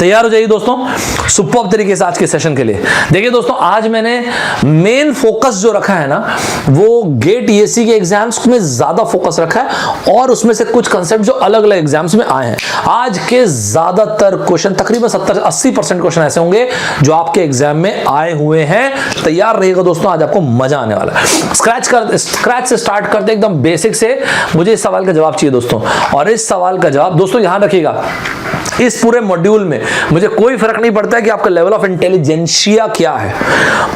तैयार हो जाइए दोस्तों सुपर्ब तरीके से आज के सेशन के लिए। देखिए दोस्तों, आज मैंने मेन फोकस जो रखा है ना वो गेट ईएससी के एग्जाम्स में ज्यादा फोकस रखा है और उसमें से कुछ कंसेप्ट जो अलग अलग एग्जाम्स में आए हैं। आज के ज्यादातर क्वेश्चन, तकरीबन 70-80% क्वेश्चन ऐसे होंगे जो आपके एग्जाम में आए हुए हैं। तैयार रहिएगा दोस्तों, आज आपको मजा आने वाला है। स्क्रैच से स्टार्ट करते एकदम बेसिक से। मुझे इस सवाल का जवाब चाहिए दोस्तों, और इस सवाल का जवाब दोस्तों ध्यान रखिएगा, इस पूरे मॉड्यूल में मुझे कोई फर्क नहीं पड़ता है कि आपका लेवल ऑफ इंटेलिजेंशिया क्या है,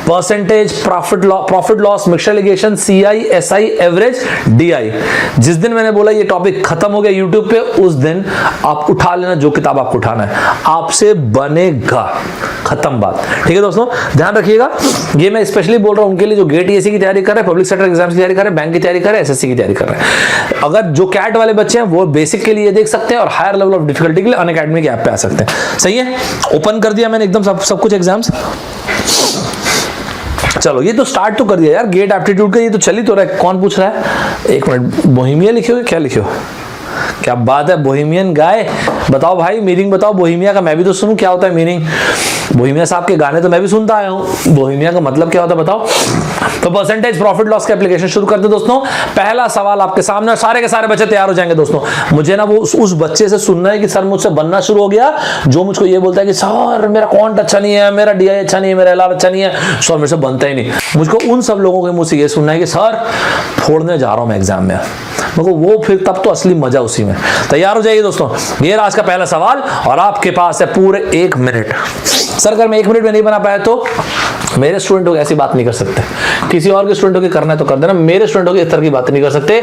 percentage, profit loss, mixture alligation, CI, SI, average, DI. जिस दिन मैंने बोला ये टॉपिक खत्म हो गया यूट्यूब पे, उस दिन आप उठा लेना जो किताब आपको उठाना है, आपसे बनेगा। खत्म बात। ठीक है दोस्तों, ध्यान रखिएगा। ये मैं स्पेशली बोल रहा हूं उनके लिए जो गेट ईएससी की तैयारी कर रहे हैं, पब्लिक सेक्टर एग्जाम्स की तैयारी कर रहे हैं, बैंक की तैयारी कर रहे हैं, एसएससी की तैयारी कर रहे हैं। अगर जो कैट वाले बच्चे हैं वो बेसिक के लिए देख सकते हैं और हायर लेवल ऑफ डिफिकल्टी के लिए अनअकैडमी के ऐप पे आ सकते हैं। सही है, ओपन कर दिया मैंने एकदम सब कुछ एग्जाम्स। चलो ये तो स्टार्ट तो कर दिया यार, गेट एप्टीट्यूड का ये तो चल ही तो रहा है। कौन पूछ रहा है? एक मिनट, बोहेमिया लिखे हो क्या लिखे हो? क्या बात है, बोहेमियन गाय बताओ भाई, मीनिंग बताओ बोहेमिया का, मैं भी तो सुनूं क्या होता है मीनिंग। बोहेमिया साहब के गाने तो मैं भी सुनता आया हूं, बोहेमिया का मतलब क्या होता है बताओ। तो परसेंटेज, प्रॉफिट लॉस का एप्लीकेशन शुरू करते हैं दोस्तों। पहला सवाल आपके सामने, सारे के सारे बच्चे तैयार हो जाएंगे दोस्तों। मुझे ना वो उस बच्चे से सुनना है कि सर मुझसे बनना शुरू हो गया जो मुझको ये बोलता है कि सर मेरा क्वांट अच्छा नहीं है, मेरा डीआई अच्छा नहीं है, मेरा एलआर अच्छा नहीं है, सर मेरे से बनता ही नहीं। मुझको उन सब लोगों के मुंह से ये सुनना है कि सर फोड़ने जा रहा हूं मैं एग्जाम में, वो फिर तब तो असली मजा उसी में। तैयार हो जाइए दोस्तों, ये आज का पहला सवाल और आपके पास है पूरे 1 मिनट। सर अगर मैं 1 मिनट में नहीं बना पाया तो मेरे स्टूडेंटों की ऐसी बात नहीं कर सकते, किसी और के स्टूडेंटों की करना है तो कर देना, मेरे स्टूडेंटों की इस तरह की बात नहीं कर सकते।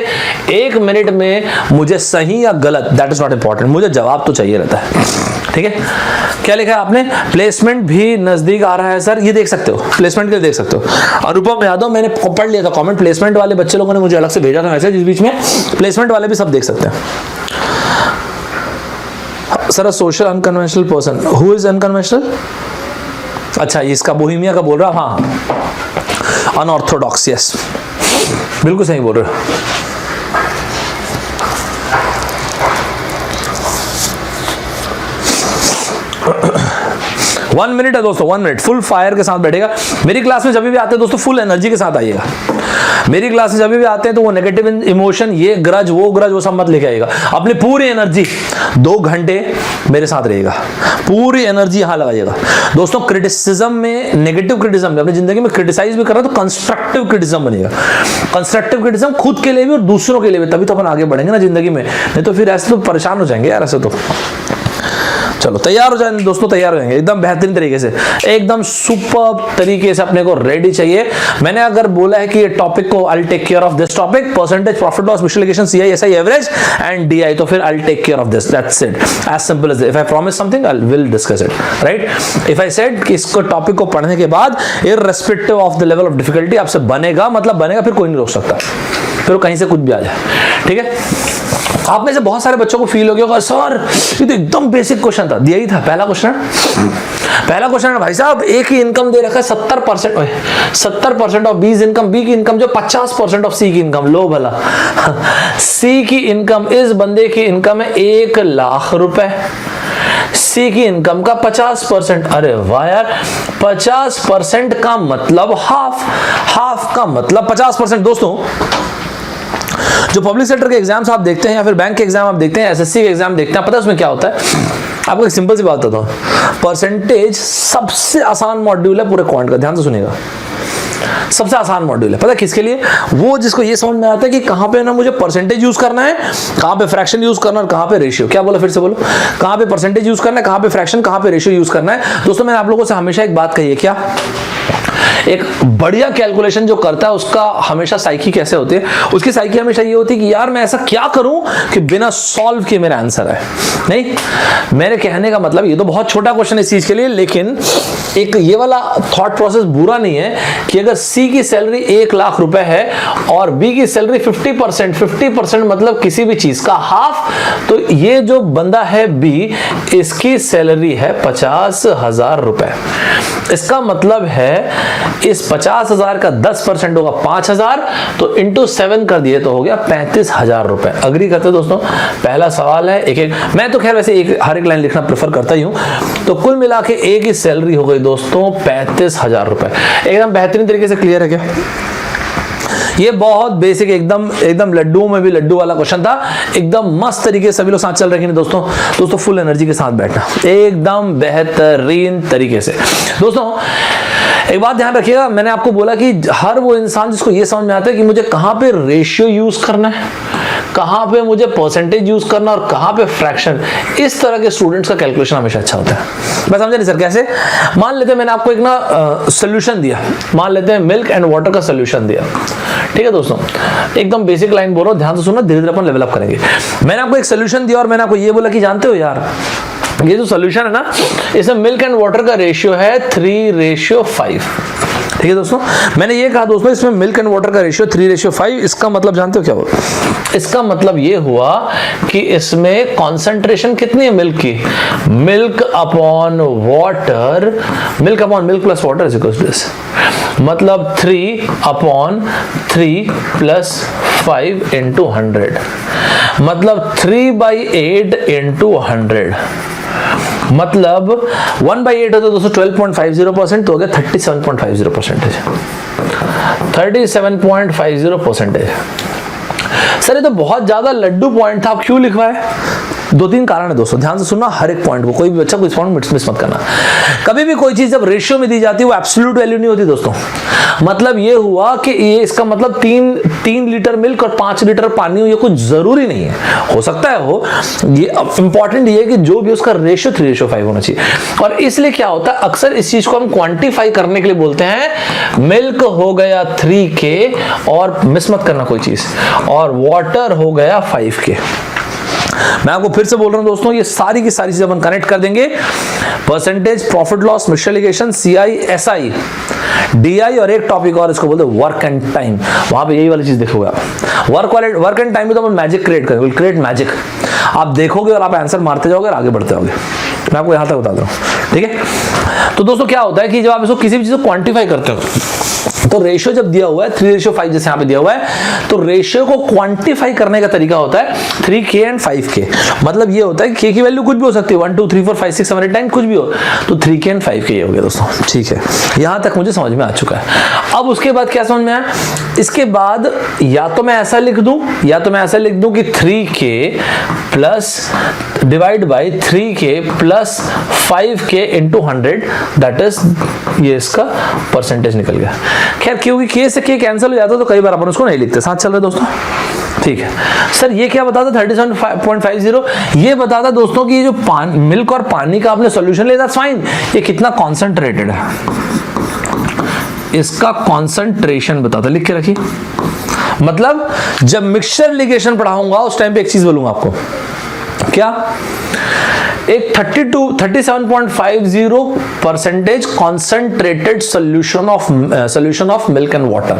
1 मिनट में मुझे सही या गलत, दैट इज नॉट इंपॉर्टेंट, मुझे जवाब तो चाहिए रहता है। ठीक है, क्या लिखा है आपने? प्लेसमेंट भी नजदीक आ रहा है सर, ये देख सकते हो, प्लेसमेंट के लिए देख सकते हो। अनुपम यादव, मैंने पढ़ लिया था कमेंट, प्लेसमेंट वाले बच्चे लोगों ने मुझे अलग से भेजा था मैसेज, इस बीच में प्लेसमेंट वाले भी सब देख सकते हैं। Sir social unconventional person, who is unconventional? अच्छा इसका बोहेमिया का बोल रहा, हाँ अनऑर्थोडॉक्स, यस बिल्कुल सही बोल रहे हो। वन मिनट है दोस्तों, 1 मिनट फुल फायर के साथ बैठेगा। मेरी क्लास में जब भी आते हैं दोस्तों फुल एनर्जी के साथ आइएगा। मेरी क्लास में जब भी आते हैं तो वो नेगेटिव इमोशन, ये ग्रज वो सब मत लेके आइएगा। अपनी पूरी एनर्जी 2 घंटे मेरे साथ रहेगा, पूरी एनर्जी यहां लगाइएगा दोस्तों। क्रिटिसिज्म में, नेगेटिव क्रिटिसिज्म में, अपनी जिंदगी में क्रिटिसाइज भी कर रहा है तो कंस्ट्रक्टिव क्रिटिसिज्म बनेगा। कंस्ट्रक्टिव क्रिटिसिज्म खुद के लिए भी और दूसरों के लिए भी, तभी तो अपन आगे बढ़ेंगे ना जिंदगी में, नहीं तो फिर ऐसे तो परेशान हो जाएंगे यार ऐसे तो। चलो तैयार हो जाएंगे दोस्तों, तैयार हो जाएंगे एकदम बेहतरीन तरीके से, एकदम सुपर तरीके से अपने को रेडी चाहिए। मैंने अगर बोला है कि ये टॉपिक को I will take care of this topic, percentage, profit loss, mixture alligation, CI, SI, average and DI, तो फिर I will take care of this, that's it, as simple as. If I promise something I will discuss it, right. If I said कि इसको topic को पढ़ने के बाद irrespective of the level of difficulty आपसे बनेगा, मतलब बनेगा, फिर कोई नहीं रोक सकता, फिर कहीं से कुछ भी आ जाए। ठीक है, आप में से बहुत सारे बच्चों को फील हो गया सर ये तो एकदम बेसिक क्वेश्चन था, दिया ही था पहला क्वेश्चन। पहला क्वेश्चन है भाई साहब, ए की इनकम दे रखा है 70% ऑफ बी's इनकम, बी की इनकम जो 50% ऑफ सी की इनकम। लो भला, सी की इनकम, इस बंदे की इनकम है 1 लाख रुपए, सी की इनकम का 50%। अरे वाह यार, 50% का मतलब हाफ का मतलब 50%। दोस्तों जो पब्लिक सेक्टर के एग्जाम्स आप देखते हैं या फिर बैंक के एग्जाम आप देखते हैं, एसएससी के एग्जाम देखते हैं, पता है उसमें क्या होता है? आपको एक सिंपल सी बात बताता हूं, परसेंटेज सबसे आसान मॉड्यूल है पूरे क्वांट का, ध्यान से सुनिएगा, सबसे आसान मॉड्यूल है। पता है किसके लिए? वो जिसको ये समझ में आता है कि कहां पे ना मुझे परसेंटेज यूज करना है, कहां पे फ्रैक्शन यूज करना है और कहां पे रेशियो। क्या बोला, फिर से बोलो, कहां पे परसेंटेज यूज करना है, कहां पे फ्रैक्शन, कहां पे रेशियो यूज करना है। दोस्तों मैंने आप लोगों से हमेशा एक बात कही है, क्या एक बढ़िया कैलकुलेशन जो करता है उसका हमेशा साइकी कैसे होती है, उसकी साइकी हमेशा ये होती है कि यार मैं ऐसा क्या करूं कि बिना सॉल्व किए मेरा आंसर है। नहीं, मेरे कहने का मतलब, ये तो बहुत छोटा क्वेश्चन है इस चीज के लिए, लेकिन एक ये वाला थॉट प्रोसेस बुरा नहीं है कि अगर सी की सैलरी 1 लाख रुपए है और बी की सैलरी 50% मतलब किसी भी चीज का हाफ, तो ये जो बंदा है बी, इसकी सैलरी है 50,000 रुपए। इसका मतलब है इस 50,000 का 10% होगा 5,000, तो इंटू 7 कर दिए तो हो गया 35,000 रुपए। अग्री करते दोस्तों? पहला सवाल है एक एक, मैं तो खैर वैसे हर एक लाइन लिखना प्रेफर करता ही हूं। तो कुल मिला के एक ही सैलरी हो गई दोस्तों 35,000 रुपए। एकदम बेहतरीन तरीके से क्लियर है क्या? ये बहुत बेसिक, एकदम लड्डू में भी लड्डू वाला क्वेश्चन था। एकदम मस्त तरीके से सभी लोग साथ चल रहे हैं दोस्तों फुल एनर्जी के साथ बैठना, एकदम बेहतरीन तरीके से। दोस्तों एक बात ध्यान रखिएगा, मैंने आपको बोला कि हर वो इंसान जिसको ये समझ में आता है कि मुझे कहां पे रेशियो यूज करना है, कहां पे मुझे परसेंटेज यूज करना और कहां पे फ्रैक्शन, इस तरह के स्टूडेंट्स का कैलकुलेशन हमेशा अच्छा होता है। मैं समझा नहीं सर कैसे? मान लेते हैं मैंने आपको एक ना सोल्यूशन दिया, मान लेते हैं मिल्क एंड वाटर का सोल्यूशन दिया, ठीक है दोस्तों? एकदम बेसिक लाइन बोल रहा हूं, ध्यान से सुनना, धीरे धीरे अपन डेवलप करेंगे। मैंने आपको एक सोल्यूशन दिया और मैंने आपको ये बोला कि जानते हो यार, ये जो सोल्यूशन है ना, इसमें मिल्क एंड वाटर का रेशियो है 3:5। ठीक है दोस्तों, मैंने ये कहा दोस्तों इसमें मिल्क एंड वाटर का रेशियो 3:5। इसका मतलब जानते हो क्या हुआ? इसका मतलब ये हुआ कि इसमें कॉन्सेंट्रेशन कितनी है मिल्क की? Milk upon water, milk upon milk plus water is equal to this, मतलब 3/3 + 5 × 100, मतलब 3/8 × 100, मतलब 1/8 होता है दोस्तों 12.50%, तो हो गया 37.50%। 37.50%। सर ये तो बहुत ज्यादा लड्डू पॉइंट था, आप क्यों लिखवाए? 2-3 कारण है दोस्तों, ध्यान से सुनना हर एक पॉइंट को, कोई भी बच्चा कोई पॉइंट मिस मत करना। कभी भी कोई चीज जब रेशियो में दी जाती है वो एब्सोल्यूट वैल्यू नहीं होती दोस्तों। मतलब ये हुआ कि ये इसका मतलब 3 लीटर मिल्क और 5 लीटर पानी हो, ये कुछ जरूरी नहीं है, हो सकता है हो, ये इंपॉर्टेंट ये है कि जो भी उसका रेशियो 3:5 होना चाहिए। और इसलिए क्या होता है, अक्सर इस चीज को हम क्वांटिफाई करने के लिए बोलते हैं मिल्क हो गया 3K और मिस मत करना कोई चीज, और वाटर हो गया 5K। मैं आपको फिर से बोल रहा हूं दोस्तों, ये सारी की सारी चीजें अपन कनेक्ट कर देंगे। Percentage, profit loss, mixture allegation, CI, SI, DI और एक टॉपिक और इसको बोलते हैं वर्क एंड टाइम। वहां पे यही वाली चीज देखोगे आप। वर्क एंड टाइम में तो अपन मैजिक क्रिएट करेंगे, विल क्रिएट मैजिक। आप देखोगे और आप आंसर मारते जाओगे और आगे बढ़ते जाओगे। मैं आपको यहां तक बता दूं, ठीक है? तो दोस्तों क्या होता है कि जब आप इसको किसी भी चीज को क्वांटिफाई करते हो, तो रेशियो जब दिया हुआ है 3:5 जैसे यहां पे दिया हुआ है, तो रेशियो को क्वांटिफाई करने का तरीका होता है 3K एंड 5K। मतलब ये होता है कि K की वैल्यू कुछ भी हो सकती है, 1 2 3 4 5 6 7 8 9 कुछ भी हो, तो 3K एंड 5K ये हो गया दोस्तों। ठीक है, यहां तक मुझे समझ में आ चुका है। अब उसके बाद क्या समझ में आया? इसके बाद या तो मैं ऐसा लिख दूं कि 3K plus divide by 3K plus 5K into 100, that is ये इसका परसेंटेज निकल गया। खैर क्योंकि K से K कैंसिल हो जाता तो कई बार अपन उसको नहीं लिखते, साथ चल रहे दोस्तों। ठीक है सर, ये क्या बताता 37.50? ये बताता दोस्तों कि ये जो मिल्क और पानी का आपने सॉल्यूशन लिया, दैट्स फाइन, ये कितना कॉन्सेंट्रेटेड है, इसका कॉन्सेंट्रेशन बताता। लिख के रखिए। मतलब जब मिक्सचर एलिगेशन पढ़ाऊंगा उस टाइम पे एक चीज बोलूंगा आपको, क्या? एक 37.50% concentrated solution of milk and water.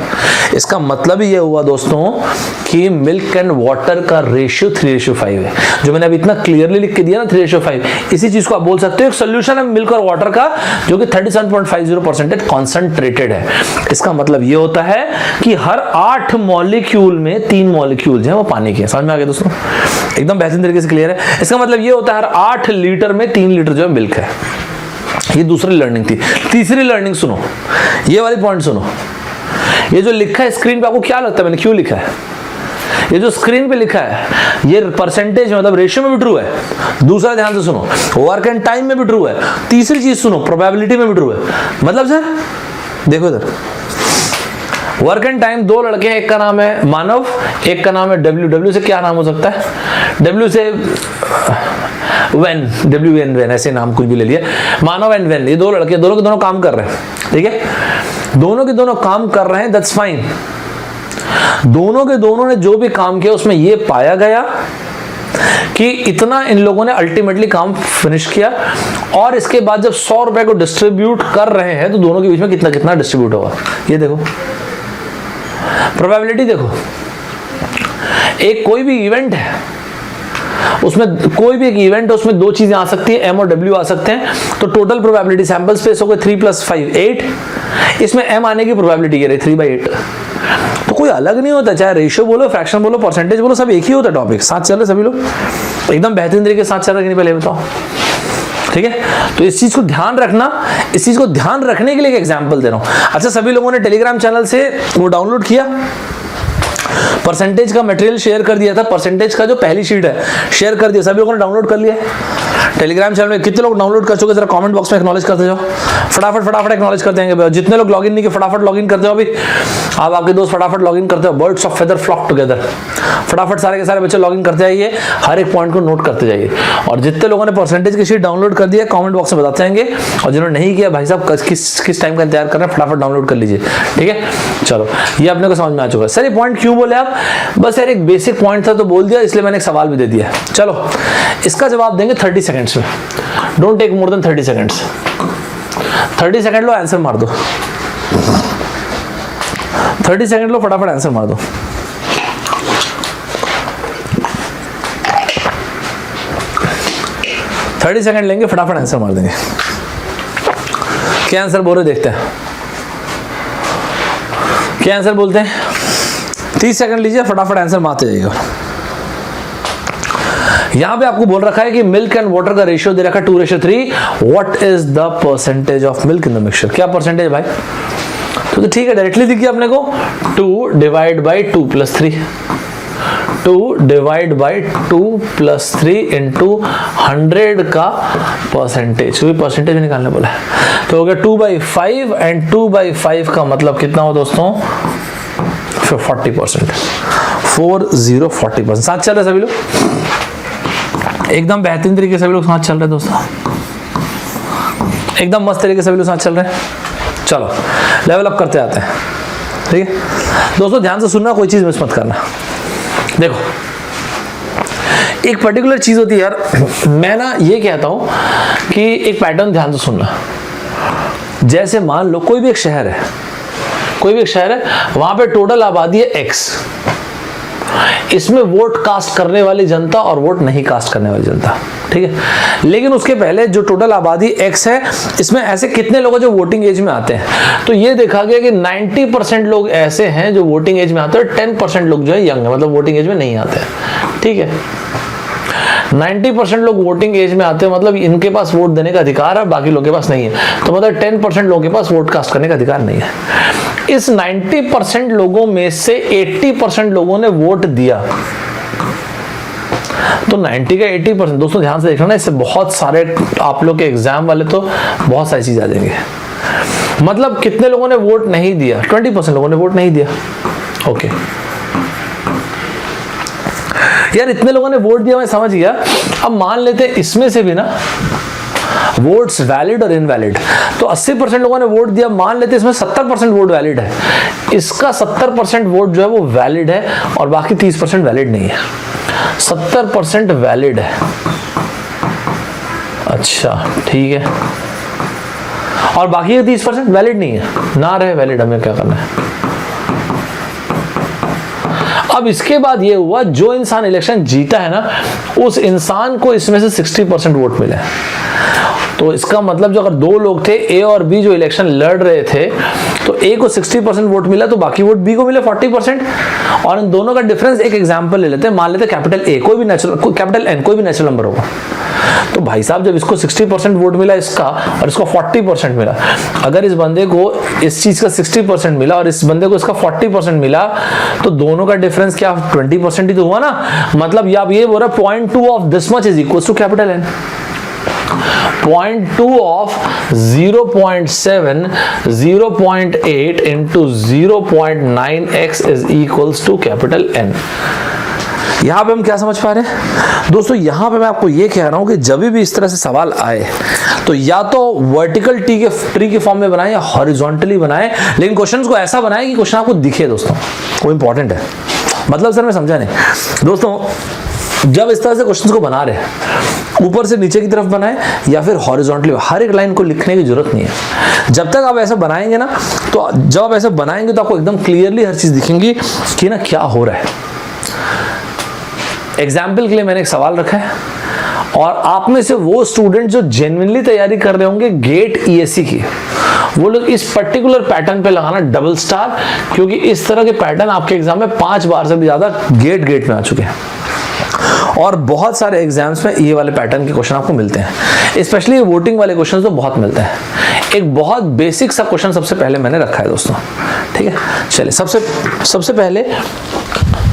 इसका मतलब ये हुआ दोस्तों कि मिल्क एंड वाटर का रेशियो 3:5 है। जो मैंने अभी इतना क्लियरली लिख के दिया ना 3:5, इसी चीज को आप बोल सकते हो एक सोल्यूशन है मिल्क और वाटर का जो कि 37.50% कॉन्सेंट्रेटेड है। इसका मतलब ये होता है कि हर 8 मॉलिक्यूल में 3 मॉलिक्यूल हैं वो पानी के। समझ में आ गया दोस्तों? एकदम बेहतरीन तरीके से क्लियर है। इसका मतलब ये होता है हर 8 लीटर में 3 लीटर जो है मिल्क है। ये दूसरी लर्निंग थी। तीसरी लर्निंग सुनो, ये वाली पॉइंट सुनो। ये जो लिखा है स्क्रीन पे, आपको क्या लगता है मैंने क्यों लिखा है? ये जो स्क्रीन पे लिखा है ये परसेंटेज मतलब रेशियो में भी ट्रू है। दूसरा ध्यान से सुनो, वर्क एंड टाइम में भी ट्रू है। तीसरी चीज सुनो, प्रोबेबिलिटी में भी ट्रू है। मतलब सर देखो इधर, वर्क एंड टाइम 2 लड़के हैं, एक का नाम है मानव, एक का नाम है डब्ल्यू। डब्ल्यू से क्या नाम हो सकता है? डब्ल्यू से वेन, WN ऐसे नाम कुछ भी ले लिया। मानव एंड वेन, ये 2 लड़के, दोनों के दोनों काम कर रहे हैं। ठीक है, दोनों के दोनों काम कर रहे हैं, दैट्स फाइन। दोनों के दोनों ने जो भी काम किया उसमें ये पाया गया कि इतना इन लोगों ने अल्टीमेटली काम फिनिश किया। और इसके बाद जब 100 रुपए को डिस्ट्रीब्यूट कर रहे हैं तो दोनों के बीच में कितना कितना डिस्ट्रीब्यूट होगा ये देखो। प्रोबेबिलिटी देखो, एक कोई भी इवेंट है उसमें कोई भी एक इवेंट है, उसमें दो चीजें आ सकती है, m और w आ सकते हैं, तो टोटल प्रोबेबिलिटी सैंपल स्पेस हो गई 3 + 5 8, इसमें m आने की प्रोबेबिलिटी ये रही 3/8। तो कोई अलग नहीं होता, चाहे रेशियो बोलो, फ्रैक्शन बोलो, परसेंटेज बोलो, सब एक ही होता है। टॉपिक साथ चल रहे सभी लोग, एकदम बेहतरीन तरीके से साथ चल रहे कि नहीं, पहले बताओ, ठीक है। तो इस चीज को ध्यान रखना, इस चीज को ध्यान रखने के लिए एक एग्जांपल दे रहा हूं। अच्छा, सभी लोगों ने टेलीग्राम चैनल से वो डाउनलोड किया, परसेंटेज का मटेरियल शेयर कर दिया था, परसेंटेज का जो पहली शीट है शेयर कर दिया, सभी लोगों ने डाउनलोड कर लिया टेलीग्राम चैनल में। कितने लोग डाउनलोड कर चुके, जरा कमेंट बॉक्स में एक्नॉलेज करते जाओ, फटाफट एक्नॉलेज कर देंगे। जितने लोग लॉगिन नहीं किए फटाफट लॉगिन करते हो, अभी आप आपके दोस्त फटाफट लॉगिन करते हो। Birds of feather flock together, फटाफट सारे के सारे बच्चे लॉगिन करते जाइए, हर एक पॉइंट को नोट करते जाइए। और जितने लोगों ने परसेंटेज की शीट डाउनलोड कर दिया कमेंट बॉक्स में बताते जाएंगे, और जिन्होंने नहीं किया भाई साहब किस टाइम का इंतजार कर रहे हैं, फटाफट डाउनलोड कर लीजिए, ठीक है। चलो, ये अपने को समझ में आ चुका है। सर ये पॉइंट क्यों बोले आप? बस यार एक बेसिक पॉइंट था तो बोल दिया, इसलिए मैंने एक सवाल भी दे दिया। चलो, इसका जवाब देंगे 30 सेकंड्स में, don't take more than 30 seconds. 30 second लो, आंसर मार दो। 30 सेकंड लो, फटाफट आंसर मार दो। थर्टी सेकंड लेंगे, फटाफट आंसर मार देंगे। क्या आंसर बोल रहे देखते हैं, क्या आंसर बोलते हैं। 30 सेकंड लीजिए, फटाफट आंसर मारते जाइएगा। यहां पे आपको बोल रखा है कि मिल्क एंड वाटर का रेशियो दे रखा है 2:3। What is the percentage of milk in the mixture? क्या परसेंटेज भाई? तो ठीक है, डायरेक्टली दिख गया अपने को, 2 / 2 + 3, 2 / 2 + 3 × 100 का परसेंटेज, क्योंकि परसेंटेज निकालने बोला है। तो हो गया 2/5, एंड 2/5 का मतलब कितना हो दोस्तों? 40%, 40%। साथ चल रहे सभी लोग, एकदम बेहतरीन तरीके से सभी लोग साथ चल रहे दोस्तों, एकदम मस्त तरीके से सभी लोग साथ चल रहे हैं। चलो, लेवल अप करते आते हैं, ठीक है दोस्तों। ध्यान से सुनना, कोई चीज मिस मत करना। देखो, एक पर्टिकुलर चीज होती है यार, मैं ना ये कहता हूं कि एक पैटर्न ध्यान से सुनना। जैसे मान लो कोई भी एक शहर है, वहां पे टोटल आबादी है X, इसमें वोट कास्ट करने वाली जनता और वोट नहीं कास्ट करने वाली जनता, ठीक है। लेकिन उसके पहले जो टोटल आबादी X है, इसमें ऐसे कितने लोग हैं जो वोटिंग एज में आते हैं? तो ये देखा गया कि 90% लोग ऐसे हैं जो वोटिंग एज में आते हैं, 10% लोग जो है यंग है, मतलब वोटिंग एज में नहीं आते हैं, ठीक है। 90% लोग वोटिंग एज में आते हैं, मतलब इनके पास वोट देने का अधिकार है, बाकी लोगों के पास नहीं है। तो मतलब 10% लोगों के पास वोट कास्ट करने का अधिकार नहीं है। इस 90% लोगों में से 80% लोगों ने वोट दिया। तो 90 का 80%, दोस्तों ध्यान से देखना, इससे बहुत सारे आप लोग के एग्जाम वाले तो बहुत सारी चीज आ जाएंगे। मतलब कितने लोगों ने वोट नहीं दिया? 20% लोगों ने वोट नहीं दिया। ओके यार, इतने लोगों ने वोट दिया, मैं समझ गया। अब मान लेते हैं इसमें से भी ना वोट्स वैलिड और इनवैलिड, तो 80% लोगों ने वोट दिया, मान लेते हैं इसमें 70% वोट वैलिड है, इसका 70% वोट जो है वो वैलिड है और बाकी 30% वैलिड नहीं है। 70% वैलिड है, अच्छा ठीक है, और बाकी 30% वैलिड नहीं है, ना रहे वैलिड, हमें क्या करना है। अब इसके बाद ये हुआ, जो इंसान इलेक्शन जीता है ना, उस इंसान को इसमें से 60% वोट मिले। तो इसका मतलब जो अगर दो लोग थे ए और बी जो इलेक्शन लड़ रहे थे, तो ए को 60% वोट मिला, तो बाकी वोट बी को मिले 40%। और इन दोनों का डिफरेंस, एक एग्जांपल ले लेते हैं, मान लेते हैं कैपिटल ए, कोई भी नेचुरल, कैपिटल एन, कोई भी नेचुरल नंबर होगा। तो भाई साहब जब इसको 60% वोट मिला इसका, और इसको 40% मिला, अगर इस बंदे को इस चीज का 60% मिला और इस बंदे को इसका 40% मिला, तो दोनों का डिफरेंस क्या 20% ही तो हुआ ना। मतलब ये आप ये बोल रहे 0.2 of this much is equal to capital N. 0.2 of 0.7 0.8 into 0.9x is equals to capital N. यहां पे हम क्या समझ पा रहे हैं दोस्तों? यहां पे मैं आपको ये कह रहा हूं कि जब भी इस तरह से सवाल आए, तो या तो वर्टिकल ट्री के फॉर्म में बनाएं या हॉरिजॉन्टली बनाएं, लेकिन क्वेश्चंस को ऐसा बनाएं कि क्वेश्चन आपको दिखे दोस्तों, वो इंपॉर्टेंट है। मतलब सर मैं समझा नहीं दोस्तों, जब इस तरह से क्वेश्चंस को बना रहे हैं, ऊपर से नीचे की तरफ बनाएं या फिर हॉरिजॉन्टली, हर एक लाइन को लिखने की जरूरत नहीं है। जब तक आप ऐसा बनाएंगे ना, तो जब आप ऐसा बनाएंगे तो आपको एकदम क्लियरली हर चीज दिखेंगी कि ना क्या हो रहा है। एग्जाम्पल के लिए मैंने एक सवाल रखा है और आप में से वो स्टूडेंट जो जेन्युइनली तैयारी कर रहे होंगे गेट ईएससी की, वो लोग इस पर्टिकुलर पैटर्न पे लगाना डबल स्टार, क्योंकि इस तरह के पैटर्न आपके एग्जाम में 5 बार से भी ज्यादा गेट में आ चुके हैं और बहुत सारे एग्जाम्स में ये वाले पैटर्न के क्वेश्चन आपको मिलते हैं। स्पेशली वोटिंग वाले क्वेश्चन तो बहुत मिलते हैं। एक बहुत बेसिक सा क्वेश्चन सबसे पहले मैंने रखा है दोस्तों, ठीक है। चलिए सबसे पहले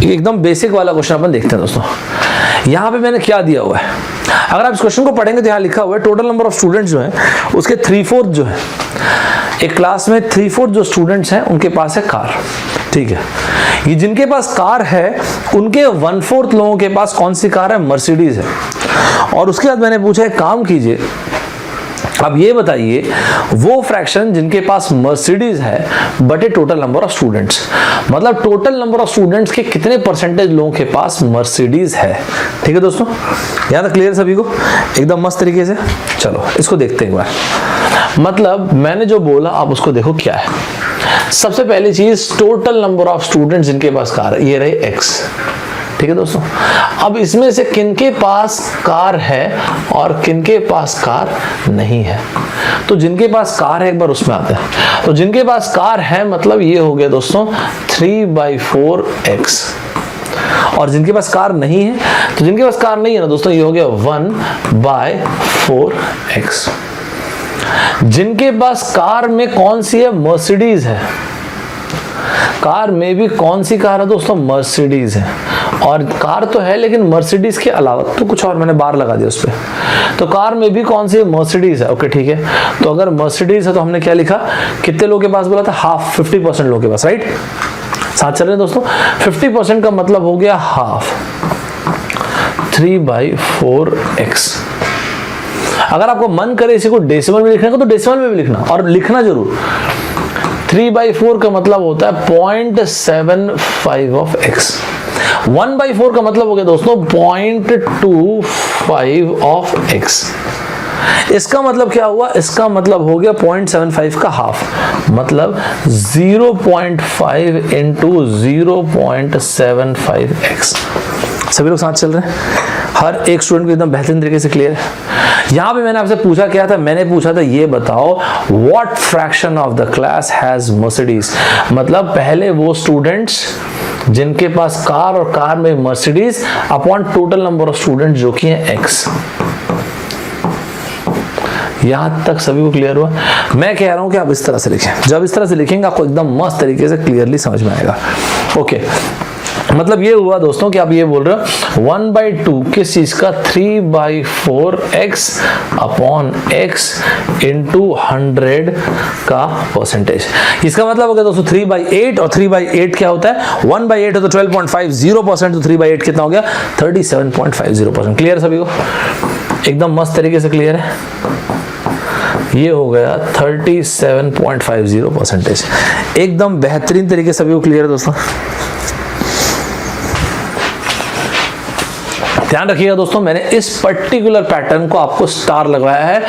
एकदम बेसिक वाला क्वेश्चन अपन देखते हैं दोस्तों। यहाँ पे मैंने क्या दिया हुआ है, अगर आप इस क्वेश्चन को पढ़ेंगे तो यहाँ लिखा हुआ है टोटल नंबर ऑफ स्टूडेंट्स जो है उसके 3/4 जो है, एक क्लास में 3/4 जो स्टूडेंट्स हैं उनके पास है कार, ठीक है। ये जिनके पास कार है उनके 1/4 लोगों के पास कौन सी कार है, मर्सिडीज है। और उसके बाद मैंने पूछा एक काम कीजिए, अब ये बताइए वो फ्रैक्शन जिनके पास मर्सिडीज है बटे टोटल नंबर ऑफ स्टूडेंट्स, मतलब टोटल नंबर ऑफ स्टूडेंट्स के कितने परसेंटेज लोगों के पास मर्सिडीज है। ठीक है दोस्तों, यहाँ तक क्लियर सभी को एकदम मस्त तरीके से। चलो इसको देखते हैं एक बार। मतलब मैंने जो बोला आप उसको देखो क्या है। सबसे पहली चीज टोटल नंबर ऑफ स्टूडेंट्स जिनके पास कार है, ये रहे x, ठीक है दोस्तों। अब इसमें से किनके पास कार है और किनके पास कार नहीं है, तो जिनके पास कार है एक बार उसमें आते हैं। तो जिनके पास कार है मतलब ये हो गया दोस्तों 3/4x, और जिनके पास कार नहीं है, तो जिनके पास कार नहीं है ना दोस्तों, ये हो गया 1/4x। जिनके पास कार में कौन सी है, मर्सिडीज है। कार में भी कौन सी कार है दोस्तों, मर्सिडीज है। और कार तो है लेकिन मर्सिडीज के अलावा तो कुछ और, मैंने बार लगा दिया उस पर। तो कार में भी कौन सी, मर्सिडीज है। ओके ठीक है, तो अगर मर्सिडीज है तो हमने क्या लिखा, कितने लोगों के पास बोला था, हाफ, 50% लोगों के पास, राइट। साथ चल रहे हैं दोस्तों। 50% का मतलब हो गया हाफ, 3/4x। अगर आपको मन करे इसी को डेसिमल में लिखने को तो डेसिमल में भी लिखना, और लिखना जरूर। 3/4 का मतलब होता है 0.75 of x। 1/4 का मतलब हो गया दोस्तों 0.25 of x। इसका मतलब क्या हुआ, इसका मतलब हो गया 0.75 का हाफ, मतलब 0.5 into 0.75x। सभी लोग साथ चल रहे हैं, हर एक स्टूडेंट को एकदम बेहतरीन तरीके से क्लियर है। यहां पे मैंने आपसे पूछा क्या था, मैंने पूछा था ये बताओ what fraction of the class has Mercedes, मतलब पहले वो स्टूडेंट्स जिनके पास कार और कार में Mercedes upon total number of student जो कि है x। यहां तक सभी को क्लियर हुआ। मैं कह रहा हूं कि आप इस तरह से लिखें, जब इस तरह से लिखेंगे आपको एकदम मस्त तरीके से क्लियरली समझ में आएगा। ओके, मतलब ये हुआ दोस्तों कि आप ये बोल रहे हो 1/2 किस चीज का, 3/4x अपॉन x इंटू 100 का परसेंटेज। इसका मतलब हो गया दोस्तों 3/8, और 3/8 क्या होता है, 1/8 हो तो 12.50%, तो 3/8 कितना हो गया, 37.50%। क्लियर सभी को, एकदम मस्त तरीके से क्लियर है। ये हो गया 37.50%, एकदम बेहतरीन तरीके से सभी को क्लियर है दोस्तों। ध्यान रखिएगा दोस्तों, मैंने इस पर्टिकुलर पैटर्न को आपको स्टार लगवाया है।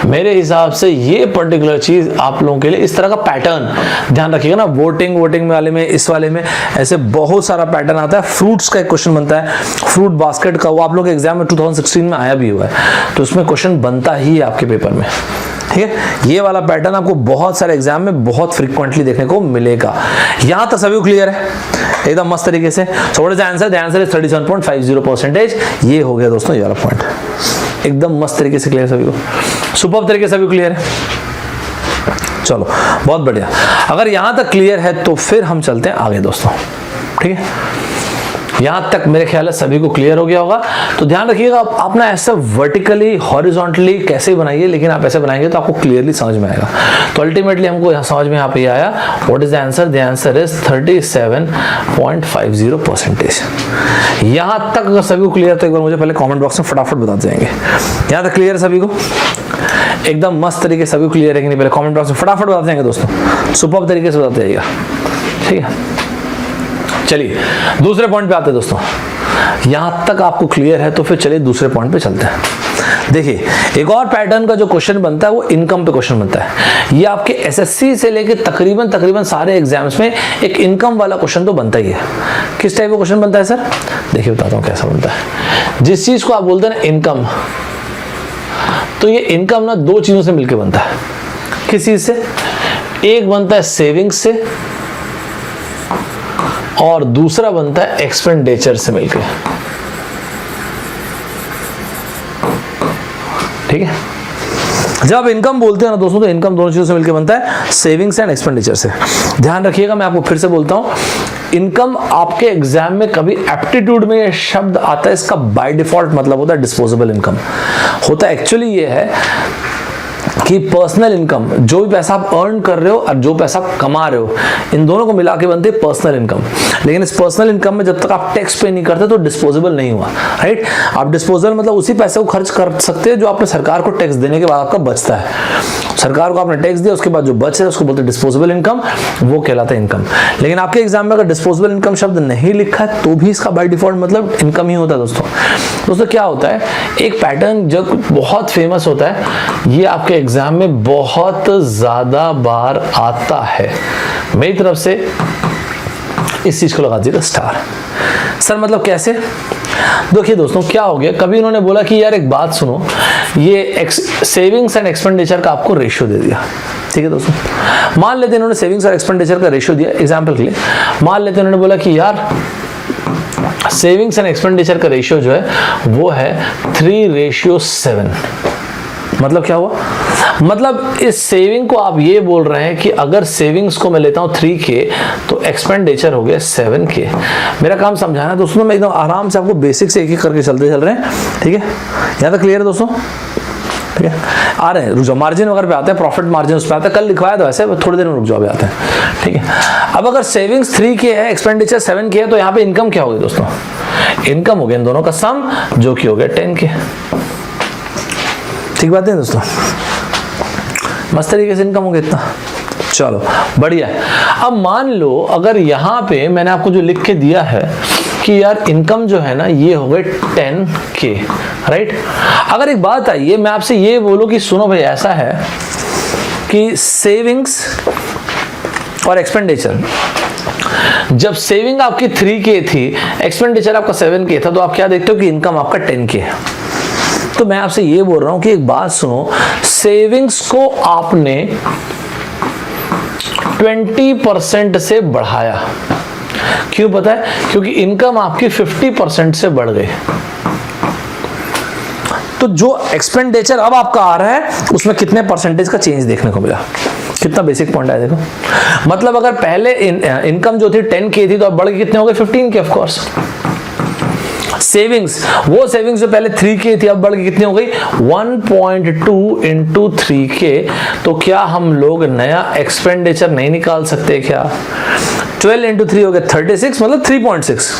मेरे हिसाब से ये पर्टिकुलर चीज आप लोगों के लिए, इस तरह का पैटर्न ध्यान रखिएगा ना। वोटिंग वाले में, इस वाले में ऐसे बहुत सारा पैटर्न आता है। फ्रूट्स का एक क्वेश्चन बनता है, फ्रूट बास्केट का, वो आप लोग के एग्जाम में 2016 में आया भी हुआ है, तो उसमें क्वेश्चन बनता ही है आपके पेपर में। ठीक है, ये वाला पैटर्न आपको बहुत सारे एग्जाम में बहुत फ्रीक्वेंटली देखने को मिलेगा। यहां तक सभी को क्लियर है एकदम मस्त तरीके से। So what is the answer, the answer is 37.50%। ये हो गया दोस्तों ये वाला पॉइंट, एकदम मस्त तरीके से क्लियर सभी को, सुपर तरीके से सभी को क्लियर है। चलो बहुत बढ़िया, अगर यहां तक क्लियर है तो फिर हम चलते हैं आगे दोस्तों। ठीक है, यहां तक मेरे ख्याल है सभी को क्लियर हो गया होगा। तो ध्यान रखिएगा, आप ना ऐसा वर्टिकली हॉरिजॉन्टली कैसे बनाइए, लेकिन आप ऐसे बनाएंगे तो आपको क्लियरली समझ में आएगा। तो अल्टीमेटली हमको यहाँ समझ में यहाँ पे आया, what is the answer, the answer is 37.50%। यहां तक अगर सभी को क्लियर तो एक बार मुझे पहले कॉमेंट बॉक्स में फटाफट बता जाएंगे। यहां तक क्लियर सभी को, एकदम मस्त तरीके से सभी को क्लियर है कि नहीं, पहले कॉमेंट बॉक्स में फटाफट बता जाएंगे दोस्तों, सुपर तरीके से बताते जाइएगा। ठीक है, चलिए दूसरे पॉइंट पे आते हैं दोस्तों। यहां तक आपको क्लियर है तो फिर चलिए दूसरे पॉइंट पे चलते हैं। देखिए एक और पैटर्न का जो क्वेश्चन बनता है वो इनकम पे क्वेश्चन बनता है। ये आपके एसएससी से लेके तकरीबन सारे एग्जाम्स में एक इनकम वाला क्वेश्चन तो बनता ही है। किस टाइप का क्वेश्चन बनता है सर? देखिए बताता हूँ कैसा बनता है। जिस चीज को आप बोलते हैं ना इनकम, तो ये इनकम ना दो चीजों से मिलकर बनता है। किस चीज से? एक बनता है सेविंग्स से और दूसरा बनता है एक्सपेंडिचर से मिलकर। ठीक है, जब आप इनकम बोलते हैं ना दोस्तों, तो इनकम दोनों चीजों से मिलकर बनता है, सेविंग्स एंड एक्सपेंडिचर से। ध्यान रखिएगा, मैं आपको फिर से बोलता हूं, इनकम आपके एग्जाम में कभी एप्टीट्यूड में ये शब्द आता है, इसका बाय डिफॉल्ट मतलब होता है डिस्पोजेबल इनकम। होता एक्चुअली ये है कि पर्सनल इनकम, जो भी पैसा आप अर्न कर रहे हो और जो पैसा आप कमा रहे हो, इन दोनों को मिला के बनते हैं पर्सनल इनकम। लेकिन इस पर्सनल इनकम में जब तक आप टैक्स पे नहीं करते तो डिस्पोजेबल नहीं हुआ, राइट। आप डिस्पोजल मतलब उसी पैसे को खर्च कर सकते हैं जो आपने सरकार को टैक्स देने के बाद आपका बचता है। सरकार को आपने टैक्स दिया, उसके बाद जो बच है उसको बोलते हैं डिस्पोजेबल इनकम, वो कहलाता है इनकम। लेकिन आपके एग्जाम में अगर डिस्पोजेबल इनकम शब्द नहीं लिखा है तो भी इसका बाय डिफॉल्ट मतलब इनकम ही होता है। दोस्तों क्या होता है, एक पैटर्न जो बहुत फेमस होता है, ये आपके एग्जाम में बहुत ज्यादा बार आता है। मेरी तरफ से इस चीज को लगा दीजिएगा स्टार। सर मतलब कैसे? देखिए दोस्तों क्या हो गया, कभी उन्होंने बोला कि यार एक बात सुनो, ये सेविंग्स एंड एक्सपेंडिचर का आपको रेशियो दे दिया। ठीक है दोस्तों, मान लेते हैं इन्होंने सेविंग्स और एक्सपेंडिचर का रेशियो दिया। एग्जांपल के लिए मान लेते हैं उन्होंने बोला कि यार सेविंग्स एंड एक्सपेंडिचर का रेशियो जो है वो है 3:7। मतलब क्या हुआ? मतलब इस सेविंग को आप ये बोल रहे हैं कि अगर सेविंग्स को मैं लेता हूं 3K तो एक्सपेंडिचर हो गया 7K। मेरा काम समझाना दोस्तों, मैं एकदम आराम से आपको बेसिक से एक एक करके चल रहे हैं। ठीक है, यहाँ तक क्लियर है दोस्तों? ठीक है, आ रहे हैं, रुक जाओ, मार्जिन वगैरह पे आते हैं, प्रॉफिट मार्जिन उस पर आता है, कल लिखवाया था वैसे, थोड़ी देर में रुक जाओ, अभी आते हैं। ठीक है, अब अगर सेविंग्स 3K है, एक्सपेंडिचर 7K है, तो यहाँ पे इनकम क्या होगी दोस्तों? इनकम हो गया इन दोनों का सम, जो कि हो गया 10K। ठीक बात है दोस्तों, मस्त तरीके से इनकम हो गया इतना। चलो बढ़िया है। अब मान लो अगर यहाँ पे मैंने आपको जो लिख के दिया है कि यार इनकम जो है ना ये हो गए 10K, राइट। अगर एक बात आई है, मैं आपसे ये बोलूं कि सुनो भाई, ऐसा है कि सेविंग्स और एक्सपेंडिचर, जब सेविंग आपकी 3K थी, एक्सपेंडिचर आपका 7K था, तो आप क्या देखते हो कि इनकम आपका 10K है। तो मैं आपसे ये बोल रहा हूं कि एक बात सुनो, सेविंग्स को आपने 20% से बढ़ाया। क्यों पता है? क्योंकि इनकम आपकी 50% से बढ़ गई। तो जो एक्सपेंडिचर अब आपका आ रहा है उसमें कितने परसेंटेज का चेंज देखने को मिला। कितना बेसिक पॉइंट है देखो। मतलब अगर पहले इनकम जो थी 10K थी, तो अब बढ़ के कितने हो गए? 15K of course. सेविंग्स, वो सेविंग्स जो पहले 3K थी अब बढ़ के कितनी हो गई? 1.2 into 3K। तो क्या हम लोग नया एक्सपेंडिचर नहीं निकाल सकते क्या? 12 into 3 हो गया 36, मतलब 3.6।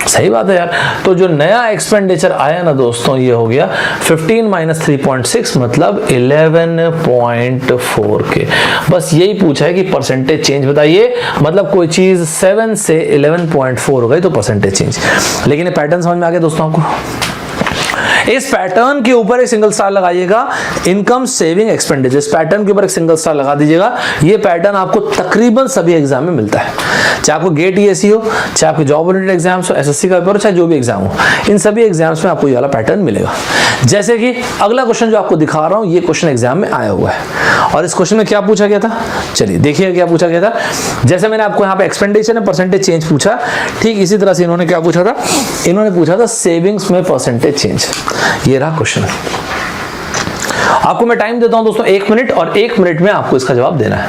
सही बात है यार। तो जो नया एक्सपेंडिचर आया ना दोस्तों, ये हो गया 15 - 3.6 मतलब 11.4K। बस यही पूछा है कि परसेंटेज चेंज बताइए, मतलब कोई चीज 7 से 11.4 हो गई तो परसेंटेज चेंज। लेकिन ये पैटर्न समझ में आ गया दोस्तों आपको? इस पैटर्न के ऊपर एक सिंगल स्टार लगाइएगा, इनकम सेविंग एक्सपेंडिचर, इस पैटर्न के ऊपर एक सिंगल स्टार लगा दीजिएगा। ये पैटर्न आपको तकरीबन सभी एग्जाम में मिलता है, चाहे आपको गेट ईएससी हो, चाहे आपके जॉब ओरिएंटेड एग्जाम्स हो, एसएससी का पेपर हो, चाहे जो भी एग्जाम हो, इन सभी एग्जाम्स में आपको ये वाला पैटर्न मिलेगा। जैसे कि अगला क्वेश्चन जो आपको दिखा रहा हूं, ये क्वेश्चन एग्जाम में आया हुआ है, और इस क्वेश्चन में क्या पूछा गया था, चलिए देखिए क्या पूछा गया था। जैसे मैंने आपको यहाँ पे एक्सपेंडिचर में परसेंटेज चेंज पूछा, ठीक इसी तरह से इन्होंने क्या पूछा था, इन्होंने पूछा था सेविंग्स में परसेंटेज चेंज। ये रहा क्वेश्चन। आपको मैं टाइम देता हूं दोस्तों 1 मिनट, और 1 मिनट में आपको इसका जवाब देना है।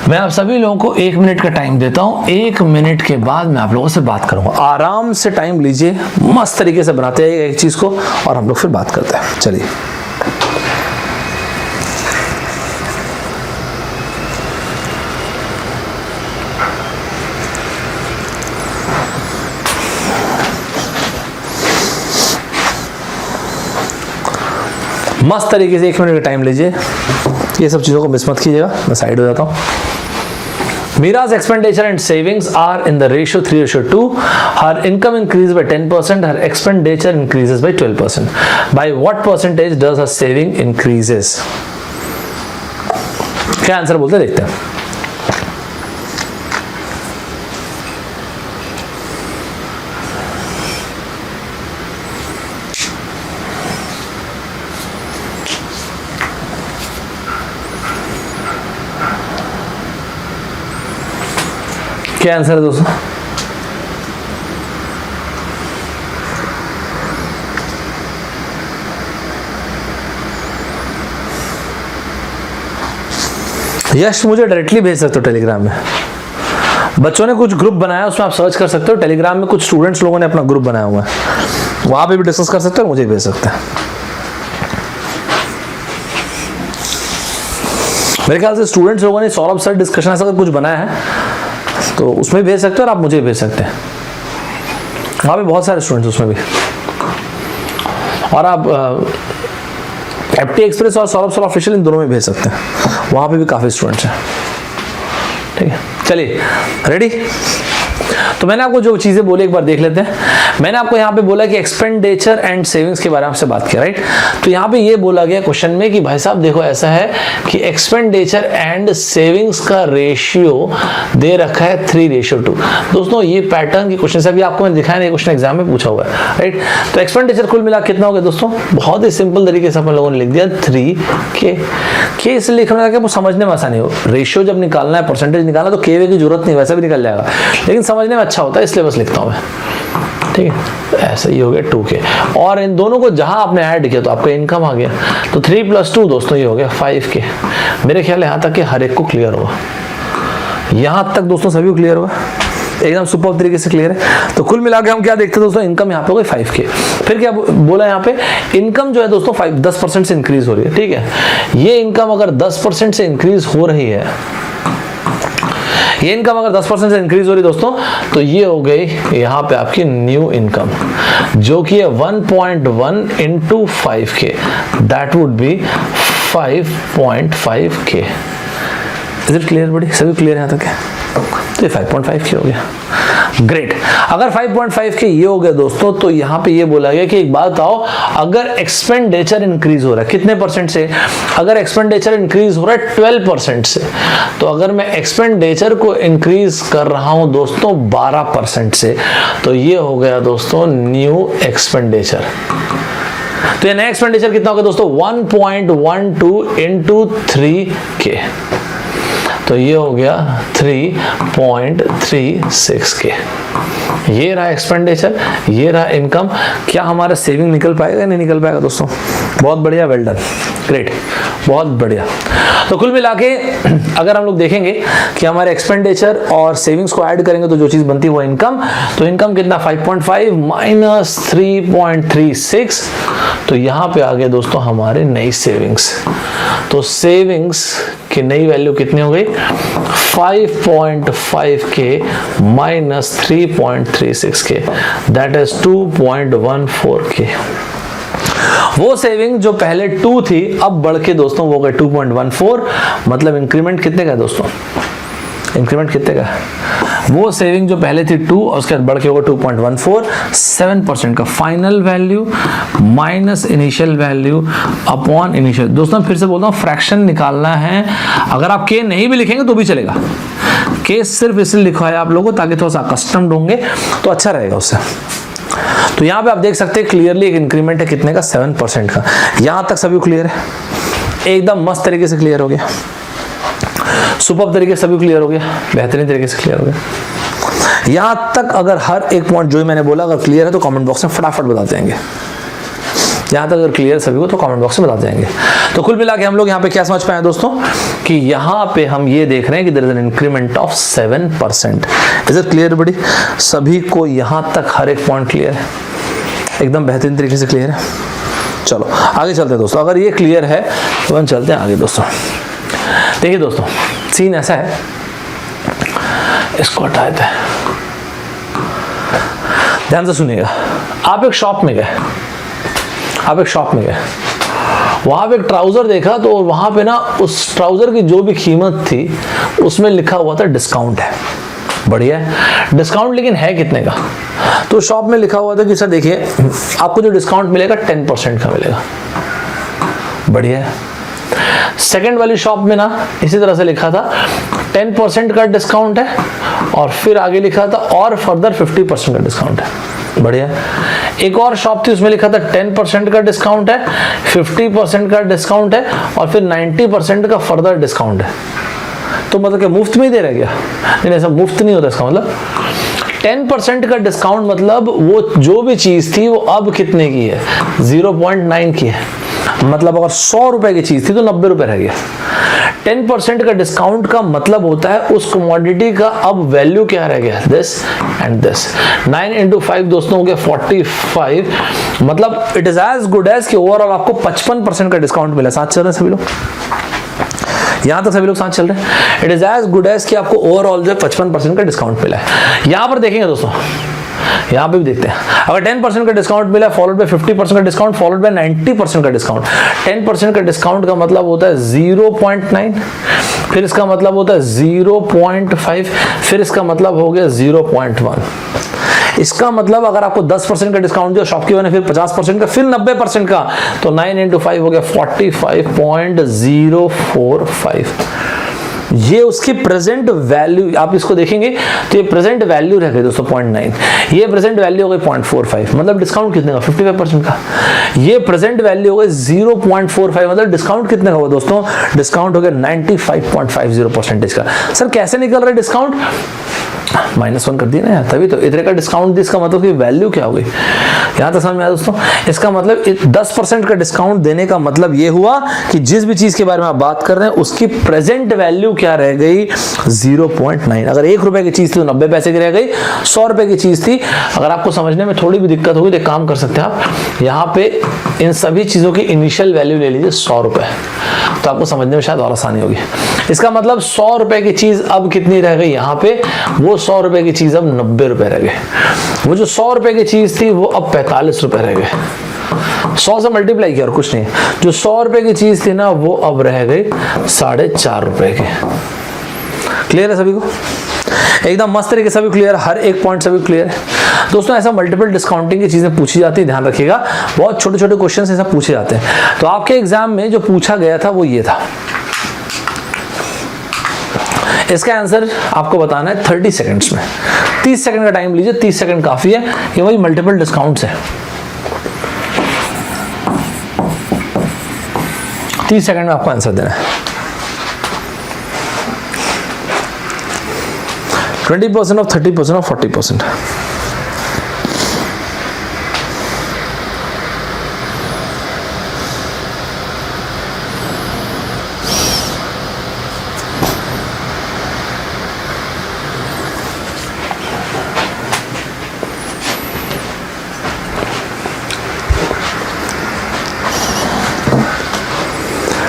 मैं आप सभी लोगों को 1 मिनट का टाइम देता हूं। 1 मिनट के बाद मैं आप लोगों से बात करूंगा। आराम से टाइम लीजिए, मस्त तरीके से बनाते हैं एक चीज को, और हम लोग फिर बात करते हैं। चलिए मस्त तरीके से 1 मिनट का टाइम लीजिए, ये सब चीज़ों को मिस मत कीजिएगा। मैं साइड हो जाता हूँ। Mira's expenditure and savings are in the ratio 3:2. Her income increases by 10%. Her expenditure increases by 12%. By what percentage does her saving increases? क्या आंसर बोलते देखते हैं. क्या आंसर है दोस्तों? यश मुझे डायरेक्टली भेज सकते हो टेलीग्राम में. बच्चों ने कुछ ग्रुप बनाया, उसमें आप सर्च कर सकते हो. टेलीग्राम में कुछ स्टूडेंट्स लोगों ने अपना ग्रुप बनाया हुआ है, वहां पे भी डिस्कस कर सकते हो, मुझे भेज सकते हैं. मेरे ख्याल से स्टूडेंट्स लोगों ने सौरभ सर डिस्कशन ऐसा कुछ बनाया है, तो उसमें भेज सकते हो और आप मुझे भेज सकते हैं. वहाँ पे बहुत सारे स्टूडेंट्स उसमें भी, और आप एफटी एक्सप्रेस और सौरभ सर ऑफिशियल इन दोनों में भेज सकते हैं. वहाँ पे भी काफ़ी स्टूडेंट्स हैं. ठीक है, चलिए रेडी. तो मैंने आपको जो चीज़ें बोली एक बार देख लेते हैं. मैंने आपको यहाँ पे बोला कि एक्सपेंडिचर एंड सेविंग्स के बारे में आपसे बात किया, राइट. तो यहाँ पे ये बोला गया क्वेश्चन में कि भाई साहब देखो ऐसा है कि एक्सपेंडिचर एंड सेविंग्स का रेशियो दे रखा है 3:2. दोस्तों ये पैटर्न की क्वेश्चन से अभी आपको मैंने दिखाया, क्वेश्चन एग्जाम में पूछा हुआ है, राइट. तो एक्सपेंडिचर कुल मिला कितना हो गया दोस्तों? बहुत ही सिंपल तरीके से अपन लोगों ने लिख दिया 3K. इसलिए लिखना है वो समझने में आसानी हो. रेशियो जब निकालना है, परसेंटेज निकालना, तो केवे की जरूरत नहीं, वैसा भी निकल जाएगा, लेकिन समझने में अच्छा होता है, इसलिए बस लिखता हूं मैं. ठीक है, तो ऐसा ही हो गया 2K. और इन दोनों को जहां आपने ऐड किया तो आपका इनकम आ गया. तो 3 + 2 दोस्तों ये हो गया 5K. मेरे ख्याल यहां तक कि हर एक को क्लियर होगा. यहां तक दोस्तों सभी को क्लियर होगा, एकदम सुपर तरीके से क्लियर है. तो कुल मिला के हम क्या देखते हैं दोस्तों? इनकम यहाँ पे हो गई 5K. फिर क्या बोला यहाँ पे? इनकम जो है दोस्तों 10% से इंक्रीज हो रही है. ठीक है, ये इनकम अगर 10% से इंक्रीज हो रही है, ये इनकम अगर 10% से इंक्रीज हो रही दोस्तों, तो ये हो गई यहाँ पे आपकी न्यू इनकम, जो कि है 1.1 × 5K. That would be 5.5K. Is it clear बड़ी? सभी क्लियर यहाँ तक है? तो ये 5.5K हो गया. ग्रेट. अगर 5.5K ये हो गया दोस्तों, तो यहाँ पे ये बोला गया कि एक बात बताओ, अगर एक्सपेंडिचर इंक्रीज हो रहा है कितने परसेंट से? अगर एक्सपेंडिचर इंक्रीज हो रहा है 12% से, तो अगर मैं एक्सपेंडिचर को इंक्रीज कर रहा हूं दोस्तों 12% से, तो ये हो गया दोस्तों न्यू एक्सपेंडिचर. तो ये नया एक्सपेंडिचर कितना होगा दोस्तों? 1.12 × 3K. तो ये हो गया 3.36K. ये रहा एक्सपेंडिचर, ये रहा इनकम. क्या हमारा सेविंग निकल पाएगा या नहीं निकल पाएगा दोस्तों? बहुत बढ़िया, वेल डन, ग्रेट, बहुत बढ़िया. तो कुल मिला के अगर हम लोग देखेंगे कि हमारे एक्सपेंडिचर और सेविंग्स को ऐड करेंगे तो जो चीज बनती है वो इनकम. तो इनकम कितना? 5.5 माइनस 3.36. तो यहाँ पे आ गए दोस्तों हमारे नई सेविंग्स. तो सेविंग्स की नई वैल्यू कितनी हो गई? 5.5K minus 3.36K, that is 2.14K. वो सेविंग जो पहले 2 थी, अब बढ़ के दोस्तों वो गए 2.14. मतलब इंक्रीमेंट कितने का दोस्तों? इंक्रीमेंट कितने का? वो सेविंग जो पहले थी 2 और उसके बाद बढ़ के होगा 2.14. 7% का final value minus initial value upon initial. दोस्तों फिर से बोलता हूँ, फ्रैक्शन निकालना है. अगर आप K नहीं भी लिखेंगे तो भी चलेगा. K सिर्फ इसलिए लिखा है आप लोगों को ताकि थोड़ा सा कस्टम्ड होंगे तो अच्छा रहेगा उससे. तो यहाँ पे आप देख सकते हैं क्लियरली एक इंक्रीमेंट है कितने का? 7% का. यहां तक सभी क्लियर है? एकदम मस्त तरीके से क्लियर हो गया, सुपर तरीके से सभी क्लियर हो गया, बेहतरीन तरीके से क्लियर हो गया. यहां तक अगर हर एक पॉइंट जो मैंने बोला अगर क्लियर है तो कमेंट बॉक्स में फटाफट बता जाएंगे. यहां तक अगर क्लियर सभी को तो कमेंट बॉक्स में बता जाएंगे. तो कुल मिला के हम लोग यहाँ पे क्या समझ पाए दोस्तों कि यहाँ पे हम ये देख रहे हैं कि there is an increment of 7%. Is it clear बड़ी? सभी को यहाँ तक हर एक पॉइंट क्लियर है, एकदम बेहतरीन तरीके से क्लियर है. चलो आगे चलते हैं दोस्तों. अगर ये क्लियर है तो हम चलते हैं आगे दोस्तों. देखिए दोस्तों सीन ऐसा है, इसको हटा देते हैं, ध्यान से सुनिएगा. आप एक शॉप में गए वहां पे एक ट्राउजर देखा तो वहां पे ना उस ट्राउजर की जो भी कीमत थी उसमें लिखा हुआ था डिस्काउंट है। बढ़िया है, डिस्काउंट लेकिन है कितने का? तो शॉप में लिखा हुआ था कि सर देखिए आपको जो डिस्काउंट मिलेगा 10% का मिलेगा। बढ़िया है। सेकंड वाली शॉप में ना इसी तरह से लिखा था 10% का डिस्काउंट है और फिर आगे लिखा था और फर्दर 50% का डिस्काउंट है। बढ़िया। एक और शॉप थी उसमें लिखा था 10% का डिस्काउंट है, 50% का डिस्काउंट है और फिर 90% का फर्दर डिस्काउंट है। तो मतलब क्या मुफ्त में ही दे रहा क्या? नहीं, ऐसा मुफ्त नहीं होता। इसका मतलब 10% का डिस्काउंट मतलब वो जो भी चीज थी वो अब कितने की है? 0.9 की है। मतलब अगर 100 रुपए की चीज थी तो 90 रुपए रह गया। 10% का डिस्काउंट का मतलब होता है उस कमोडिटी का अब वैल्यू क्या रह गया? This and this. 9 into 5 दोस्तों हो गया 45। मतलब it is as good as कि ओवरऑल आपको 55% का डिस्काउंट मिला। साथ चल रहे हैं सभी लोग? यहां तक सभी लोग साथ चल रहे हैं? It is as good as कि आपको ओवरऑल जो 55% का डिस्काउंट मिला है। यहां पर देखेंगे दोस्तों, यहां पे भी देखते हैं, अगर 10% का डिस्काउंट मिला फॉलोड बाय 50% का डिस्काउंट फॉलोड बाय 90% का डिस्काउंट। 10% का डिस्काउंट का मतलब होता है 0.9, फिर इसका मतलब होता है 0.5, फिर इसका मतलब हो गया 0.1। इसका मतलब अगर आपको 10% का डिस्काउंट दिया शॉपकीपर ने, फिर 50% का, फिर 90% का, तो 9 into 5 हो गया 45.045। ये उसकी प्रेजेंट वैल्यू, आप इसको देखेंगे तो ये प्रेजेंट वैल्यू रह गई दोस्तों 0.9, ये प्रेजेंट वैल्यू हो गई 0.45। मतलब डिस्काउंट कितने का? 55% का। ये प्रेजेंट वैल्यू हो गई 0.45, मतलब डिस्काउंट कितने का हुआ दोस्तों? डिस्काउंट हो गया 95.50% का। सर कैसे निकल रहा है डिस्काउंट? -1 कर दिया ना, तभी तो इतने का डिस्काउंट। इसका मतलब कि वैल्यू क्या हो गई? यहां तक समझ में आया दोस्तों? इसका मतलब 10% का डिस्काउंट देने का मतलब ये हुआ कि जिस भी चीज के बारे में आप बात कर रहे हैं उसकी प्रेजेंट वैल्यू क्या रह गई? 0.9। अगर 1 रुपए की चीज थी तो 90 पैसे की रह गई। 100 रुपए की चीज थी, अगर आपको समझने में थोड़ी भी दिक्कत होगी तो एक काम कर सकते हैं आप, यहाँ पे इन सभी चीजों की इनिशियल वैल्यू ले लीजिए 100 रुपए, तो आपको समझने में शायद और आसानी होगी। इसका मतलब 100 रुपए की चीज अब कितनी रह गई? यहाँ पे वो 100 रुपए की चीज अब 90 रुपए रह गए। वो जो 100 रुपए की चीज थी वो अब 45 रुपए रह गए। 100 से मल्टीप्लाई किया और कुछ नहीं। जो 100 रुपए की चीज थी ना वो अब रह गई 4.5 रुपए के। क्लियर है सभी को? एकदम मस्त तरीके से सभी क्लियर, हर एक पॉइंट सभी क्लियर है दोस्तों। ऐसा मल्टीपल डिस्काउंटिंग की चीजें पूछी जाती है, ध्यान रखिएगा। बहुत छोटे छोटे क्वेश्चन ऐसा पूछे जाते हैं। तो आपके एग्जाम में जो पूछा गया था वो ये था। इसका आंसर आपको बताना है 30 सेकंड्स में। 30 सेकंड का टाइम लीजिए, 30 सेकंड काफी है। ये वही मल्टीपल डिस्काउंट्स है। 30 सेकंड में आपको आंसर देना है। 20% of 30% of 40%।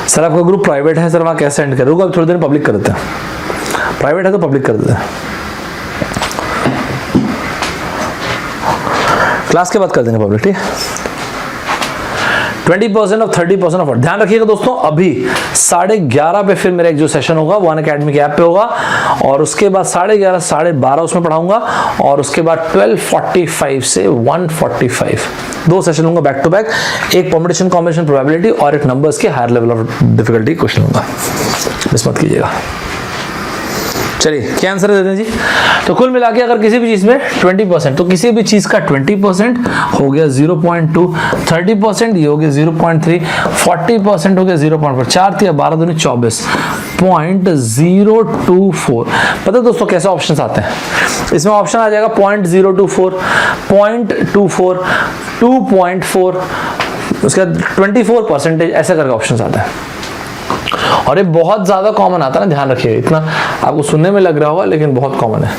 सर आपका ग्रुप प्राइवेट है, सर वहां कैसे सेंड करें? रुको अब थोड़ी देर पब्लिक कर देते हैं। प्राइवेट है तो पब्लिक कर देते हैं, क्लास के बाद कर देंगे पब्लिक, ठीक है? 20% और 30% ऑफ। ध्यान रखिएगा दोस्तों, अभी 11:30 पे फिर मेरा एक जो सेशन होगा वो अनअकैडमी के ऐप पे होगा, और उसके बाद 11:30 12:30 उसमें पढ़ाऊंगा, और उसके बाद 12:45 से 1:45 2 सेशन होंगे बैक टू बैक। एक परम्यूटेशन कॉम्बिनेशन प्रोबेबिलिटी और एक नंबर्स के higher level of difficulty question होगा, मिस मत कीजिएगा। चलिए क्या आंसर देते हैं जी? तो कुल मिला के अगर किसी भी चीज में 20%, तो किसी भी चीज का 20% हो गया 0.2, 30% ये हो गया 0.3, 40% हो गया 0.4, 4 × 12 दूनी 24, 0.024। पता है दोस्तों कैसे ऑप्शंस आते हैं? इसमें ऑप्शन आ जाएगा 0.024, 0.24, 2.4, उसके बाद 24%, ऐसा करके ऑप्शंस आता है। और ये बहुत ज्यादा कॉमन आता है ना, ध्यान रखिएगा। इतना आपको सुनने में लग रहा होगा लेकिन बहुत कॉमन है।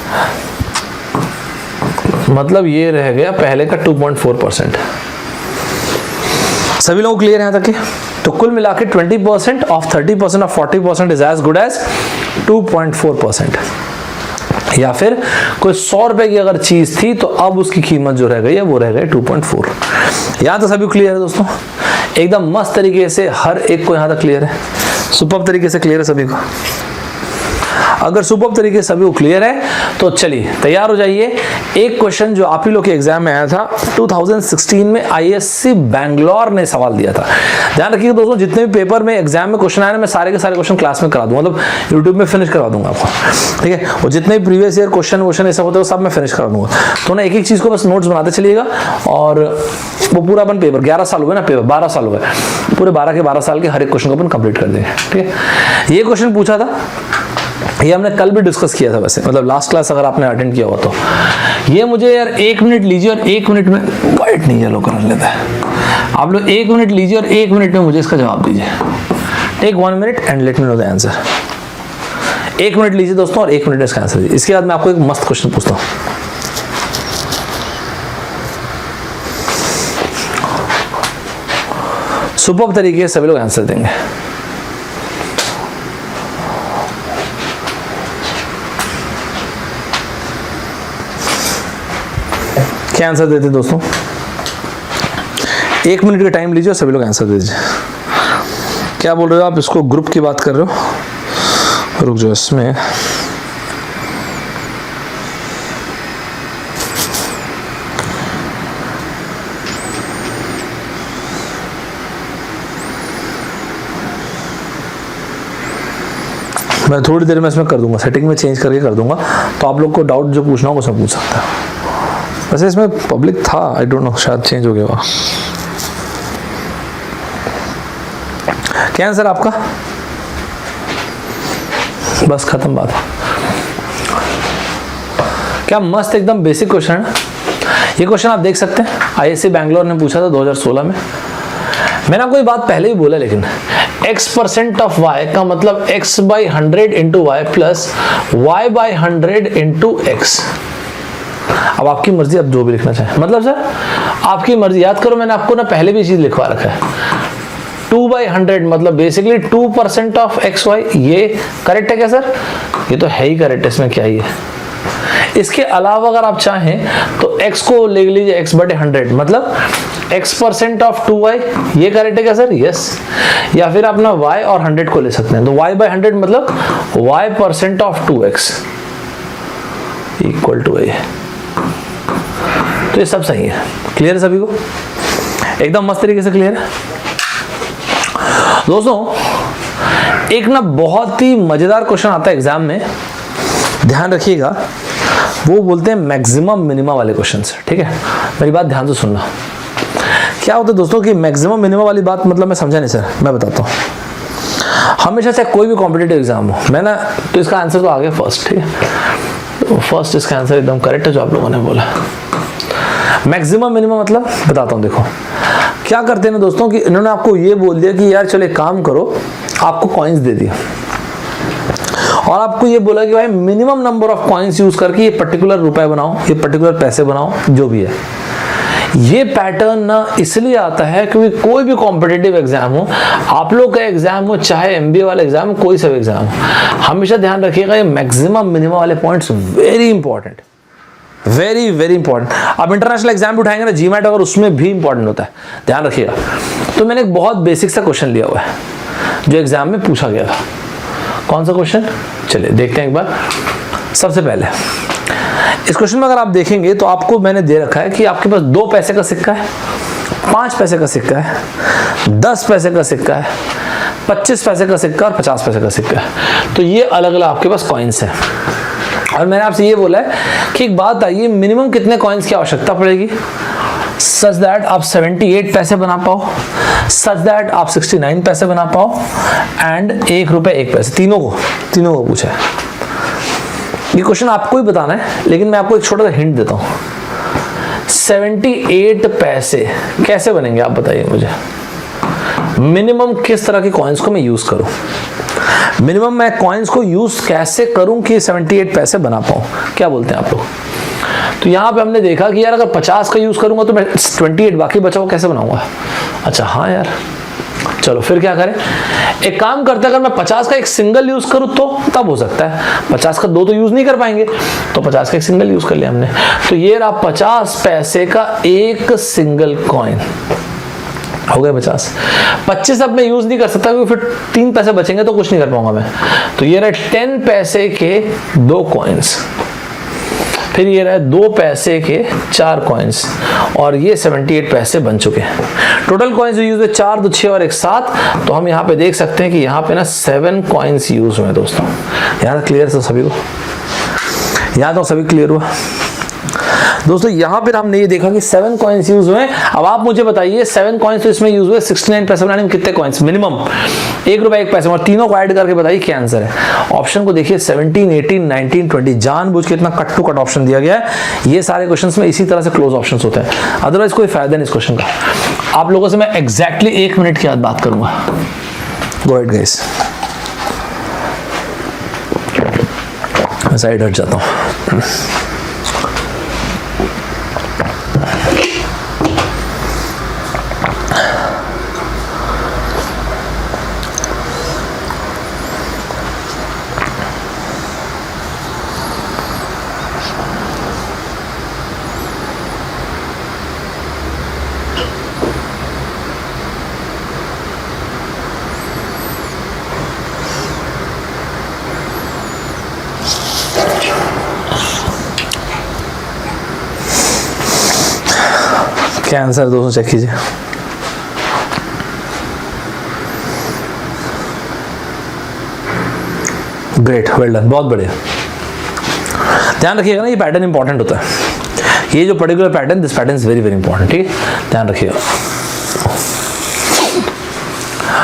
मतलब ये रह गया पहले का 2.4%। सभी लोगों को क्लियर है यहाँ तक? तो कुल मिला के 20% of 30% of 40% is as good as 2.4%। या फिर कोई 100 रुपए की अगर चीज थी तो अब उसकी कीमत जो रह गई है वो रह गई 2.4। यहां तो सभी क्लियर है दोस्तों? एकदम मस्त तरीके से हर एक को यहाँ तक क्लियर है, सुपर तरीके से क्लियर है सभी को। अगर सुपर तरीके से सभी को क्लियर है तो चलिए तैयार हो जाइए। एक क्वेश्चन जो आप ही लोग के एग्जाम में आया था 2016 में, आईएससी बैंगलोर ने सवाल दिया था। ध्यान रखिए दोस्तों, जितने भी पेपर में एग्जाम में क्वेश्चन आए ना, मैं सारे के सारे क्वेश्चन क्लास में करा दूंगा, मतलब यूट्यूब में फिनिश करा दूंगा आपको, ठीक है। और जितने भी प्रीवियस ईयर क्वेश्चन ऐसा होते हैं सब मैं फिनिश करा दूंगा। तो ना एक एक चीज को बस नोट्स बनाते चलिएगा, और वो पूरा अपन पेपर 11 साल हुए ना, पेपर 12 साल हुए, पूरे 12 के 12 साल के हर एक क्वेश्चन को अपन कंप्लीट कर देंगे, ठीक है। ये क्वेश्चन पूछा था, ये हमने कल भी डिस्कस किया था वैसे, मतलब लास्ट क्लास अगर आपने अटेंड किया हुआ तो। ये मुझे यार 1 मिनट लीजिए और 1 मिनट में, वाइट नहीं येलो कर लेता है, आप लोग 1 मिनट लीजिए और 1 मिनट में मुझे इसका जवाब दीजिए। Take 1 minute and let me know the answer. 1 minute लीजिए दोस्तों और 1 मिनट में इसका आंसर दीजिए। इसके बाद मैं आपको एक मस्त क्वेश्चन पूछता हूँ। सुपर तरीके से सभी लोग आंसर देंगे। क्या आंसर देते दोस्तों? 1 मिनट का टाइम लीजिए और सभी लोग आंसर दे दीजिए। क्या बोल रहे हो आप? इसको ग्रुप की बात कर रहे हो? रुक जाओ, इसमें मैं थोड़ी देर में इसमें कर दूंगा, सेटिंग में चेंज करके कर दूंगा, तो आप लोग को डाउट जो पूछना होगा सब पूछ सकता है। वैसे इसमें पब्लिक था, आई डोंट नो, शायद चेंज हो गया होगा। क्या आंसर आपका? बस खत्म बात। क्या मस्त एकदम बेसिक क्वेश्चन है। ये क्वेश्चन आप देख सकते हैं, आईएससी बैंगलोर ने पूछा था 2016 में। मैंने आपको ये बात पहले ही बोला, लेकिन x% ऑफ y का मतलब x/100 into y plus y/100 into x। अब आपकी मर्जी, आप जो भी लिखना चाहें, मतलब सर आपकी मर्जी। याद करो, मैंने आपको ना पहले भी चीज लिखवा रखा है। 2/100 मतलब बेसिकली 2% ऑफ xy। ये करेक्ट है क्या सर? ये तो है ही करेक्ट, इसमें क्या ही है। इसके अलावा अगर आप चाहें तो x को ले लीजिए x/100 मतलब x% ऑफ 2y। ये करेक्ट है क्या सर? यस। या फिर अपना y और 100 को ले सकते हैं, तो y/100 मतलब y% of 2x equal to a। तो ये सब सही है। क्लियर है सभी को? एकदम मस्त तरीके से क्लियर है दोस्तों। एक ना बहुत ही मजेदार क्वेश्चन आता है एग्जाम में, ध्यान रखिएगा। वो बोलते हैं मैक्सिमम मिनिमम वाले क्वेश्चंस, ठीक है। मेरी बात ध्यान से सुनना। क्या होता है दोस्तों कि मैक्सिमम मिनिमम वाली बात मतलब मैं समझा नहीं सर, मैं बताता हूँ। हमेशा से कोई भी कॉम्पिटिटिव एग्जाम हो, मैं ना, तो इसका आंसर तो आ गया फर्स्ट, ठीक है। तो फर्स्ट इसका आंसर एकदम करेक्ट है जो आप लोगों ने बोला। मैक्सिमम मिनिमम मतलब बताता हूँ। देखो क्या करते हैं ना दोस्तों कि इन्होंने आपको ये बोल दिया कि यार चलो एक काम करो, आपको कॉइन्स दे दिया और आपको ये बोला कि भाई minimum number of coins use करके ये पर्टिकुलर रुपए बनाओ, ये पर्टिकुलर पैसे बनाओ, जो भी है। ये पैटर्न ना इसलिए आता है क्योंकि कोई भी कॉम्पिटिटिव एग्जाम हो, आप लोग का एग्जाम हो, चाहे एमबीए वाला एग्जाम हो, कोई सा एग्जाम हो, हमेशा ध्यान रखिएगा ये मैक्सिमम मिनिमम वाले points very important, very very important. आप इंटरनेशनल एग्जाम भी उठाएंगे ना, जीमैट अगर, उसमें भी इंपॉर्टेंट होता है, ध्यान रखिएगा। तो मैंने एक बहुत बेसिक सा क्वेश्चन लिया हुआ है जो एग्जाम में पूछा गया था। कौन सा क्वेश्चन? चलिए देखते हैं एक बार। सबसे पहले इस क्वेश्चन में अगर आप देखेंगे तो आपको मैंने दे रखा है कि आपके पास 2 पैसे का सिक्का है, 5 पैसे का सिक्का है, 10 पैसे का सिक्का है, 25 पैसे का सिक्का और 50 पैसे का सिक्का है। तो ये अलग अलग आपके पास कॉइन्स हैं और मैंने आपसे ये बोला है कि एक बात आई, मिनिमम कितने कॉइन्स की आवश्यकता पड़ेगी सच दैट आप 78 पैसे बना पाओ, सच दैट आप 69 पैसे बना पाओ एंड 1 रुपए 1 पैसे, तीनों को पूछा है। ये क्वेश्चन आपको ही बताना है, लेकिन मैं आपको एक छोटा सा हिंट देता हूं। 78 पैसे कैसे बनेंगे आप बताइए मुझे। मिनिमम किस तरह के कॉइन्स को मैं यूज करूं, मिनिमम मैं कॉइन्स को यूज कैसे करूं कि 78 पैसे बना पाऊं, क्या बोलते हैं आप लोग? तो यहाँ पे हमने देखा कि यार अगर 50 का यूज करूंगा तो मैं 28 बाकी बचा हुआ कैसे बनाऊंगा। अच्छा हाँ यार, चलो फिर क्या करें, एक काम करते हैं, अगर मैं 50 का एक सिंगल यूज करूं तो तब हो सकता है, 50 का 2 तो यूज नहीं कर पाएंगे, तो 50 का एक सिंगल यूज कर लिया हमने। तो ये रहा 50 पैसे का एक सिंगल कॉइन। हो गए 50। 25 अब मैं यूज नहीं कर सकता क्योंकि फिर 3 पैसे बचेंगे तो कुछ नहीं कर पाऊंगा मैं। तो ये रहे 10 पैसे के 2 कॉइन्स, फिर ये रहे 2 पैसे के 4 कॉइन्स, और ये 78 पैसे बन चुके हैं। टोटल कॉइन्स यूज हुए 4, 2, 6 और 1 7। तो हम यहाँ पे देख सकते हैं कि यहाँ पे ना 7 कॉइन्स यूज हुए दोस्तों। यहाँ तक क्लियर है सभी को? यहाँ तो सभी क्लियर हुआ दोस्तों। यहाँ पर हमने ये देखा कि 7 कॉइन्स यूज हुए। अब आप मुझे बताइए 7 कॉइन्स तो इसमें यूज हुए, 69 पैसे बनाने में कितने कॉइन्स मिनिमम? 1 रुपया 1 पैसे, और तीनों को ऐड करके बताइए क्या आंसर है। ऑप्शन को देखिए 17, 18, 19, 20, जानबूझ के इतना कट टू कट ऑप्शन दिया गया है। ये सारे क्वेश्चंस में इसी तरह से क्लोज ऑप्शंस होते हैं, अदरवाइज कोई फायदा नहीं इस क्वेश्चन का। आप लोगों से मैं एग्जैक्टली 1 मिनट के बाद बात करूंगा। गो अहेड गाइस, मैं साइड हट जाता हूं। क्या आंसर है दोस्तों, चेक कीजिए। ग्रेट, वेल डन, बहुत बढ़िया। ध्यान रखिएगा ना, ये पैटर्न इंपॉर्टेंट होता है। ये जो particular pattern, this pattern is very very important, ठीक है, ध्यान रखिएगा।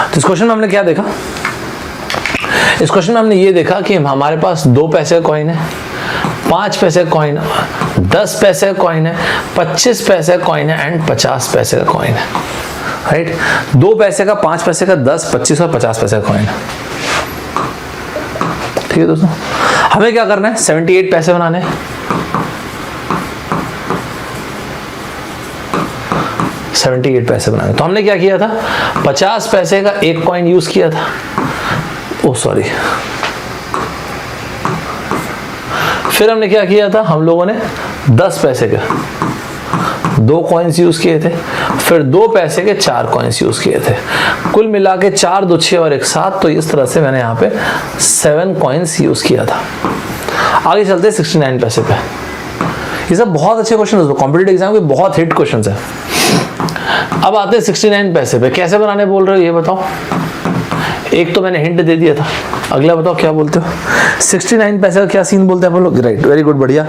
तो इस क्वेश्चन में हमने क्या देखा? इस क्वेश्चन में हमने ये देखा कि हमारे पास 2 पैसे का कॉइन है, 5 पैसे का कॉइन है, 10 पैसे का कॉइन है, 25 पैसे का कॉइन है एंड 50 पैसे का कॉइन है, राइट। 2 पैसे का, 5 पैसे का, 10, 25 और 50 पैसे का कॉइन है, ठीक है दोस्तों। हमें क्या करना है? 78 पैसे बनाने हैं। 78 पैसे बनाने। तो हमने क्या किया था? 50 पैसे का एक कॉइन यूज किया था, ओ सॉरी, फिर हमने क्या किया था? हम लोगों ने 10 पैसे का 2 कॉइन्स यूज किए थे, फिर 2 पैसे के 4 कॉइन्स यूज किए थे। कुल मिला के 4, 2, 6 और 1 7। तो इस तरह से मैंने यहाँ पे 7 कॉइन्स यूज किया था। आगे चलते हैं 69 पैसे पे। ये सब बहुत अच्छे क्वेश्चन है, कॉम्पिटिटिव एग्जाम के बहुत हिट क्वेश्चन है। अब आते हैं 69 पैसे पे। कैसे बनाने बोल रहे हो ये बताओ? एक तो मैंने हिंट दे दिया था, अगला बताओ क्या बोलते हो? 69 पैसे का क्या सीन बोलते हैं आप लोग? राइट, वेरी गुड, बढ़िया।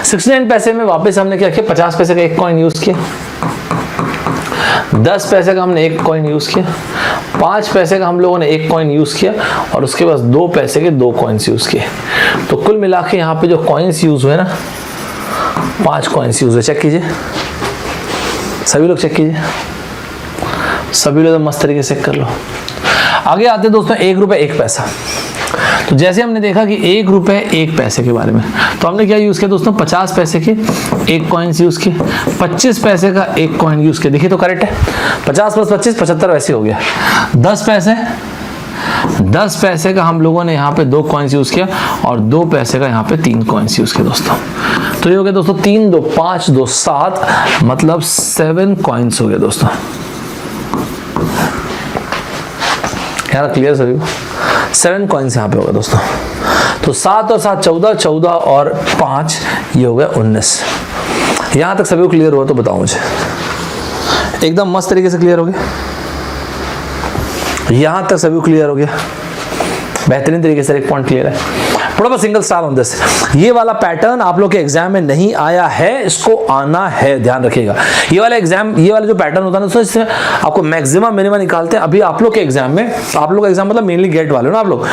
69 पैसे में वापस हमने क्या किया? 50 पैसे का एक कॉइन यूज किया, 10 पैसे का हमने एक कॉइन यूज किया, 5 पैसे का हम लोगों ने एक कॉइन यूज किया, और उसके बाद 2 पैसे के 2 कॉइन्स यूज किए। तो कुल मिला के यहाँ पे जो कॉइन्स यूज हुए ना, 5 कॉइन्स यूज हुए। चेक कीजिए, सभी लोग चेक कीजिए, सभी लोग मस्त तरीके से चेक कर लो। आगे आते हैं दोस्तों 1 रुपया 1 पैसा। तो जैसे हमने देखा कि 1 रुपये 1 पैसे के बारे में, तो हमने क्या यूज किया दोस्तों? 50 पैसे के एक कॉइन्स यूज किए, 25 पैसे का एक कॉइन यूज किया। देखिए तो करेक्ट है, 50 + 25 75 वैसे हो गया। 10 पैसे का हम लोगों ने यहाँ पे 2 कॉइन्स यूज किया, और 2 पैसे का यहाँ पे 3 कॉइन्स यूज किया दोस्तों। तो ये हो गया दोस्तों 3, 2, 5, 2, 7, मतलब 7 कॉइन्स हो गए दोस्तों। यार क्लियर सभी को? 7 कॉइन्स यहाँ पे होगा दोस्तों। तो 7 और 7 14, 14 और 5 ये हो गया 19। यहाँ तक सभी को क्लियर हुआ तो बताओ मुझे, एकदम मस्त तरीके से क्लियर हो गया? यहाँ तक सभी को क्लियर हो गया? बेहतरीन तरीके से एक पॉइंट क्लियर है। थोड़ा सिंगल स्टार ऑन दिस। ये वाला पैटर्न आप लोग के एग्जाम में नहीं आया है, इसको आना है, ध्यान रखिएगा। ये वाला एग्जाम, ये वाला जो पैटर्न होता है ना, इसमें आपको मैक्सिमम मिनिमम निकालते हैं। अभी आप लोग के एग्जाम में, आप लोग का एग्जाम मतलब मेनली गेट वाले ना आप लोग,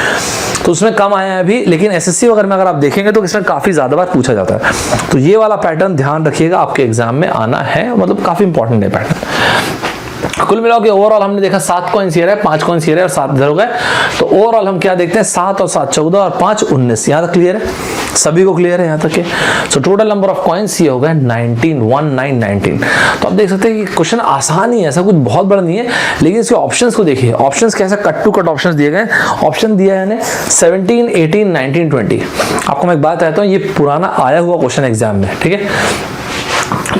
तो उसमें कम आया है अभी, लेकिन एसएससी वगैरह में अगर आप देखेंगे तो इसमें काफी ज्यादा बार पूछा जाता है। तो ये वाला पैटर्न ध्यान रखिएगा, आपके एग्जाम में आना है, मतलब काफी इंपॉर्टेंट है पैटर्न। कुल मिलाओ के ओवरऑल हमने देखा 7 कॉइन्स ये रहे, 5 कॉइन्स ये रहे और 7 इधर हो गए। तो ओवरऑल हम क्या देखते हैं? 7 और 7 14 और 5 19। यहाँ तक क्लियर है? सभी को क्लियर है यहाँ तक के? So total number of coins ये हो गए 19। तो आप देख सकते हैं कि क्वेश्चन आसान ही है, ऐसा कुछ बहुत बड़ा नहीं है, लेकिन इसके ऑप्शंस को देखिए। ऑप्शंस कैसे कट टू कट ऑप्शंस दिए गए। ऑप्शन दिया है 17, 18, 19, 20। आपको मैं एक बात कहता हूँ, ये पुराना आया हुआ क्वेश्चन एग्जाम में, ठीक है?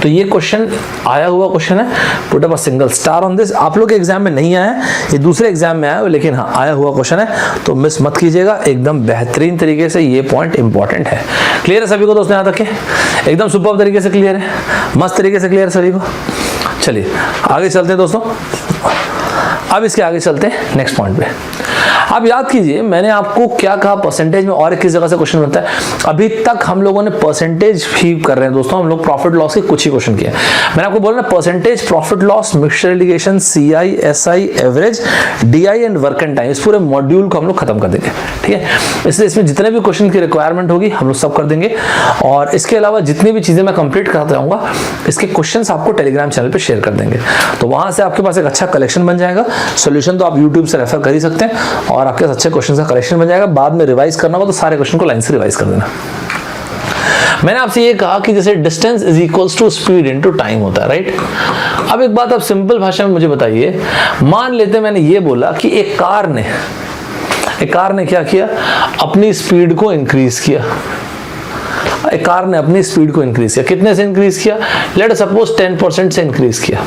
तो ये क्वेश्चन आया हुआ क्वेश्चन है, put up a single star on this. आप लोग के एग्जाम में नहीं आया है, ये दूसरे एग्जाम में आया है, लेकिन हाँ आया हुआ क्वेश्चन है, तो मिस मत कीजिएगा, एकदम बेहतरीन तरीके से ये पॉइंट इंपॉर्टेंट है। क्लियर है सभी को दोस्तों? यहाँ तक के एकदम सुपर तरीके से क्लियर है, मस्त तरीके से क्लियर है सभी को। चलिए आगे चलते हैं दोस्तों, अब इसके आगे चलते हैं नेक्स्ट पॉइंट पे। आप याद कीजिए मैंने आपको क्या कहा, परसेंटेज में और किस जगह से क्वेश्चन बनता है। अभी तक हम लोगों ने परसेंटेज ही कर रहे हैं दोस्तों, हम लोग प्रॉफिट लॉस के कुछ ही क्वेश्चन किए। मैंने आपको बोला ना percentage, profit loss, mixture alligation, CI, SI, average, DI and work and time, इस पूरे मॉड्यूल को हम लोग खत्म कर देंगे, ठीक है। इसलिए इसमें जितने भी क्वेश्चन की रिक्वायरमेंट होगी हम लोग सब कर देंगे, और इसके अलावा जितनी भी चीजें मैं कंप्लीट कराता जाऊंगा इसके क्वेश्चन आपको टेलीग्राम चैनल पर शेयर कर देंगे, तो वहां से आपके पास एक अच्छा कलेक्शन बन जाएगा। सोल्यूशन तो आप यूट्यूब से रेफर कर ही सकते हैं, और आपके अच्छे क्वेश्चन का कलेक्शन बन जाएगा। बाद में रिवाइज करना हो तो सारे क्वेश्चन को लाइन से रिवाइज कर देना। मैंने आपसे ये कहा कि जैसे distance is equals to speed into time होता है, राइट। अब एक बात आप सिंपल भाषा में मुझे बताइए, मान लेते मैंने ये बोला कि एक कार ने क्या किया, अपनी स्पीड को इंक्रीज किया। एक कार ने अपनी स्पीड को इंक्रीज किया, कितने से इंक्रीज किया, लेट सपोज 10% से इंक्रीज किया,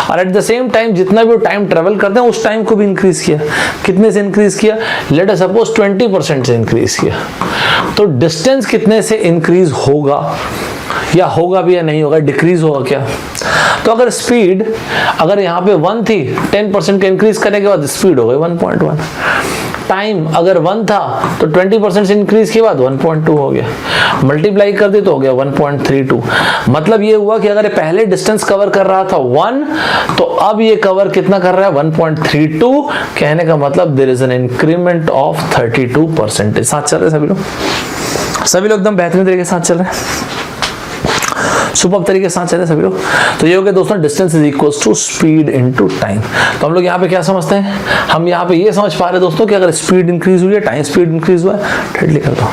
और एट द सेम टाइम जितना भी टाइम ट्रेवल करते हैं उस टाइम को भी इंक्रीज किया, कितने से इंक्रीज किया, लेट सपोज 20% से इंक्रीज किया। तो डिस्टेंस कितने से इंक्रीज होगा, या होगा भी या नहीं होगा, डिक्रीज होगा क्या। तो अगर स्पीड अगर यहाँ पे 1 थी, 10% का इंक्रीज करने के बाद स्पीड हो गई 1.1। टाइम अगर 1 था तो 20% से इंक्रीज के बाद 1.2 हो गया, मल्टीप्लाई कर दे तो हो गया 1.32। मतलब ये हुआ कि अगर ये पहले डिस्टेंस कवर कर रहा था 1, तो अब ये कवर कितना कर रहा है 1.32। कहने का मतलब there is an increment of 32%। साथ चल रहे सभी लोग एकदम बेहतरीन तरीके से साथ चल रहे हैं, सुपर तरीके से साथ चले सभी लोग। तो ये हो गया दोस्तों distance is equals to speed into time. तो हम लोग यहाँ पे क्या समझते हैं, हम यहाँ पे ये समझ पा रहे हैं दोस्तों कि अगर स्पीड इंक्रीज हुई है, टाइम स्पीड इंक्रीज हुआ है, ठेठली कर दो,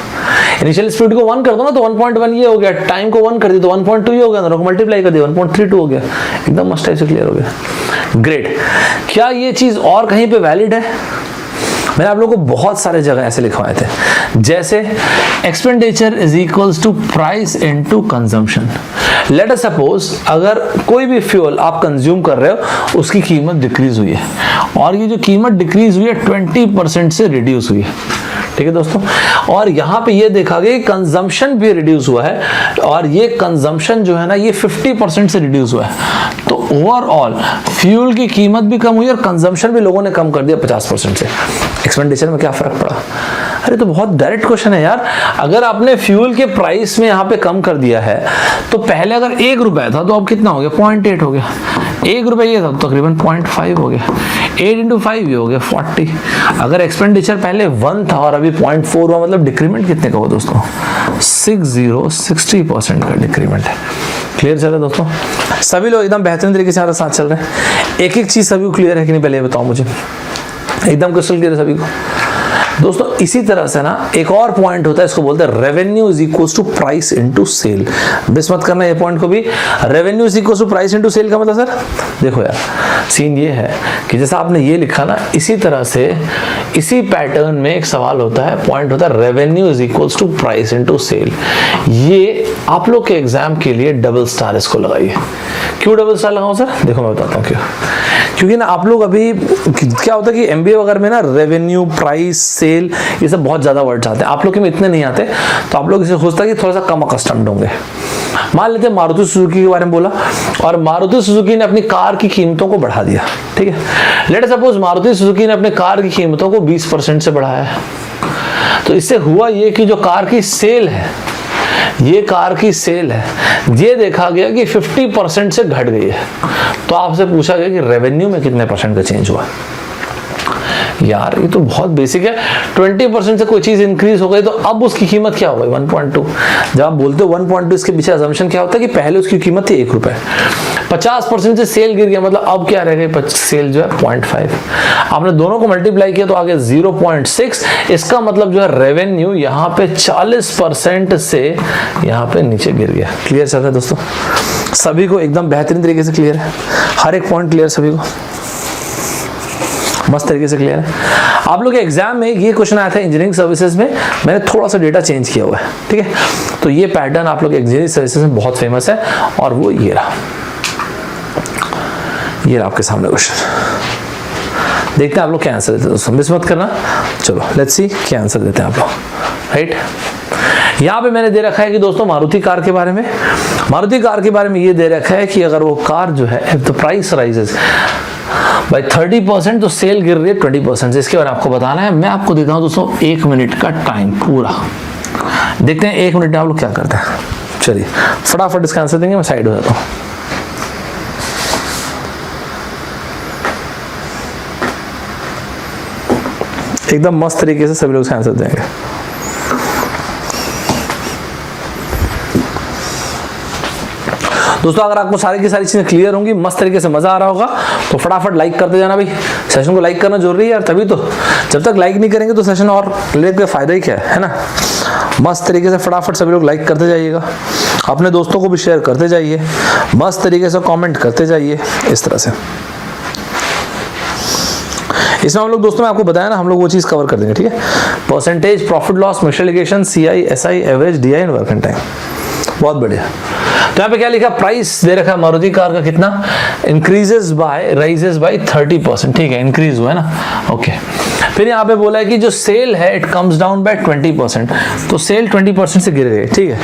इनिशियल स्पीड को 1 कर दो ना तो 1.1 ये हो गया, टाइम को 1 कर दी तो 1.2 ये हो गया, दोनों को मल्टीप्लाई कर दिया 1.32 हो गया, एकदम मस्त टाइप से क्लियर हो गया। ग्रेट। क्या ये चीज और कहीं पे वैलिड है? मैंने आप लोगों को बहुत सारे जगह ऐसे लिखवाए थे, जैसे expenditure is equals to price into consumption. Let us suppose अगर कोई भी फ्यूल आप कंज्यूम कर रहे हो उसकी कीमत डिक्रीज हुई है, और ये जो कीमत डिक्रीज हुई है 20% से रिड्यूस हुई है, ठीक है दोस्तों। और यहाँ पे ये देखा गया कि कंजम्पशन भी रिड्यूस हुआ है, और ये कंजम्पशन जो है ना ये 50% से रिड्यूस हुआ है। तो ओवरऑल फ्यूल की कीमत भी कम हुई और कंजम्पशन भी लोगों ने कम कर दिया 50% से। एक्सपेंडिचर में क्या फर्क पड़ा? अरे तो बहुत डायरेक्ट क्वेश्चन है यार। अगर आपने फ्यूल के प्राइस में यहाँ पे कम कर दिया है, तो पहले अगर 1 रुपए था तो अब कितना हो गया 0.8 हो गया, 1 रुपए ये था तो तकरीबन 0.5 हो गया, 8 into 5 ये हो गया 40। अगर एक्सपेंडिचर पहले 1 था और अभी 0.4 हुआ, मतलब डिक्रीमेंट कितने का हुआ दोस्तों? 60% का डिक्रीमेंट है। क्लियर चल रहा है दोस्तों? सभी लोग एकदम बेहतरीन तरीके से साथ चल रहे हैं। एक एक चीज सभी को क्लियर है कि नहीं पहले बताओ मुझे, एकदम क्रिस्टल क्लियर है सभी को दोस्तों। इसी तरह से ना एक और पॉइंट होता है, इसको बोलते हैं revenue is equals to price into sale. Miss मत करना ये पॉइंट को भी। Revenue is equals to price into sale का मतलब सर देखो यार, सीन ये है कि जैसा आपने ये लिखा ना, इसी तरह से इसी पैटर्न में एक सवाल होता है, पॉइंट होता है revenue is equals to price into sale. ये आप लोग के एग्जाम के लिए डबल स्टार इसको लगाइए। क्यों डबल स्टार लगाऊं सर? देखो मैं बताता हूँ क्यों। क्योंकि ना आप लोग अभी क्या होता है कि एमबीए वगैरह में ना रेवेन्यू, प्राइस, सेल ये सब बहुत ज्यादा वर्ड्स आते हैं, आप लोग के में इतने नहीं आते, तो आप लोग इसे सोचता है कि थोड़ा सा कम अकस्टम्ड होंगे। मान लेते हैं मारुति सुजुकी के बारे में बोला, और मारुति सुजुकी ने अपनी कार की कीमतों को बढ़ा दिया, ठीक है। लेट सपोज मारुति सुजुकी ने अपने कार की कीमतों को 20% से बढ़ाया है, तो इससे हुआ ये कि जो कार की सेल है, ये कार की सेल है, ये देखा गया कि 50% से घट गई है। तो आपसे पूछा गया कि रेवेन्यू में कितने % का चेंज हुआ? यार ये तो बहुत बेसिक है। 20% से कोई चीज इंक्रीज हो गई तो अब उसकी कीमत क्या हो गई? 1.2। जब आप बोलते हो 1.2, इसके पीछे असम्पशन क्या होता है कि पहले उसकी कीमत थी 1 रुपए, 50% से सेल गिर गया, मतलब अब क्या रह गई? सेल जो है 0.5। आपने दोनों को मल्टीप्लाई किया तो आगे 0.6। इसका मतलब जो है रेवेन्यू यहाँ पे 40% से यहाँ पे नीचे गिर गया। क्लियर चल रहा है दोस्तों? सभी को एकदम बेहतरीन तरीके से क्लियर है, हर एक पॉइंट क्लियर सभी को, मस्त तरीके से क्लियर है। आप लोग के एग्जाम में ये क्वेश्चन आया था इंजीनियरिंग सर्विसेज में, मैंने थोड़ा सा डेटा चेंज किया हुआ है, ठीक है। तो ये पैटर्न आप लोग इंजीनियरिंग सर्विसेज में बहुत फेमस है, और वो ये रहा आपके सामने क्वेश्चन। देखते हैं आप लोग क्या आंसर देते हैं दोस्तों, मिस मत करना। चलो लेट्स सी क्या आंसर देते हैं आप लोग, राइट। यहाँ पे मैंने दे रखा है कि दोस्तों मारुति कार के बारे में, मारुति कार के बारे में ये दे रखा है कि अगर वो कार जो है if the price rises by 30% तो सेल गिर रही है 20%। इसके बारे में आपको बताना है। मैं आपको देता हूँ दोस्तों 1 मिनट का टाइम पूरा, देखते हैं 1 मिनट में आप लोग क्या करते हैं। चलिए फटाफट इसका आंसर देंगे, मैं साइड हो जाता हूँ। एकदम मस्त तरीके से सभी लोग आंसर देंगे। दोस्तों अगर आपको सारी की सारी चीजें क्लियर होंगी, मस्त तरीके से मजा आ रहा होगा, तो फटाफट लाइक करते जाना भाई। सेशन को लाइक करना जरूरी है यार, तभी तो, जब तक लाइक नहीं करेंगे तो सेशन और लेकर फायदा ही क्या है ना। मस्त तरीके से फटाफट सभी लोग लाइक करते जाइएगा, अपने दोस्तों को भी शेयर करते जाइए, मस्त तरीके से कमेंट करते जाइए, इस तरह से। इसमें हम लोग दोस्तों मैं आपको बताया ना, हम लोग वो चीज कवर कर देंगे, ठीक है। Percentage, profit loss, mutual alligation, CI, SI, average, DI and working time. बहुत बढ़िया। तो यहाँ पे क्या लिखा, प्राइस दे रखा है मारुति कार का कितना, इंक्रीजेस बाय राइजेस बाय 30%, ठीक है, इंक्रीज हुआ है ना, ओके। फिर यहाँ पे बोला है कि जो सेल है इट कम्स डाउन बाय 20%, तो सेल 20% से गिर गई, ठीक है।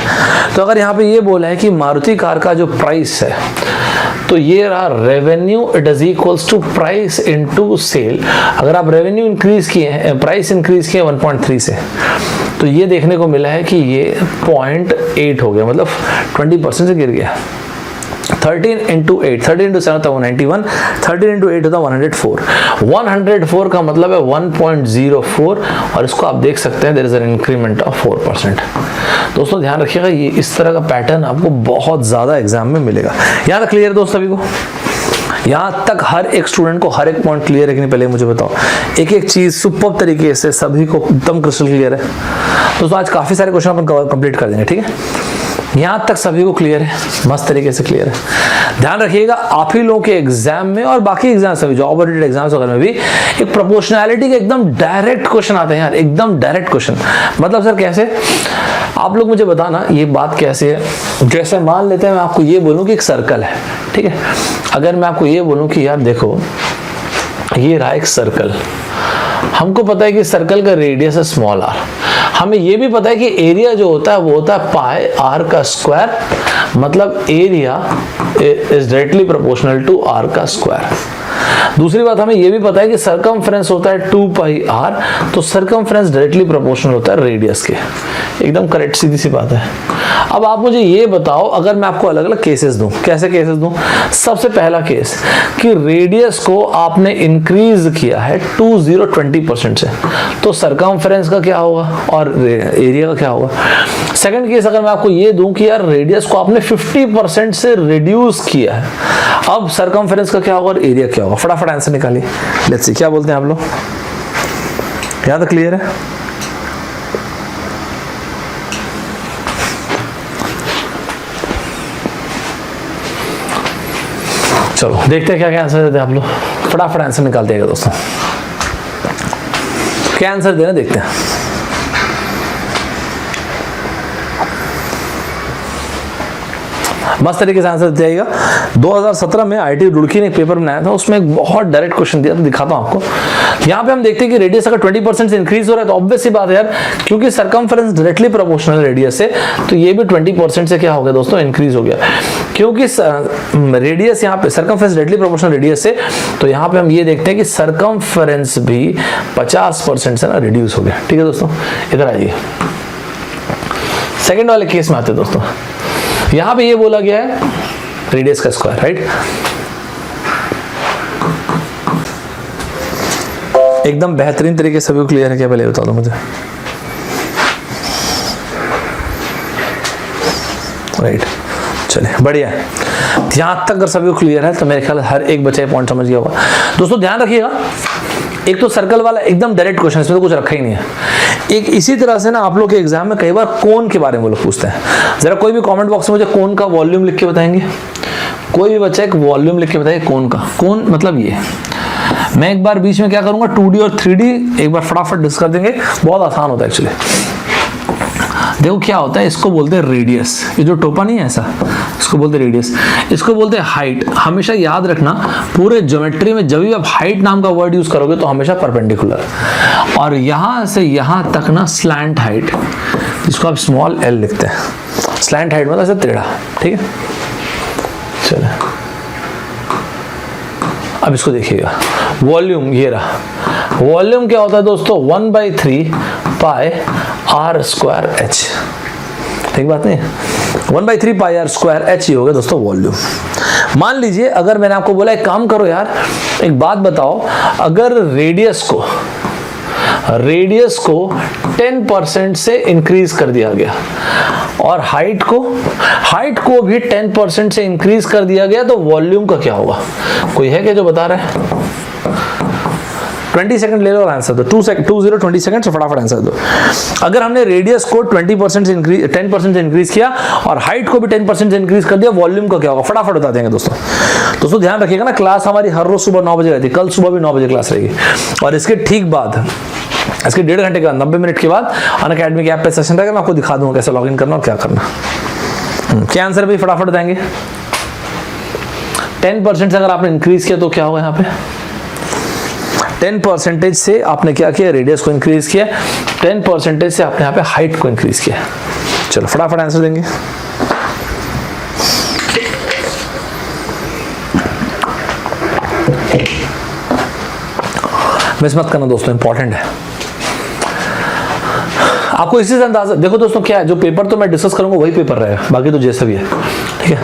तो अगर यहाँ पे ये बोला है कि मारुति कार का जो प्राइस है, तो ये रहा revenue it is equals to price into sale. अगर आप रेवेन्यू इंक्रीज किए हैं, प्राइस इंक्रीज किए 1.3 से, तो ये देखने को मिला है कि ये 0.8 हो गया, मतलब 20% से गिर गया। 13 into 8, 13 into 7 होता है 191, 13 into 8 होता है 104। 104 का मतलब है 1.04, और इसको आप देख सकते हैं there is an increment of 4%। दोस्तों ध्यान रखिएगा, ये इस तरह का पैटर्न आपको बहुत ज्यादा एग्जाम में मिलेगा। यहाँ तक क्लियर दोस्त सभी को? यहाँ तक हर एक स्टूडेंट को हर एक पॉइंट क्लियर है कि नहीं, पहले मुझे बताओ। एक एक चीज सुपर तरीके से सभी को एकदम क्रिस्टल क्लियर है दोस्तों। आज काफी सारे क्वेश्चन अपन कंप्लीट कर देंगे, ठीक है। यहाँ तक सभी को क्लियर है, मस्त तरीके से क्लियर है। ध्यान रखिएगा, आप ही लोगों के एग्जाम में और बाकी एग्जाम सभी जॉब ओरिएंटेड एग्जाम्स वगैरह में भी एक प्रोपोर्शनैलिटी के एकदम डायरेक्ट क्वेश्चन आते हैं यार, एकदम डायरेक्ट क्वेश्चन। मतलब सर कैसे, आप लोग मुझे बताना ये बात कैसे है। जैसे मान लेते हैं मैं आपको ये बोलूं कि एक सर्कल है, ठीक है। अगर मैं आपको ये बोलूं कि यार देखो ये रहा एक सर्कल, हमको पता है कि सर्कल का रेडियस है स्मॉल r, हमें ये भी पता है कि एरिया जो होता है वो होता है पाई r का स्क्वायर, मतलब area is directly proportional to r का स्क्वायर। दूसरी बात हमें ये भी पता है कि सरकमफ्रेंस होता है 2 पाई r, तो सरकमफ्रेंस डायरेक्टली प्रोपोर्शनल होता है रेडियस के। एकदम करेक्ट, सीधी सी बात है। अब आप मुझे ये बताओ, अगर मैं आपको अलग अलग केसेस दूं, कैसे केसेस दूं? सबसे पहला केस कि रेडियस को आपने इंक्रीज किया है 20% से, तो सरकमफ्रेंस का क्या होगा और एरिया का क्या होगा। सेकंड केस अगर मैं आपको ये दूं कि यार रेडियस को आपने 50% से रिड्यूस किया है, अब सरकमफ्रेंस का क्या होगा और एरिया क्या होगा। फटाफट आंसर निकालिए, लेट्स सी क्या बोलते हैं आप लोग। यहाँ तक क्लियर है? चलो देखते हैं क्या क्या आंसर देते हैं आप लोग। फटाफट आंसर निकाल दिएगा दोस्तों, क्या आंसर देना देखते हैं। मस्त तरीके से आंसर दिया जाएगा। 2017 में IIT रुड़की ने एक पेपर बनाया था, उसमें एक बहुत डायरेक्ट क्वेश्चन दिया था, दिखाता हूं आपको। यहाँ पे हम देखते हैं कि रेडियस अगर 20% से इंक्रीज हो रहा है तो ऑब्वियस सी बात है यार, क्योंकि सरकमफ्रेंस डायरेक्टली प्रोपोर्शनल रेडियस से, तो ये भी 20% से क्या हो गया दोस्तों, इंक्रीज हो गया। क्योंकि रेडियस यहाँ पे सरकमफ्रेंस डायरेक्टली प्रोपोर्शनल रेडियस से, तो यहाँ पे हम ये देखते हैं कि सरकमफ्रेंस भी 50% से ना रिड्यूस हो गया। ठीक है दोस्तों, इधर आइए सेकेंड वाले केस में आते हैं दोस्तों। यहां पे ये बोला गया है रेडियस का स्क्वायर, राइट। एकदम बेहतरीन तरीके से सभी क्लियर है क्या, पहले बता दो मुझे। राइट, चलिए बढ़िया है। यहां तक अगर सभी क्लियर है तो मेरे ख्याल हर एक बच्चा पॉइंट समझ गया होगा। दोस्तों ध्यान रखिएगा, एक तो सर्कल वाला एकदम डायरेक्ट क्वेश्चन, इसमें तो कुछ रखा ही नहीं है। एक इसी तरह से ना आप लोग के एग्जाम में कई बार कोन के बारे में लोग पूछते हैं। जरा कोई भी कमेंट बॉक्स में मुझे कोन का वॉल्यूम लिख के बताएंगे। कोई भी बच्चा एक वॉल्यूम लिख के बताएगा कोन का। कोन मतलब ये, मैं एक बार बीच में क्या करूंगा 2D और 3D एक बार फटाफट डिस्कस कर देंगे, बहुत आसान होता है एक्चुअली। देखो क्या होता है, इसको बोलते हैं रेडियस, ये जो टोपा नहीं है ऐसा, इसको बोलते हैं रेडियस, इसको बोलते हैं हाइट। हमेशा याद रखना पूरे ज्योमेट्री में जब भी आप हाइट नाम का वर्ड यूज करोगे तो हमेशा परपेंडिकुलर, और यहां से यहां तक ना स्लैंट हाइट, जिसको आप स्मॉल l लिखते हैं। स्लैंट हाइट मतलब ऐसे टेढ़ा, ठीक है। चलो अब इसको देखिएगा, वॉल्यूम ये रहा। वॉल्यूम क्या होता है दोस्तों, 1/3 पाई r स्क्वायर h, ठीक बात नहीं, 1/3 पाई r स्क्वायर h ही हो गया दोस्तों वॉल्यूम। मान लीजिए अगर मैंने आपको बोला एक काम करो यार, एक बात बताओ, अगर रेडियस को 10% से इंक्रीज कर दिया गया और हाइट को भी 10% से इंक्रीज कर दिया गया, तो वॉल्यूम का क्या होगा? कोई है क्या जो बता रहा है? 20 सेकंड ले लो और आंसर दो। 20 सेकंड से फटाफट आंसर दो। अगर हमने रेडियस को 10% से इंक्रीज किया और हाइट को भी 10% से इंक्रीज कर दिया, वॉल्यूम का क्या होगा? फटाफट बता देंगे दोस्तों ध्यान रखिएगा ना, क्लास हमारी हर रोज सुबह 9 बजे रहती है, कल सुबह भी 9 बजे क्लास रहेगी, और इसके ठीक बाद, इसके 1.5 घंटे के बाद 90 मिनट के बाद अनअकैडमी के ऐप पे सेशन रहेगा। मैं आपको दिखा दूंगा कैसे लॉगिन करना और क्या करना। क्या आंसर भी फटाफट बताएंगे? 10% से अगर आपने इंक्रीज किया तो क्या होगा? यहाँ पे 10% से आपने क्या किया? रेडियस को इंक्रीज किया। 10% से आपने यहाँ पे हाइट को इंक्रीज किया। चलो फटाफट आंसर देंगे। मिस मत करना दोस्तों, इंपॉर्टेंट है। आपको इसी से अंदाजा, देखो दोस्तों क्या है, जो पेपर तो मैं डिस्कस करूंगा वही पेपर रहेगा, बाकी तो जैसा भी है, ठीक है।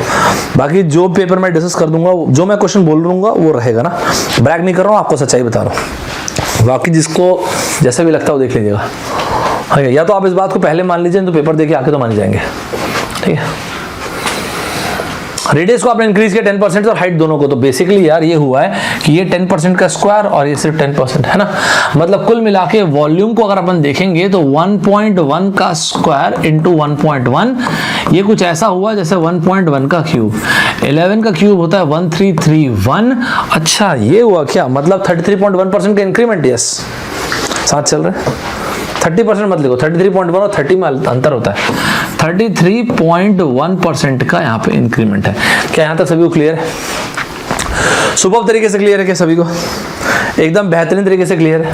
बाकी जो पेपर मैं डिस्कस कर दूंगा, जो मैं क्वेश्चन बोल दूंगा वो रहेगा ना, ब्रैग नहीं कर रहा हूँ, आपको सच्चाई बता रहा हूँ। बाकी जिसको जैसा भी लगता है वो देख लीजिएगा, हाँ, या तो आप इस बात को पहले मान लीजिए तो पेपर देके आके तो मान जाएंगे, ठीक है। रेडियस को आपने इंक्रीज किया 10% और हाइट दोनों को, तो बेसिकली यार ये हुआ है कि ये 10% का स्क्वायर और ये सिर्फ 10% है ना, मतलब कुल मिला के वॉल्यूम को अगर अपन देखेंगे तो 1.1 का स्क्वायर इंटू 1.1, ये कुछ ऐसा हुआ जैसे 1.1 का क्यूब, 11 का क्यूब होता है 1331। अच्छा ये हुआ क्या, मतलब 33.1% का इंक्रीमेंट, यस साथ चल रहे हैं। 30% मत लिखो, 33.1 और 30 में अंतर होता है, 33.1% का यहाँ पे इंक्रीमेंट है। क्या यहाँ तक सभी को क्लियर है? सुपर तरीके से क्लियर है क्या सभी को? एकदम बेहतरीन तरीके से क्लियर है।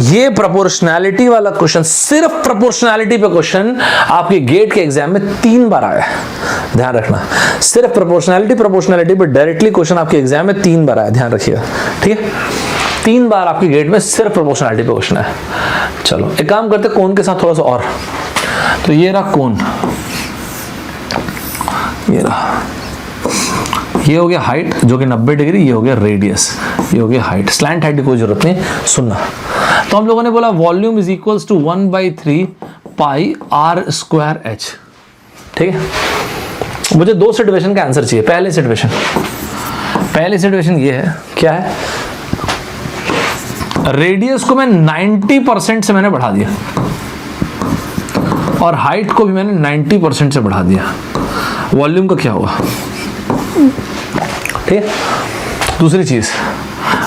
ये प्रोपोर्शनैलिटी वाला क्वेश्चन, सिर्फ प्रोपोर्शनैलिटी पे क्वेश्चन आपके गेट के एग्जाम में 3 बार आया है, ध्यान रखना। सिर्फ प्रोपोर्शनैलिटी पे डायरेक्टली क्वेश्चन आपके एग्जाम में 3 बार आया, ध्यान रखिएगा, ठीक है। 3 बार आपके गेट में सिर्फ प्रोपोर्शनैलिटी पे क्वेश्चन है। चलो एक काम करते, कोन के साथ थोड़ा सा और, तो ये रहा कोन, ये रहा, ये हो गया हाइट जो कि 90 डिग्री, ये हो गया रेडियस, ये हो गया हाइट। स्लैंट हाइट की कोई जरूरत नहीं सुनना। तो हम लोगों ने बोला volume is equals to 1/3 pi r square h, ठीक है। मुझे 2 सिचुएशन का आंसर चाहिए। पहली सिचुएशन ये है, क्या है, रेडियस को मैं 90% से मैंने बढ़ा दिया और हाइट को भी मैंने 90% से बढ़ा दिया, वॉल्यूम का क्या होगा, ठीक है। दूसरी चीज,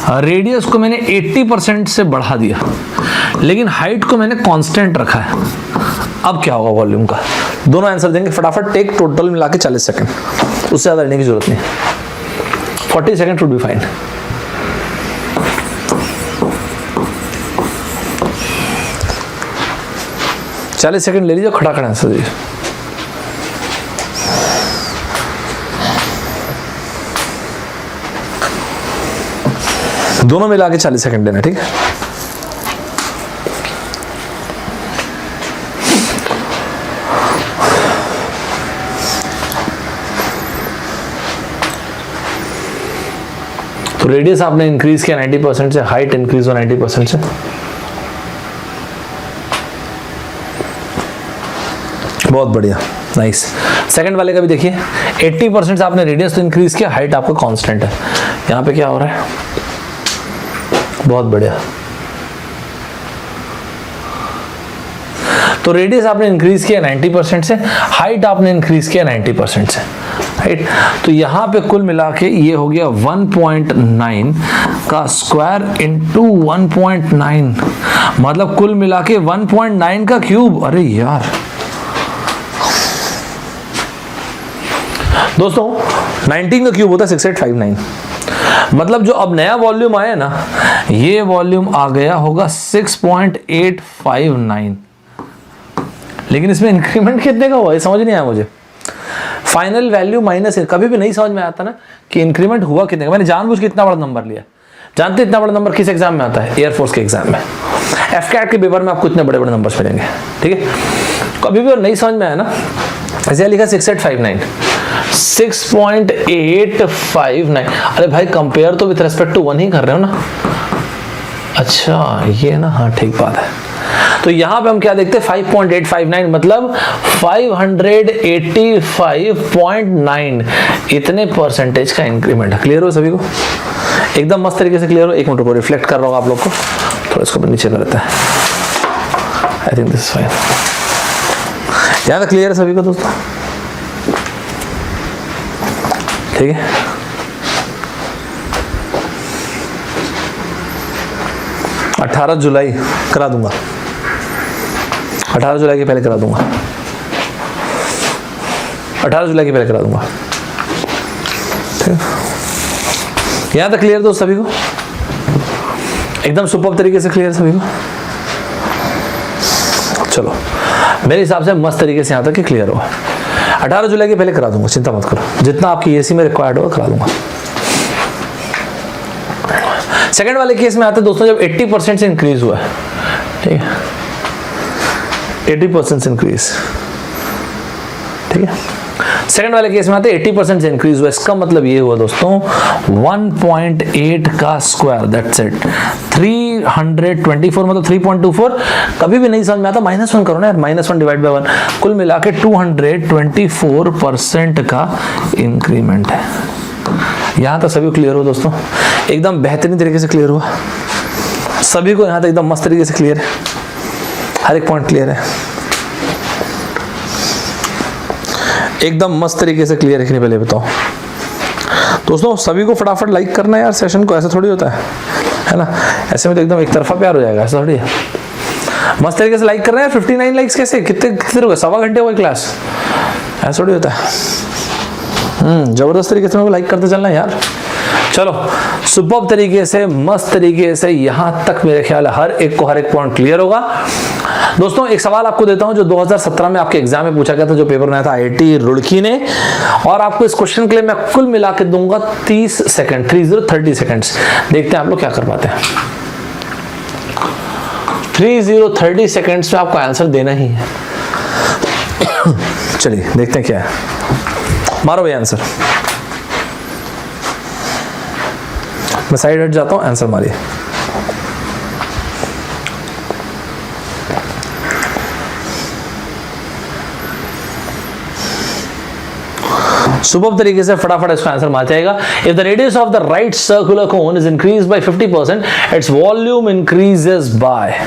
रेडियस को मैंने 80% से बढ़ा दिया लेकिन हाइट को मैंने कांस्टेंट रखा है, अब क्या होगा वॉल्यूम का? दोनों आंसर देंगे फटाफट, टेक टोटल मिला के 40 सेकंड, उससे ज्यादा लेने की जरूरत नहीं, 40 सेकंड शुड बी फाइन। चालीस सेकंड ले लीजिए, खटाखट आंसर दीजिए। दोनों मिला के 40 सेकंड देना, ठीक है। तो रेडियस आपने इंक्रीज किया 90% से, हाइट इंक्रीज हुआ 90% से। बहुत बढ़िया, नाइस। सेकंड वाले का भी देखिए, 80% से आपने रेडियस तो इंक्रीज किया, हाइट आपका कांस्टेंट है। यहाँ पे क्या हो रहा है? बहुत बढ़िया। तो रेडियस आपने इंक्रीज किया 90% से, हाइट आपने इंक्रीज किया 90% से, राइट। तो यहाँ पे कुल मिला के ये हो गया 1.9 का स्क्वायर इंटू 1.9, मतलब कुल मिला के 1.9 का क्यूब। अरे यार दोस्तों 19 का क्यूब होता है 6859, मतलब जो अब नया वॉल्यूम आया ना, ये वॉल्यूम आ गया होगा 6.859, लेकिन इसमें इंक्रीमेंट कितने का हुआ ये समझ नहीं आया मुझे। फाइनल वैल्यू माइनस है, कभी भी नहीं समझ में आता ना कि इंक्रीमेंट हुआ कितने का। मैंने जानबूझ के इतना बड़ा नंबर लिया। जानते इतना बड़ा नंबर किस एग्जाम में आता है? एयरफोर्स के एग्जाम में, एफकैट के पेपर में आपको इतने बड़े बड़े नंबर्स मिलेंगे, ठीक है। कभी भी नहीं समझ में आया ना, ऐसे लिखा 6859, 6.859। अरे भाई कंपेयर तो विद रिस्पेक्ट टू 1 ही कर रहे हो ना। अच्छा ये ना, हाँ ठीक बात है। तो यहां पे हम क्या देखते हैं 5.859 मतलब 585.9, इतने परसेंटेज का इंक्रीमेंट। क्लियर हो सभी को? एकदम मस्त तरीके से क्लियर हो। एक मिनट को रिफ्लेक्ट कर रहा हूं आप लोग को, थोड़ा इसको नीचे में रहता है। I think this is fine. यहां तक क्लियर है सभी को दोस्तों? ठीक है। अठारह जुलाई करा दूंगा, 18 जुलाई के पहले करा दूंगा, 18 जुलाई के पहले करा दूंगा। ठीक, यहां तक क्लियर दोस्त सभी को? एकदम सुपर तरीके से क्लियर सभी को? चलो मेरे हिसाब से मस्त तरीके से यहां तक क्लियर होगा। 18 जुलाई के पहले करा दूंगा, चिंता मत करो, जितना आपकी एसी में रिक्वायर्ड होगा करा दूंगा। सेकंड वाले केस में आते हैं दोस्तों, जब 80% से इंक्रीज हुआ है, ठीक है, 80% से इंक्रीज, ठीक है। सेकंड वाले केस में आते हैं 80% से इंक्रीज हुआ, इसका मतलब ये हुआ दोस्तों 1.8 का स्क्वायर, दैट्स इट। 324 मतलब 3.24। कभी भी नहीं समझ में आता -1 करो ना यार, -1 डिवाइड बाय 1, कुल मिला के 224% का इंक्रीमेंट है। यहां तक सभी क्लियर हो दोस्तों? एकदम बेहतरीन तरीके से क्लियर हुआ सभी को? यहां तक एकदम मस्त तरीके से क्लियर है, हर एक पॉइंट क्लियर है, एकदम मस्त तरीके से क्लियर है। पहले बताओ दोस्तों, सभी को फटाफट लाइक करना है यार सेशन को, ऐसा थोड़ी होता है ना? ऐसे में तो एकदम एक तरफा प्यार हो जाएगा, ऐसा थोड़ी है। मस्त तरीके से लाइक करना है। 59 लाइक्स कैसे, कितने हो गए? सवा घंटे हो गए क्लास, ऐसा थोड़ी होता है। जबरदस्त तरीके से लाइक करते चलना यार। चलो सुपर्ब तरीके से, मस्त तरीके से यहां तक मेरे ख्याल है हर एक को हर एक पॉइंट क्लियर होगा। दोस्तों एक सवाल आपको देता हूं जो 2017 में आपके एग्जाम में पूछा गया था, जो पेपर बनाया था IIT रुड़की ने, और आपको इस क्वेश्चन के लिए मैं कुल मिला के दूंगा 30 सेकंड, 30 सेकंड्स। देखते हैं आप लोग क्या कर पाते हैं। 30 सेकंड्स में आपको आंसर देना ही है। चलिए देखते हैं क्या है। मारो भाई आंसर। मैं साइड हट जाता हूं, आंसर मारिए। सुबह तरीके से फटाफट इसका आंसर मार जाएगा। If the radius of the right circular cone is increase by 50%, its volume increases by.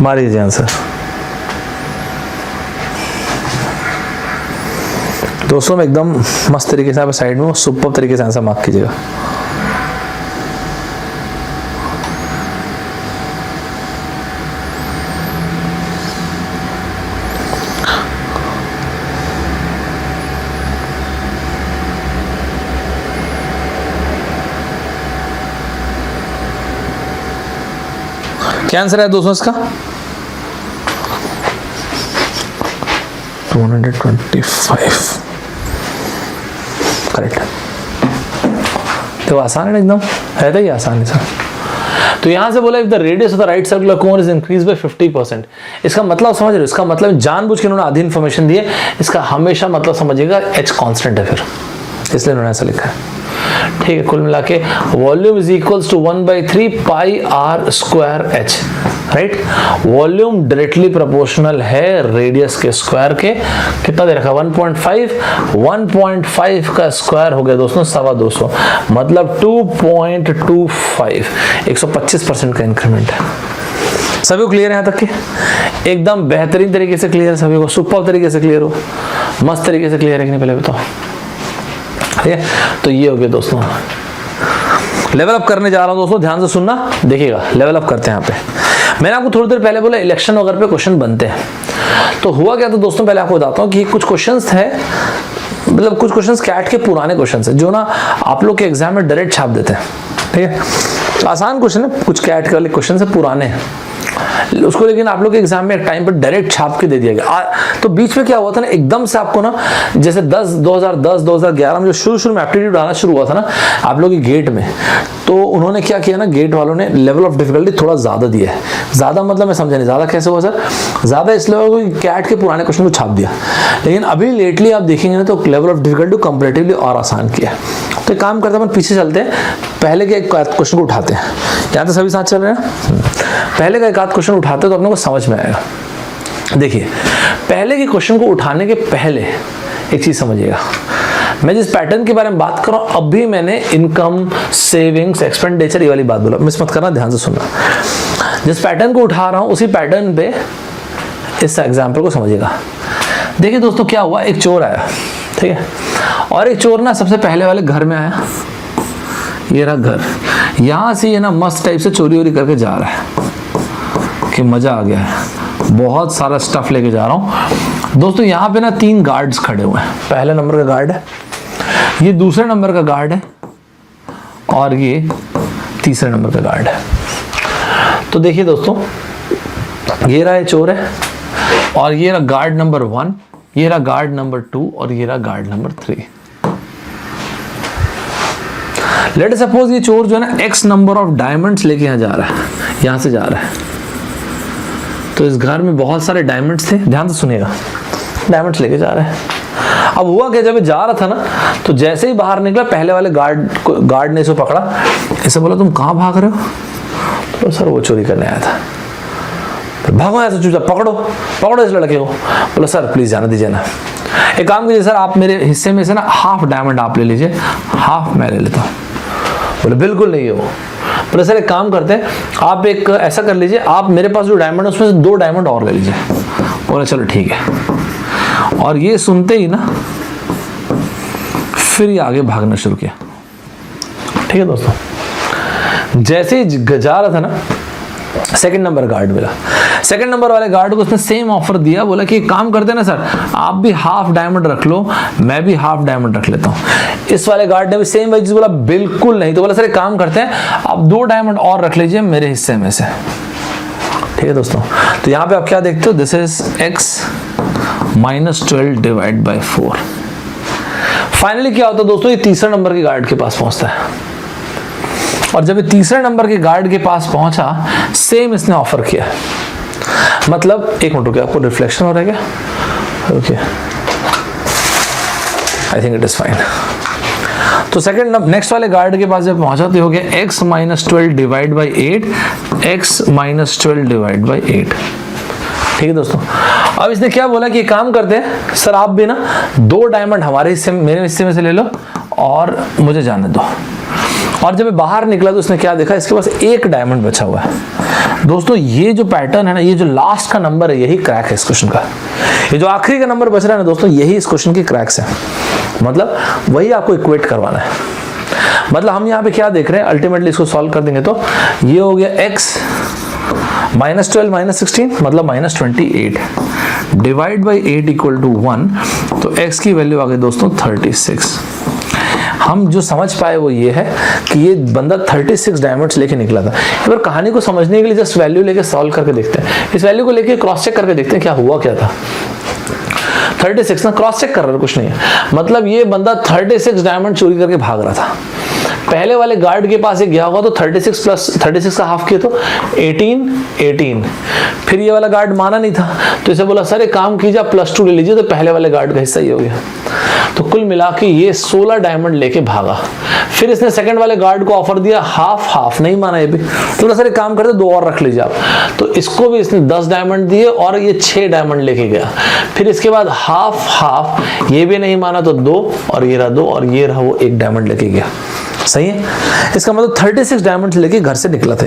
मारिए आंसर दोस्तों। में एकदम मस्त तरीके से आप साइड में सुपर तरीके से आंसर मार्क कीजिएगा। क्या आंसर है दोस्तों इसका? 225। करेक्ट। तो आसान है एकदम, है तो ही आसान है सर। तो यहां से बोला if the radius of the right circular cone is increase by 50%, इसका मतलब समझ रहे हो? इसका मतलब जानबूझ के उन्होंने आधी इंफॉर्मेशन दी है, इसका हमेशा मतलब समझिएगा h कांस्टेंट है फिर, इसलिए उन्होंने ऐसा लिखा है। ठीक है, कुल मिला के volume is equals to 1/3 pi r square h, right. Volume directly proportional है रेडियस के स्क्वायर के। कितना दे रखा 1.5, 1.5 का स्क्वायर हो गया दोस्तों 225, मतलब 2.25, 125% का इंक्रीमेंट है। सभी को क्लियर है यहाँ तक के? एकदम बेहतरीन तरीके से क्लियर है सभी को, सुपर तरीके से क्लियर हो, मस्त तरीके से क्लियर है कि नहीं पहले बताओ। ठीक है, तो ये हो गया दोस्तों। लेवल अप करने जा रहा हूं दोस्तों, ध्यान से सुनना, देखिएगा लेवल अप करते हैं यहाँ पे। मैंने आपको थोड़ी देर पहले बोला इलेक्शन वगैरह पे क्वेश्चन बनते हैं, तो हुआ क्या था दोस्तों, पहले आपको बताता हूँ कि कुछ क्वेश्चंस है, मतलब कुछ क्वेश्चंस कैट के पुराने क्वेश्चंस है जो ना आप लोग के एग्जाम में डायरेक्ट छाप देते हैं। ठीक है, आसान क्वेश्चन है, कुछ कैट के वाले क्वेश्चन है पुराने हैं उसको, लेकिन आप लोग के एग्जाम में एक टाइम पर डायरेक्ट छाप के दे दिया गया। तो बीच में क्या हुआ था ना, एकदम से आपको ना, जैसे 2010-2011 में जो शुरू में एप्टीट्यूड आना शुरू हुआ था ना आप लोग के गेट में, तो उन्होंने क्या किया ना, गेट वालों ने लेवल ऑफ डिफिकल्टी थोड़ा ज्यादा दिया है। ज्यादा मतलब मैं समझा नहीं, ज्यादा कैसे हुआ सर, ज्यादा इसलिए हुआ कि कैट के पुराने क्वेश्चन को छाप दिया, लेकिन अभी लेटली आप देखेंगे ना तो लेवल ऑफ डिफिकल्टी कंपैरेटिवली और आसान किया। तो काम करते हैं, अपन पीछे चलते हैं, पहले के एक क्वेश्चन को उठाते हैं, यहाँ तो सभी साथ चल रहे हैं। पहले का एक आध क्वेश्चन उठाते तो अपने को समझ में आएगा। देखिए, पहले के क्वेश्चन को उठाने के पहले एक चीज समझिएगा, मैं जिस पैटर्न के बारे में बात कर रहा हूं, अभी मैंने इनकम, सेविंग्स, एक्सपेंडिचर ये वाली बात बोला, मिस मत करना, ध्यान से सुनना। जिस पैटर्न को उठा रहा हूं उसी पैटर्न पे इस एग्जाम्पल को समझिएगा। देखिए दोस्तों, क्या हुआ, एक चोर आया, ठीक है, और एक चोर ना सबसे पहले वाले घर में आया, ये रहा घर, यहां से ये ना मस्त टाइप से चोरी वोरी करके जा रहा है कि मजा आ गया है, बहुत सारा स्टफ लेके जा रहा हूं दोस्तों। यहाँ पे ना 3 गार्ड्स खड़े हुए हैं, पहले नंबर का गार्ड है, ये दूसरे नंबर का गार्ड है, और ये तीसरे नंबर का गार्ड है। तो देखिए दोस्तों, ये रहा चोर है, और ये रहा गार्ड नंबर 1, ये रहा गार्ड नंबर 2, और ये रहा गार्ड नंबर 3। लेट सपोज ये चोर जो है ना x नंबर ऑफ डायमंड्स लेके यहाँ जा रहा है, यहाँ से जा रहा है, तो इस घर में बहुत सारे डायमंड्स थे, ध्यान से सुनिएगा, डायमंड्स लेके जा रहा है। अब हुआ क्या, जब ये जा रहा था ना, तो जैसे ही बाहर निकला पहले वाले गार्ड ने इसे पकड़ा, इसे बोला तुम कहाँ भाग रहे हो, तो सर वो चोरी करने आया था। तो भागो ऐसे चुपचाप, पकड़ो इस लड़के को। बोला सर प्लीज जाने दीजिए ना, एक काम कीजिए सर, आप मेरे हिस्से में से ना हाफ डायमंड आप ले लीजिए, हाफ मैं ले लेता हूँ। बोले बिल्कुल नहीं है वो। बोले सर एक काम करते हैं, आप एक ऐसा कर लीजिए, आप मेरे पास जो डायमंड है उसमें से 2 डायमंड और ले लीजिए। बोले चलो ठीक है। और ये सुनते ही ना फिर ये आगे भागना शुरू किया। ठीक है दोस्तों, जैसे ही जा रहा था ना, सेकंड नंबर गार्ड मिला, सेकंड नंबर वाले गार्ड को उसने सेम ऑफर दिया, बोला कि काम करते ना सर, आप भी हाफ डायमंड रख लो, मैं भी हाफ डायमंड रख लेता हूँ। इस वाले गार्ड ने भी सेम वही चीज बोला, बिल्कुल नहीं। तो बोला सर एक काम करते हैं, आप 2 डायमंड और रख लीजिए मेरे हिस्से में से। ठीक है दोस्तों, तो यहाँ पे आप क्या देखते हो, this is x - 12 divide by 4। Finally क्या होता है दोस्तों, ये तीसरे नंबर के गार्ड के पास पहुंचता है, और जब ये तीसरे नंबर के गार्ड के पास पहुंचा, सेम इसने ऑफर किया। मतलब एक मिनट रुकिए, आपको रिफ्लेक्शन हो रहा है क्या? Okay, I think it is fine. तो सेकंड नेक्स्ट वाले गार्ड के पास जब पहुंचा तो हो गया x - 12 divide by 8, x - 12 divide by 8। ठीक है दोस्तों, अब इसने क्या बोला कि काम करते हैं सर, आप भी ना 2 डायमंड हमारे हिस्से में, मेरे हिस्से में से ले लो और मुझे जाने दो। और जब बाहर निकला तो इसने क्या देखा, इसके पास 1 डायमंड बचा हुआ है। दोस्तों ये जो पैटर्न है ना, ये जो लास्ट का नंबर है, यही क्रैक है इस क्वेश्चन का। ये जो आखिरी का नंबर बच रहा है ना दोस्तों, यही इस क्वेश्चन की क्रैक्स है। मतलब वही आपको इक्वेट करवाना है। मतलब हम यहाँ पे क्या देख रहे हैं, अल्टीमेटली इसको सॉल्व कर देंगे तो ये हो गया x - 12 - 16 मतलब -28 डिवाइड बाई 8 इक्वल टू 1। तो x की वैल्यू आ गई दोस्तों 36। हम जो समझ पाए वो ये है कि ये बंदा 36 डायमंड्स लेके निकला था। एक बार कहानी को समझने के लिए जस्ट वैल्यू लेके सॉल्व करके देखते हैं, इस वैल्यू को लेके क्रॉस चेक करके देखते हैं क्या हुआ क्या था। 36 ना क्रॉस चेक कर रहा है, कुछ नहीं है। मतलब ये बंदा 36 डायमंड चोरी करके भाग रहा था। पहले वाले गार्ड के पास ये गया होगा तो 36 प्लस 36 का हाफ किया तो 18। फिर ये वाला गार्ड माना नहीं था तो इसे बोला सर एक काम कीजिए आप +2 ले लीजिए, तो पहले वाले गार्ड का हिस्सा ये हो गया। तो कुल मिला के ये 16 डायमंड लेके भागा। फिर इसने सेकंड वाले गार्ड को ऑफर दिया हाफ हाफ, नहीं माना ये भी। थोड़ा सा काम करते 2 और रख लीजिए आप। तो इसको भी इसने 10 डायमंड दिए और ये 6 डायमंड लेके गया। फिर इसके बाद हाफ हाफ, ये भी नहीं माना तो 2 और ये रहा 2 और ये रहा वो 1 डायमंड लेके गया। सही है, इसका मतलब 36 डायमंड लेके घर से निकला था।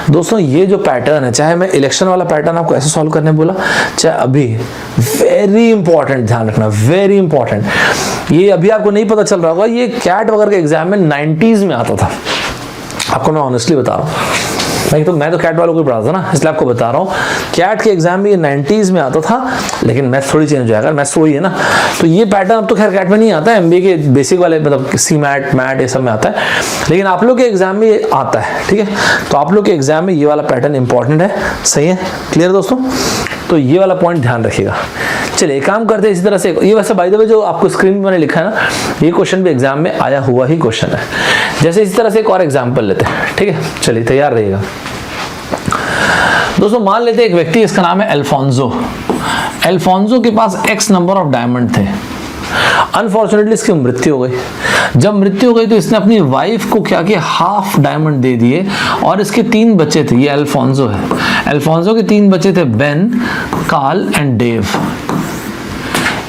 दोस्तों ये जो पैटर्न है, चाहे मैं इलेक्शन वाला पैटर्न आपको ऐसे सॉल्व करने बोला, चाहे अभी, वेरी इंपॉर्टेंट, ध्यान रखना, वेरी इंपॉर्टेंट। ये अभी आपको नहीं पता चल रहा होगा, ये कैट वगैरह के एग्जाम में 90s में आता था। आपको मैं ऑनेस्टली बता रहा हूँ, मैं तो कैट वालों को पढ़ाता था ना, इसलिए आपको बता रहा हूँ। कैट के एग्जाम में ये 90s में आता था, लेकिन मैथ्स थोड़ी चेंज हो जाएगा, मैथ्स वही है ना। तो ये पैटर्न अब तो खैर कैट में नहीं आता है, एमबीए के बेसिक वाले मतलब सी मैट ये सब में आता है, लेकिन आप लोग के एग्जाम में ये आता है। ठीक है, तो आप लोग के एग्जाम में ये वाला पैटर्न इंपॉर्टेंट है। सही है, क्लियर दोस्तों? तो ये वाला पॉइंट ध्यान रखिएगा। चलिए एक काम करते हैं, इसी तरह से ये वैसे बाय द वे जो आपको स्क्रीन में मैंने लिखा है ना, ये क्वेश्चन भी एग्जाम में आया हुआ ही क्वेश्चन है। जैसे इसी तरह से एक और एग्जाम्पल लेते हैं। ठीक है, चलिए तैयार रहिएगा दोस्तों। मान लेते हैं एक व्यक्ति, इसका नाम है अल्फोंसो। अल्फोंसो के पास x नंबर ऑफ डायमंड थे। अनफॉर्चुनेटली इसकी मृत्यु हो गई। जब मृत्यु हो गई तो इसने अपनी वाइफ को क्या किया, हाफ डायमंड दे दिए। और इसके 3 बच्चे थे, ये अल्फोंसो है। अल्फोंसो के 3 बच्चे थे, बेन, कार्ल एंड डेव।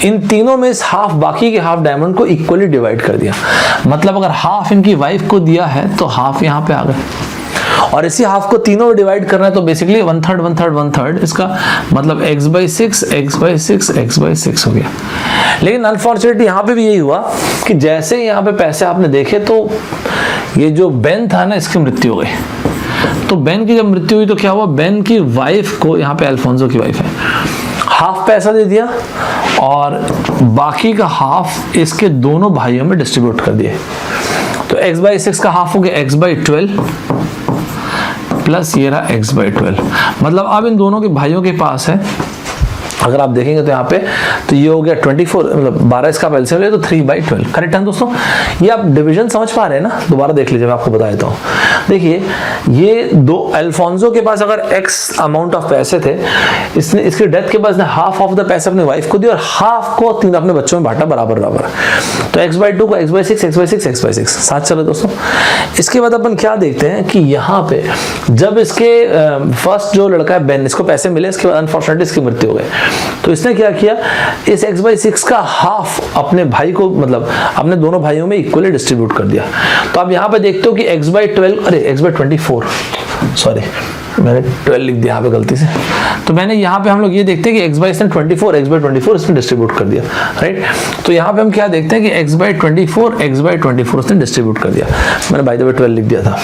इन तीनों में इस हाफ, बाकी के हाफ डायमंड को इक्वली डिवाइड कर दिया। मतलब अगर हाफ इनकी वाइफ को दिया है तो हाफ यहाँ पे आ गए, और इसी हाफ को तीनों में डिवाइड करना है तो बेसिकली 1/3 1/3 1/3, इसका मतलब x/6 x/6 x/6 हो गया। लेकिन अनफॉर्चुनेटली यहाँ पे भी यही हुआ कि जैसे ही यहाँ पे पैसे आपने देखे तो ये जो बेन था ना, इसकी मृत्यु हो गई। तो बेन की जब मृत्यु हुई तो क्या हुआ, बेन की वाइफ को, यहाँ पे अल्फोंसो की वाइफ है, हाफ पैसा दे दिया और बाकी का हाफ इसके दोनों भाइयों में डिस्ट्रीब्यूट कर दिए। तो x/6 का हाफ हो गया x/12 प्लस ये रहा x/12। मतलब अब इन दोनों के भाइयों के पास है, अगर आप देखेंगे तो यहाँ पे तो ये हो गया 24, मतलब 12 इसका एलसीएम ले तो 3/12। करेक्ट है दोस्तों? ये आप डिवीजन समझ पा रहे हैं ना? दोबारा देख लीजिए, मैं आपको बता देता हूँ। देखिए ये दो, अल्फोंसो के पास अगर x अमाउंट ऑफ पैसे थे, इसने इसकी डेथ के बाद हाफ ऑफ द पैसे अपनी वाइफ को दिया और हाफ को 3 अपने बच्चों में बांटा बराबर बराबर। तो x/2 को x/6 x/6 x/6 साथ चलो दोस्तों। इसके बाद अपन क्या देखते हैं कि यहाँ पे जब इसके फर्स्ट जो लड़का है बेन, इसको पैसे मिले, इसके बाद अनफॉर्चुनेटली इसकी मृत्यु हो गई। तो इसने क्या किया, इस x/6 का हाफ अपने भाई को, मतलब अपने दोनों भाइयों में इक्वली डिस्ट्रीब्यूट कर दिया। तो आप यहाँ पे देखते हो कि x/12, अरे x/24, सॉरी मैंने 12 लिख दिया यहाँ पे गलती से। तो मैंने यहाँ पे हम लोग ये देखते हैं कि x/24 x/24 इसने डिस्ट्रीब्यूट कर दिया, राइट। तो यहाँ पे हम क्या देखते हैं कि x/24 इसने डिस्ट्रीब्यूट कर दिया। मैंने बाय द वे 12 लिख दिया था,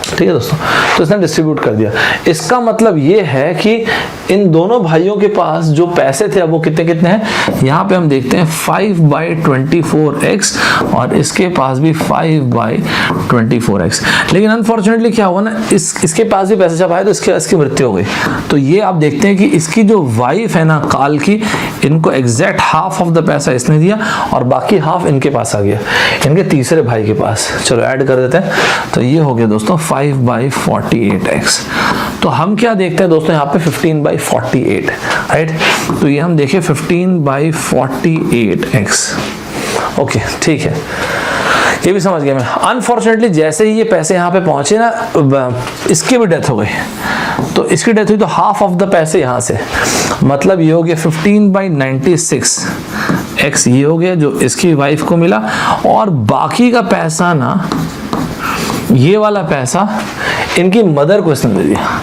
ठीक है दोस्तों। तो इसने डिस्ट्रीब्यूट कर दिया। इसका मतलब ये है कि इन दोनों भाइयों के पास जो पैसे थे अब वो कितने कितने हैं, यहाँ पे हम देखते हैं 5/24x और इसके पास भी 5/24x। लेकिन अनफॉर्चुनेटली क्या हुआ ना, इसके पास भी पैसे जब आए तो इसकी मृत्यु हो गई। तो ये आप देखते हैं कि इसकी जो वाइफ है ना काल की, इनको एग्जैक्ट हाफ ऑफ द पैसा इसने दिया और बाकी हाफ इनके पास आ गया, इनके तीसरे भाई के पास। चलो ऐड कर देते हैं। तो ये हो गया दोस्तों 5/48x। तो हम क्या देखते हैं दोस्तों यहाँ पे 15/48, राइट। तो ये हम देखें 15/48x। ओके ठीक है, ये भी समझ गया मैं। अनफॉर्चुनेटली जैसे ही ये पैसे यहाँ पे पहुंचे ना, इसकी भी डेथ हो गई। तो इसकी डेथ हुई तो हाफ ऑफ द पैसे यहाँ से, मतलब ये हो गया 15/96x, ये हो गया जो इसकी वाइफ को मिला। और बाकी का पैसा ना, ये वाला पैसा इनकी मदर को इसने दे दिया,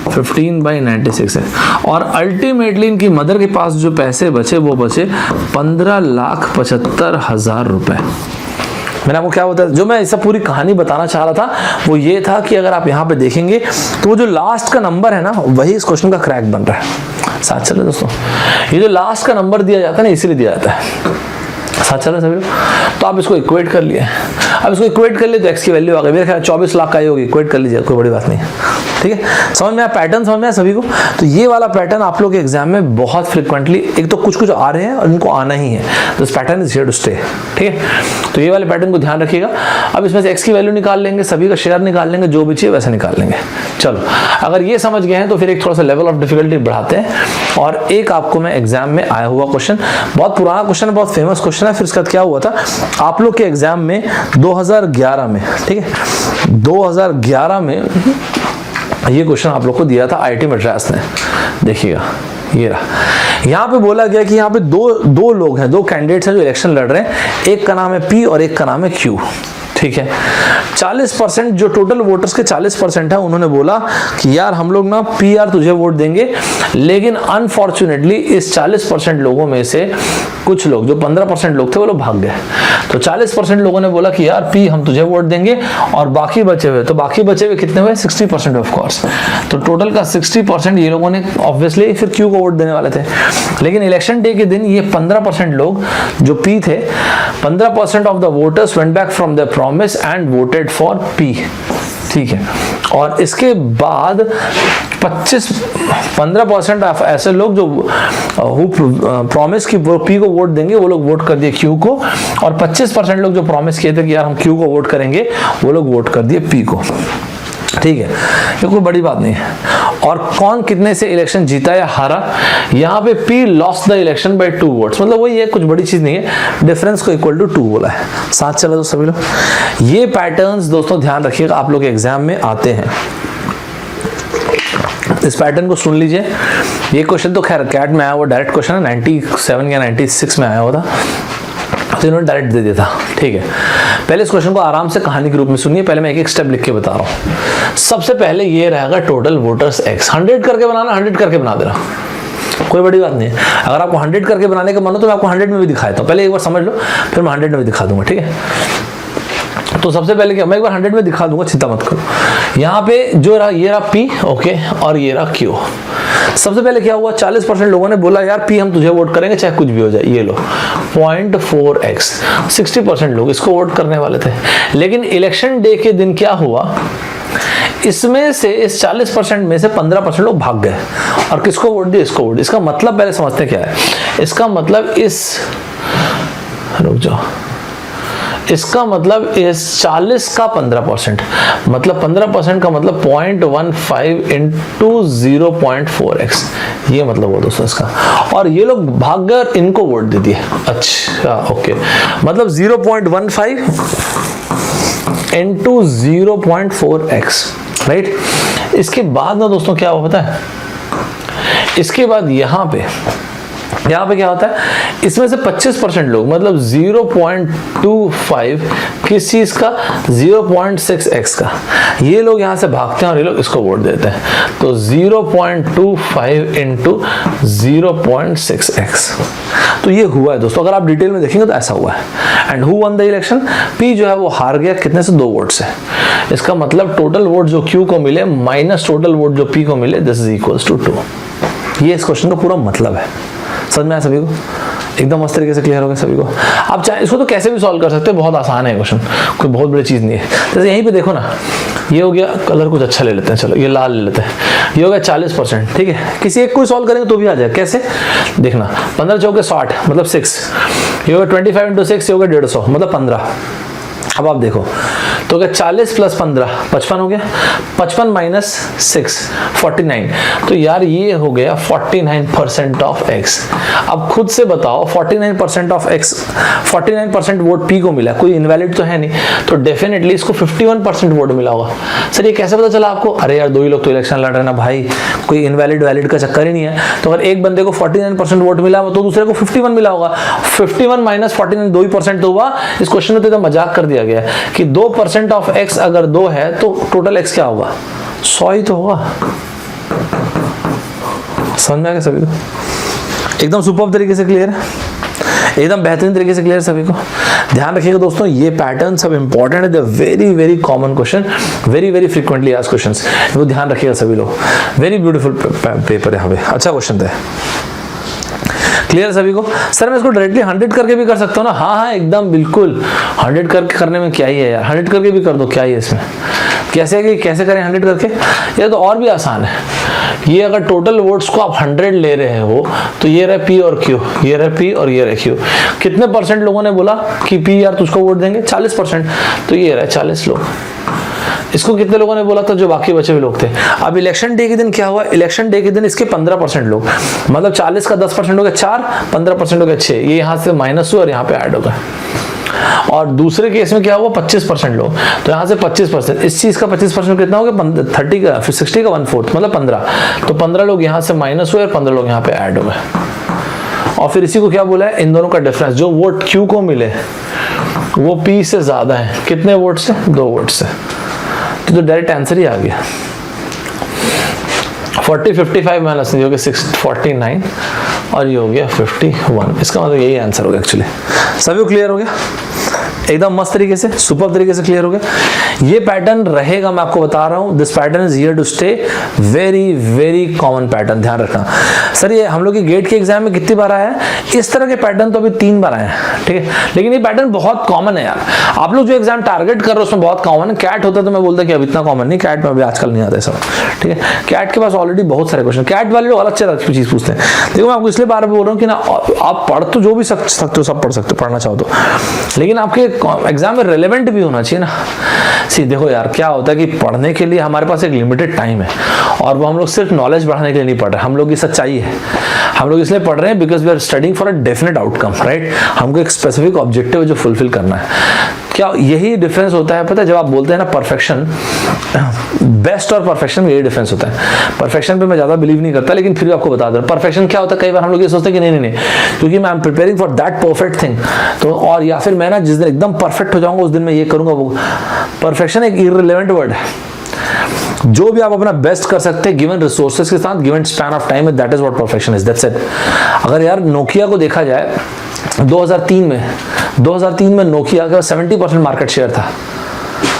15/96 है। और अल्टीमेटली इनकी मदर के पास जो पैसे बचे वो बचे 15,75,000 रुपए। मैंने आपको क्या बताया, जो मैं इस पूरी कहानी बताना चाह रहा था वो ये था कि अगर आप यहाँ पे देखेंगे तो वो जो लास्ट का नंबर है ना, वही इस क्वेश्चन का क्रैक बन रहा है। साथ चले दोस्तों, ये जो लास्ट का नंबर दिया जाता है ना, इसीलिए दिया जाता है। साथ चल रहा है सभी लोग। तो आप इसको इक्वेट कर लिए, अब इसको इक्वेट कर लिए तो x की वैल्यू आ गई, मेरे ख्याल 24 लाख का ही होगी, इक्वेट कर लीजिए, कोई बड़ी बात नहीं है, ठीक है। समझ में आया पैटर्न, समझ में आया सभी को। तो ये वाला पैटर्न आप लोग के एग्जाम में बहुत फ्रिक्वेंटली, एक तो कुछ कुछ आ रहे हैं और इनको आना ही है, तो इस pattern is here to stay, ठीक है। तो ये वाले पैटर्न को ध्यान रखिएगा। अब इसमें से x की वैल्यू निकाल लेंगे, सभी का शेयर निकाल लेंगे, जो भी चाहिए वैसे निकाल लेंगे। चलो, अगर ये समझ गए हैं तो फिर एक थोड़ा सा लेवल ऑफ डिफिकल्टी बढ़ाते हैं। और एक आपको मैं एग्जाम में आया हुआ क्वेश्चन, बहुत पुराना क्वेश्चन है, बहुत फेमस क्वेश्चन है। फिर इसका क्या हुआ था आप लोग के एग्जाम में 2011 में, ठीक है, 2011 में ये क्वेश्चन आप लोग को दिया था आईआईटी मद्रास ने। देखिएगा, ये रहा, यहाँ पे बोला गया कि यहाँ पे दो लोग हैं, दो कैंडिडेट्स हैं जो इलेक्शन लड़ रहे हैं, एक का नाम है पी और एक का नाम है क्यू, ठीक है। 40% जो टोटल वोटर्स के 40% है, उन्होंने बोला कि यार हम लोग ना पीआर तुझे वोट देंगे, लेकिन अनफॉर्चुनेटली इस 40% लोगों में से कुछ लोग, जो 15% लोग थे, वो लोग भाग गए। तो 40% लोगों ने बोला कि यार पी हम तुझे वोट देंगे, और बाकी बचे हुए, तो बाकी बचे हुए कितने हुए 60% ऑफ कोर्स। तो टोटल का 60% ये लोगों ने ऑब्वियसली फिर क्यू को वोट देने वाले थे। लेकिन इलेक्शन डे के दिन ये 15% लोग जो पी थे, 15% of the voters went back from their promise and voted for P, ठीक है। और इसके बाद 15% ऐसे लोग जो प्रॉमिस की पी को वोट देंगे, वो लोग वोट कर दिए क्यू को, और 25% लोग जो प्रॉमिस किए थे कि यार हम क्यू को वोट करेंगे, वो लोग वोट कर दिए पी को, ठीक है। ये कोई बड़ी बात नहीं है। और कौन कितने से इलेक्शन जीता या हारा, यहाँ पे P lost the election by 2 votes, मतलब वही है, कुछ बड़ी चीज नहीं है, डिफरेंस को इक्वल टू 2 बोला है। साथ चला तो सभी लोग। ये पैटर्न्स दोस्तों ध्यान रखिएगा, आप लोग एग्जाम में आते हैं, इस पैटर्न को सुन लीजिए। ये क्वेश्चन तो खैर कैट में आया हुआ डायरेक्ट क्वेश्चन है, 97 या 96 में आया हुआ था, तो इन्होंने डायरेक्ट दे दिया था, ठीक है। पहले इस क्वेश्चन को आराम से कहानी के रूप में सुनिए, पहले मैं एक एक स्टेप लिख के बता रहा हूँ। सबसे पहले ये रहेगा टोटल वोटर्स एक्स, 100 करके बनाना, 100 करके बना देना, कोई बड़ी बात नहीं है। अगर आपको 100 करके बनाने का मन हो तो मैं आपको 100 में भी दिखाता हूँ, पहले एक बार समझ लो, फिर मैं 100 में भी दिखा दूंगा, ठीक है। तो सबसे पहले क्या, मैं एक बार 100 में दिखा दूंगा, चिंता मत करो। यहाँ पे जो रहा, ये रहा पी, ओके, और ये रहा क्यू। सबसे पहले क्या हुआ, 40% लोगों ने बोला यार पी हम तुझे वोट करेंगे चाहे कुछ भी हो जाए, ये लो 0.4x, 60% लोग इसको वोट करने वाले थे। लेकिन इलेक्शन डे के दिन क्या हुआ, इसमें से इस 40% में से 15% लोग भाग गए, और किसको वोट दिया, इसको वोट। इसका मतलब पहले समझते क्या है, इसका मतलब रुक जाओ, इसका मतलब इस 40 का 15%, मतलब 15% का मतलब 0.15 इंटू 0.4x, ये मतलब हुआ दोस्तों इसका। और ये लोग भाग गए और इनको वोट दे दिए, अच्छा ओके, मतलब 0.15 इंटू 0.4x, राइट। इसके बाद ना दोस्तों क्या हुआ पता है, इसके बाद यहाँ पे क्या होता है, इसमें से 25% लोग, मतलब 0.25 किस चीज का, 0.6x का, ये लोग यहाँ से भागते हैं और ये लोग इसको वोट देते हैं। तो 0.25 इंटू 0.6x, तो ये हुआ है दोस्तों। अगर आप डिटेल में देखेंगे तो ऐसा हुआ है। And who one the election, P जो है वो हार गया, कितने से, 2 वोट से। इसका मतलब टोटल वोट जो क्यू को मिले माइनस टोटल वोट जो पी को मिले, दिस इज इक्वल्स टू 2। ये इस क्वेश्चन का पूरा मतलब है। समझ में आया सभी को, एकदम मस्त तरीके से क्लियर हो गया सभी को। आप चाहे इसको तो कैसे भी सॉल्व कर सकते हो, बहुत आसान है क्वेश्चन, कोई बहुत बड़ी चीज नहीं है। जैसे यहीं पे देखो ना, ये हो गया, कलर कुछ अच्छा ले लेते हैं, चलो ये लाल ले लेते हैं, ये हो गया 40%, ठीक है। किसी एक को सॉल्व करेंगे तो भी आ जाए, कैसे देखना, 15 चौके 60 मतलब 6, ये हो गया 25 इंटू 6, ये हो गया 150 मतलब 15। अब आप देखो तो क्या 40 प्लस 15 55 हो गया, 55 माइनस 6 49, तो यार ये हो गया 49% ऑफ x। अब खुद से बताओ 49% ऑफ x, 49% वोट p को मिला, कोई इनवैलिड तो है नहीं, तो डेफिनेटली इसको 51% वोट मिला होगा। सर ये कैसे पता चला आपको, अरे यार 2 ही लोग तो इलेक्शन लड़ रहे हैं ना भाई, कोई इनवैलिड वैलिड का चक्कर ही नहीं है। तो अगर एक बंदे को 49% वोट मिला तो दूसरे को 51 मिला होगा, 51 माइनस 49 2% तो हुआ। इस क्वेश्चन में तो मजाक कर दिया गया कि 2% ऑफ x अगर 2 है तो टोटल x क्या होगा, 100 ही तो होगा। समझ में आ गया सभी को, एकदम सुपर तरीके से क्लियर है, एकदम बेहतरीन तरीके से क्लियर सभी को। ध्यान रखिएगा दोस्तों, ये पैटर्न सब इंपॉर्टेंट है, very very common question, very very frequently asked questions, वो ध्यान रखिएगा सभी लोग। वेरी ब्यूटीफुल पेपर है, अच्छा क्वेश्चन था। क्लियर सभी को? सर मैं इसको डायरेक्टली 100 करके भी कर सकता हूँ ना? हाँ हाँ एकदम बिल्कुल, 100 करके करने में क्या ही है यार, 100 करके भी कर दो, क्या ही है इसमें, कैसे करें 100 करके? ये तो और भी आसान है। ये अगर टोटल वोट्स को आप 100 ले रहे हो तो ये रहे P और Q, ये रहे P और ये रहे Q। कितने % लोगों ने बोला कि P यार तुझको वोट देंगे? 40%, तो ये रहे 40 लोग। इसको कितने लोगों ने बोला था? जो बाकी बचे हुए लोग थे। अब इलेक्शन डे के दिन क्या हुआ? इलेक्शन डे के दिन इसके 15% लोग, मतलब 40 का 10% हो गया 4, 15% हो गया 6, ये यहाँ से माइनस हुआ और यहाँ पे ऐड होगा। और दूसरे केस में क्या हुआ? 25% लोग, तो यहाँ से 25%, इस चीज का 25% कितना हो गया? 30 का, फिर 60 का 1/4 मतलब 15, तो 15 लोग यहाँ से माइनस हुए और 15 लोग यहाँ पे ऐड हो गए। और फिर इसी को क्या बोला है? इन दोनों का डिफरेंस, जो वोट Q को मिले वो P से ज्यादा है। कितने वोट से? 2 वोट से। तो डायरेक्ट आंसर ही आ गया। 40 55 माइनस ये हो गया 49 और ये हो गया 51। इसका मतलब यही आंसर हो गया एक्चुअली। सभी को क्लियर हो गया? एकदम मस्त तरीके से, सुपर तरीके से क्लियर हो गया। ये पैटर्न रहेगा, मैं आपको बता रहा हूं, this pattern is here to stay, very very common pattern, ध्यान रखना। सर ये हम लोग की गेट के एग्जाम में कितनी बार आया है? इस तरह के पैटर्न तो अभी 3 बार आए हैं, ठीक है, लेकिन ये पैटर्न बहुत कॉमन है यार। आप लोग जो एग्जाम टारगेट कर रहे हो उसमें बहुत कॉमन है। कैट होता तो मैं बोलता कि अब इतना कॉमन नहीं, कैट में अभी आजकल नहीं आते सब, ठीक है। कैट के पास ऑलरेडी बहुत सारे क्वेश्चन, कैट वाले लोग अलग चीज पूछते हैं। देखो मैं आपको इसलिए बार बार बोल रहा हूँ कि ना, आप पढ़ तो जो भी सकते हो, सब पढ़ सकते हो पढ़ना चाहो तो, लेकिन आपके एग्जाम में रेलेवेंट भी होना चाहिए ना। सी देखो यार, क्या होता है कि पढ़ने के लिए हमारे पास एक लिमिटेड टाइम है, और वो हम लोग सिर्फ नॉलेज बढ़ाने के लिए नहीं पढ़ रहे, हम लोग की सच्चाई है। हम लोग इसलिए पढ़ रहे हैं because we are studying for a definite outcome, right. हमको एक स्पेसिफिक ऑब्जेक्टिव है जो फुलफिल करना है। क्या यही डिफरेंस होता है? पता है, जब आप बोलते हैं ना परफेक्शन, बेस्ट और परफेक्शन में यही डिफरेंस होता है। परफेक्शन पे मैं ज्यादा बिलीव नहीं करता, लेकिन फिर भी आपको बता दूं, परफेक्शन क्या होता है, कई बार हम लोग ये सोचते हैं कि नहीं, क्योंकि मैं am preparing for that perfect thing, तो और या फिर मैं ना जिस दिन एकदम परफेक्ट हो जाऊंगा उस दिन मैं ये करूंगा वो। परफेक्शन एक इररिलेवेंट वर्ड है। जो भी आप अपना बेस्ट कर सकते हैं गिवन रिसोर्सेज के साथ, given span of time, that is what perfection is, that's it. अगर यार नोकिया को देखा जाए 2003 में नोकिया का 70% मार्केट शेयर था।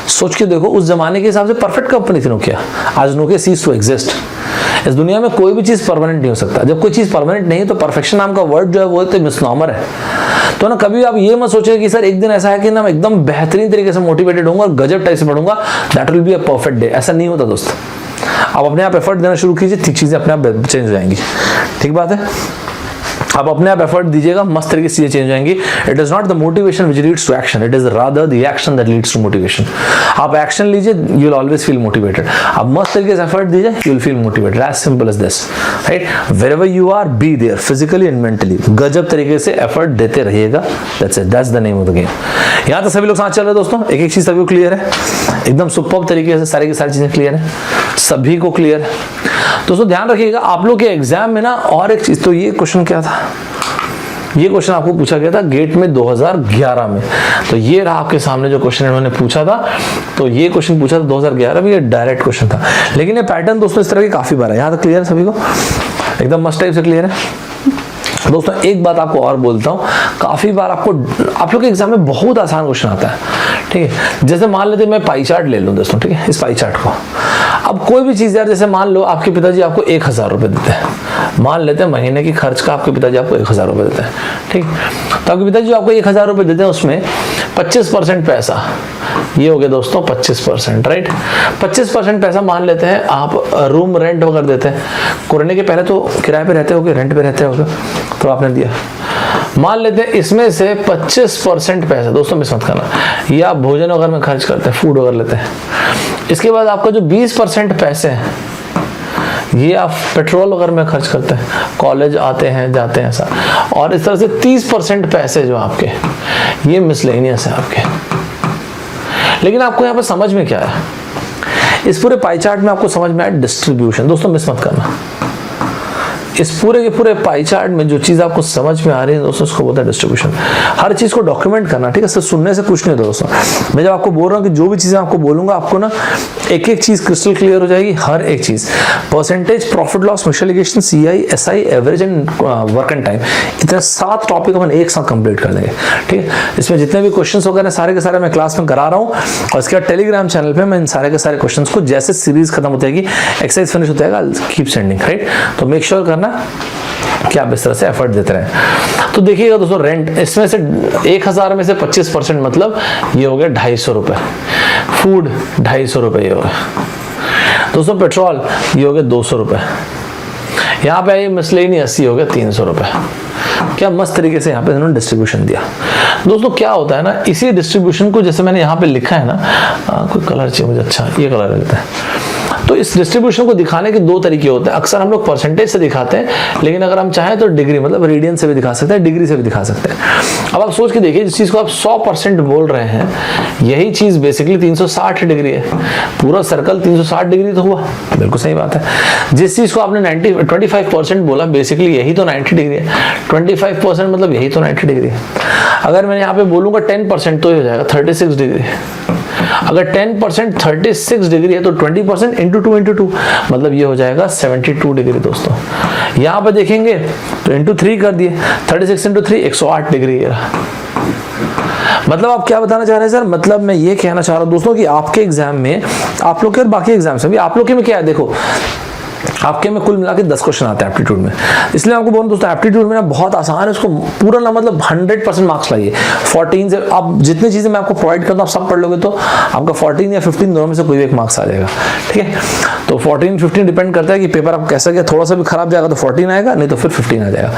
सोच के देखो, उस जमाने के हिसाब से परफेक्ट कंपनी थी नोकिया। आज नोकिया सीज टू एग्जिस्ट। इस दुनिया में कोई भी चीज परमानेंट नहीं हो सकता। जब कोई चीज परमानेंट नहीं है तो परफेक्शन नाम का वर्ड जो है वो तो मिसनॉमर है। तो ना कभी आप ये मत सोचिए कि सर एक दिन ऐसा है कि ना मैं एकदम बेहतरीन तरीके से मोटिवेटेड होऊंगा और गजब टाइप से पढ़ूंगा, that will be a perfect day. ऐसा नहीं होता दोस्त। आप अपने आप एफर्ट देना शुरू कीजिए, चीजें अपने आप चेंज हो जाएंगी। ठीक बात है, आप अपने आप एफर्ट दीजिएगा, मस्त तरीके से चीजें चेंज हो जाएंगी। It is not the motivation which leads to action, it is rather the action that leads to motivation. आप एक्शन लीजिए, you will always feel motivated. आप मस्त तरीके से एफर्ट दीजिए, you will feel motivated, as simple as this, right. Wherever you are, be there physically and mentally. गजब तरीके से एफर्ट देते रहिएगा, that's it, that's the name of the game. यहां तक सभी लोग साथ चल रहे हैं दोस्तों? एक एक चीज सभी को क्लियर है? एकदम सुपर्ब तरीके से सारी की सारी चीजें क्लियर है, सभी को क्लियर है दोस्तों। ध्यान रखिएगा आप लोग के एग्जाम में ना और एक चीज, तो ये क्वेश्चन क्या था? ये क्वेश्चन आपको पूछा गया था गेट में 2011 में। तो ये रहा आपके सामने जो क्वेश्चन इन्होंने पूछा था। तो ये क्वेश्चन पूछा था 2011 में, ये डायरेक्ट क्वेश्चन था। लेकिन ये पैटर्न दोस्तों इस तरह के काफी बार है। यहाँ तक क्लियर है सभी को? एकदम मस्त टाइप से क्लियर है दोस्तों। एक बात आपको और बोलता हूँ, काफी बार आप लोग के एग्जाम में बहुत आसान क्वेश्चन आता है, ठीक है। जैसे मान लेते मैं पाई चार्ट ले लूँ दोस्तों, ठीक है, इस पाई चार्ट को। अब कोई भी चीज यार, जैसे मान लो आपके पिताजी आपको 1000 रुपए देते हैं, मान लेते हैं महीने की खर्च का आपके पिताजी आपको 1000 रुपए देते हैं, ठीक। तो आपके पिताजी आपको 1000 रुपए देते हैं, उसमें 25% पैसा, ये हो गया दोस्तों 25%, राइट। 25% पैसा मान लेते हैं आप रूम रेंट वगैरह देते हैं। कोरोना के पहले तो किराए पे रहते होगे, रेंट पे रहते होगे, तो आपने दिया। मान लेते हैं इसमें से 25% पैसा, दोस्तों मिस मत करना, ये आप भोजन वगैरह में खर्च करते हैं, फूड वगैरह लेते हैं। इसके बाद आपका जो 20% पैसे हैं, ये आप पेट्रोल वगैरह में खर्च करते हैं, कॉलेज आते हैं जाते हैं ऐसा। और इस तरह से 30% पैसे जो आपके, ये मिसलेनियस है आपके। लेकिन आपको यहाँ पर समझ में क्या है? इस पूरे पाई चार्ट में आपको समझ में आया डिस्ट्रीब्यूशन। दोस्तों मिस मत करना, इस पूरे के पूरे पाई चार्ट में जो चीज आपको समझ में आ रही है दोस्तों, उसको बोलते हैं डिस्ट्रीब्यूशन। हर चीज को डॉक्यूमेंट करना, ठीक है, सिर्फ सुनने से कुछ नहीं होता दोस्तों। मैं जब आपको बोल रहा हूँ कि जो भी चीजें आपको बोलूंगा, आपको ना एक एक चीज क्रिस्टल क्लियर हो जाएगी, हर एक चीज। Percentage, profit loss, mutual alligation, CI, SI, average and work and time, इतने 7 टॉपिक अपन एक साथ कंप्लीट कर देंगे, ठीक है। इसमें जितने भी क्वेश्चन वगैरह सारे के सारे मैं क्लास में करा रहा हूँ, और इसके बाद टेलीग्राम चैनल पे मैं इन सारे के सारे क्वेश्चन को जैसे सीरीज खत्म हो जाएगी, एक्सरसाइज फिनिश हो जाएगा, कीप सेंडिंग, राइट। तो मेक श्योर करना कि आप इस तरह से एफर्ट देते रहें। तो देखिएगा दोस्तों, रेंट इसमें से 1000 में से 25% मतलब ये हो गया 250 रुपये, फूड 250 रुपये ये हो गया दोस्तों, पेट्रोल ये हो गया 200 रुपये, यहाँ पे आइए मिसलेनियस हो गया 300 रुपये। क्या मस्त तरीके से यहाँ पे इन्होंने डिस्ट्रीब्यूशन दिया। दोस्तों क्या होता है ना, इसी डिस्ट्रीब्यूशन को जैसे मैंने यहाँ पे लिखा है ना, कोई कलर चाहिए मुझे, अच्छा ये कलर लगता है। तो इस डिस्ट्रीब्यूशन को दिखाने के 2 तरीके होते हैं। अक्सर हम लोग परसेंटेज से दिखाते हैं, लेकिन अगर हम चाहें तो डिग्री मतलब रेडियन से भी दिखा सकते हैं, डिग्री से भी दिखा सकते हैं। अब आप सोच के देखिए, जिस चीज़ को आप 100% बोल रहे हैं, यही चीज़ बेसिकली 360 डिग्री है, पूरा सर्कल 360 डिग्री तो हुआ, बिल्कुल सही बात है। जिस चीज़ को आपने 25% बोला, बेसिकली यही तो 90 डिग्री है, 25% मतलब यही तो 90 डिग्री है। अगर मैं यहाँ पे बोलूँगा 10% तो हो जाएगा 36 डिग्री। अगर 10% 36 डिग्री है तो 20% इंटू 2 इंटू 2 मतलब ये हो जाएगा 72 डिग्री दोस्तों। यहाँ पे देखेंगे तो इंटू 3 कर दिए, 36 इंटू 3 108 डिग्री है। मतलब आप क्या बताना चाह रहे हैं सर? मतलब मैं ये कहना चाह रहा हूँ दोस्तों कि आपके एग्जाम में, आप लोग के और बाकी एग्जाम से भी, आप लोग के में क्या है, देखो आपके में कुल मिला के 10 क्वेश्चन आते हैं एप्टीट्यूड में। इसलिए आपको बोलूं दोस्तों, एप्टीट्यूड में ना बहुत आसान है, उसको पूरा ना मतलब 100% मार्क्स लाइए। 14 से आप जितनी चीज़ें मैं आपको प्रोवाइड करता हूँ, आप सब पढ़ लोगे तो आपका 14 या 15 दोनों में से कोई भी एक मार्क्स आ जाएगा। ठीक है, तो 14-15 डिपेंड करता है कि पेपर आप कैसा गया। थोड़ा सा भी खराब जाएगा तो 14 आएगा, नहीं तो फिर 15 आ जाएगा।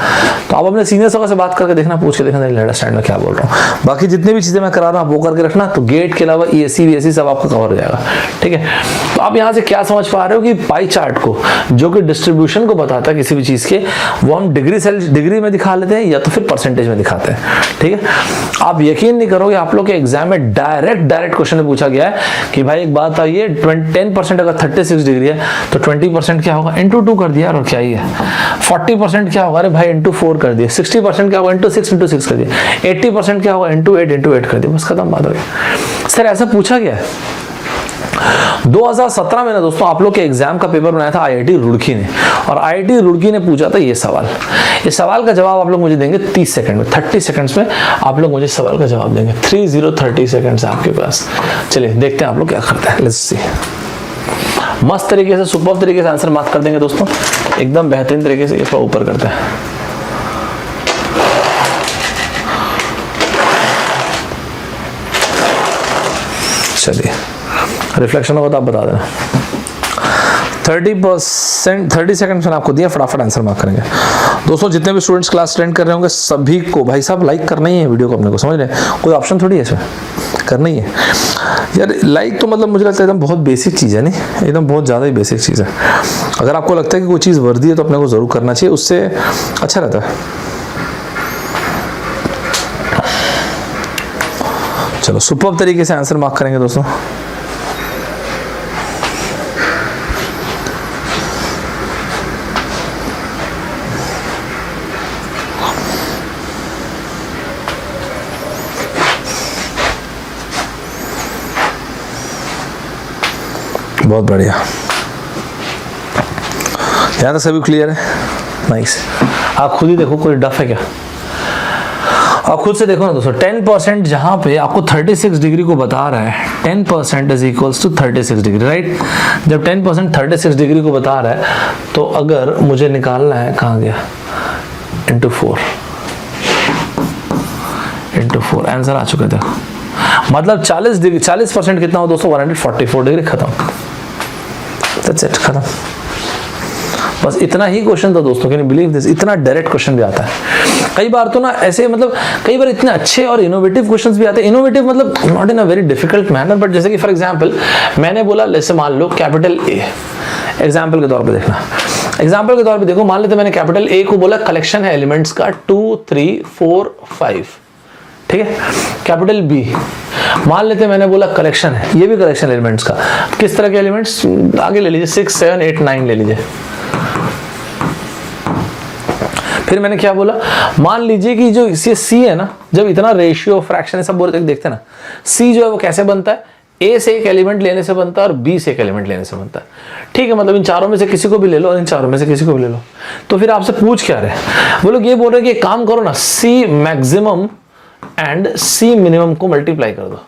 तो आप अपने सीनियर्स वगैरह से बात करके देखना, पूछ के देखना, अंडरस्टैंड में क्या बोल रहा हूँ। बाकी जितनी भी चीज़ें मैं करा रहा हूँ वो करके रखना, तो गेट के अलावा ESC VSC सब आपका कवर हो जाएगा। ठीक है, तो आप यहाँ से क्या समझ पा रहे हो कि पाई चार्ट को, जो कि डिस्ट्रीब्यूशन को बताता है किसी भी चीज के, वो हम डिग्री में दिखा लेते हैं या तो फिर परसेंटेज में दिखाते हैं। ठीक है, आप यकीन नहीं करोगे, आप लोग के एग्जाम में डायरेक्ट क्वेश्चन में पूछा गया है कि भाई एक बात आइए, 10% अगर 36 डिग्री है तो 20% क्या होगा, इंटू 2 कर दिया और क्या ही है। 40% क्या होगा, अरे भाई इंटू 4 कर दिया। 60% क्या होगा, इंटू 6 कर दिया। 80% क्या होगा, इंटू 8 कर दिया। बस खत्म बात हो गई। सर ऐसा पूछा गया है। 2017 में ना दोस्तों आप लोग के एग्जाम का पेपर बनाया था IIT रुड़की ने, और IIT रुड़की ने पूछा था ये सवाल। इस सवाल का जवाब आप लोग मुझे देंगे 30 सेकंड में, 30 सेकंड्स में आप लोग मुझे सवाल का जवाब देंगे। 30 सेकंड्स आपके पास। चलिए देखते हैं आप लोग क्या करते हैं। Let's see. मस्त तरीके से, सुपर तरीके से आंसर मार्क कर देंगे दोस्तों, एकदम बेहतरीन तरीके से। ये ऊपर करते हैं। चलिए, रिफ्लेक्शन होगा तो आप बता देना। 30 सेकंड मैंने आपको दिया, फटाफट आंसर मार्क करेंगे दोस्तों। जितने भी स्टूडेंट्स क्लास अटेंड कर रहे होंगे सभी को भाई साहब लाइक करना ही है वीडियो को, अपने को समझ रहे हैं, कोई ऑप्शन थोड़ी है इसमें, करना ही है यार। लाइक तो मतलब मुझे लगता है एकदम बहुत बेसिक चीज़ है, नहीं एकदम बहुत ज़्यादा ही बेसिक चीज़ है। अगर आपको लगता है कि कोई चीज़ वर्दी है तो अपने को ज़रूर करना चाहिए, उससे अच्छा रहता है। चलो सुपर्ब तरीके से आंसर मार्क करेंगे दोस्तों। बहुत बढ़िया, यहाँ तक सभी क्लियर है। नाइस। आप खुद ही देखो, कोई डफ है क्या? आप खुद से देखो ना दोस्तों। 10% जहां पे आपको 36 डिग्री को बता रहा है, 10% is equals to 36 degree, right. जब 10% 36 डिग्री को बता रहा है तो अगर मुझे निकालना है, कहाँ गया, इंटू 4 आंसर आ चुका था। मतलब 40% कितना हो दोस्तों, 144 डिग्री। खत्म, दैट्स इट, खत्म। बस इतना ही क्वेश्चन था दोस्तों। Can you believe this? इतना डायरेक्ट क्वेश्चन भी आता है। कई बार तो ना ऐसे मतलब कई बार इतने अच्छे और इनोवेटिव क्वेश्चंस भी आते हैं। इनोवेटिव मतलब not in a very difficult manner, but जैसे कि फॉर एग्जांपल मैंने बोला, जैसे मान लो कैपिटल A, एग्जांपल के तौर पे देखना, एग्जांपल के तौर पे देखो, मान लेते मैंने कैपिटल A को बोला कलेक्शन है एलिमेंट्स का 2, 3, 4, 5, ठीक है। कैपिटल B मान लेते मैंने बोला कलेक्शन है, ये भी कलेक्शन एलिमेंट्स का, किस तरह के एलिमेंट्स, आगे ले लीजिए 6, 7, 8, 9 ले लीजिए। फिर मैंने क्या बोला, मान लीजिए कि जो इसे C है ना, जब इतना रेशियो फ्रैक्शन है सब बोल देखते हैं ना, C जो है वो कैसे बनता है, A से एक एलिमेंट लेने से बनता है और B से एक एलिमेंट लेने से बनता है। ठीक है, मतलब इन चारों में से किसी को भी ले लो और इन चारों में से किसी को भी ले लो। तो फिर आपसे पूछ क्या रहे, वो लोग ये बोल रहे हैं कि काम करो ना, C maximum and C minimum को मल्टीप्लाई कर दो।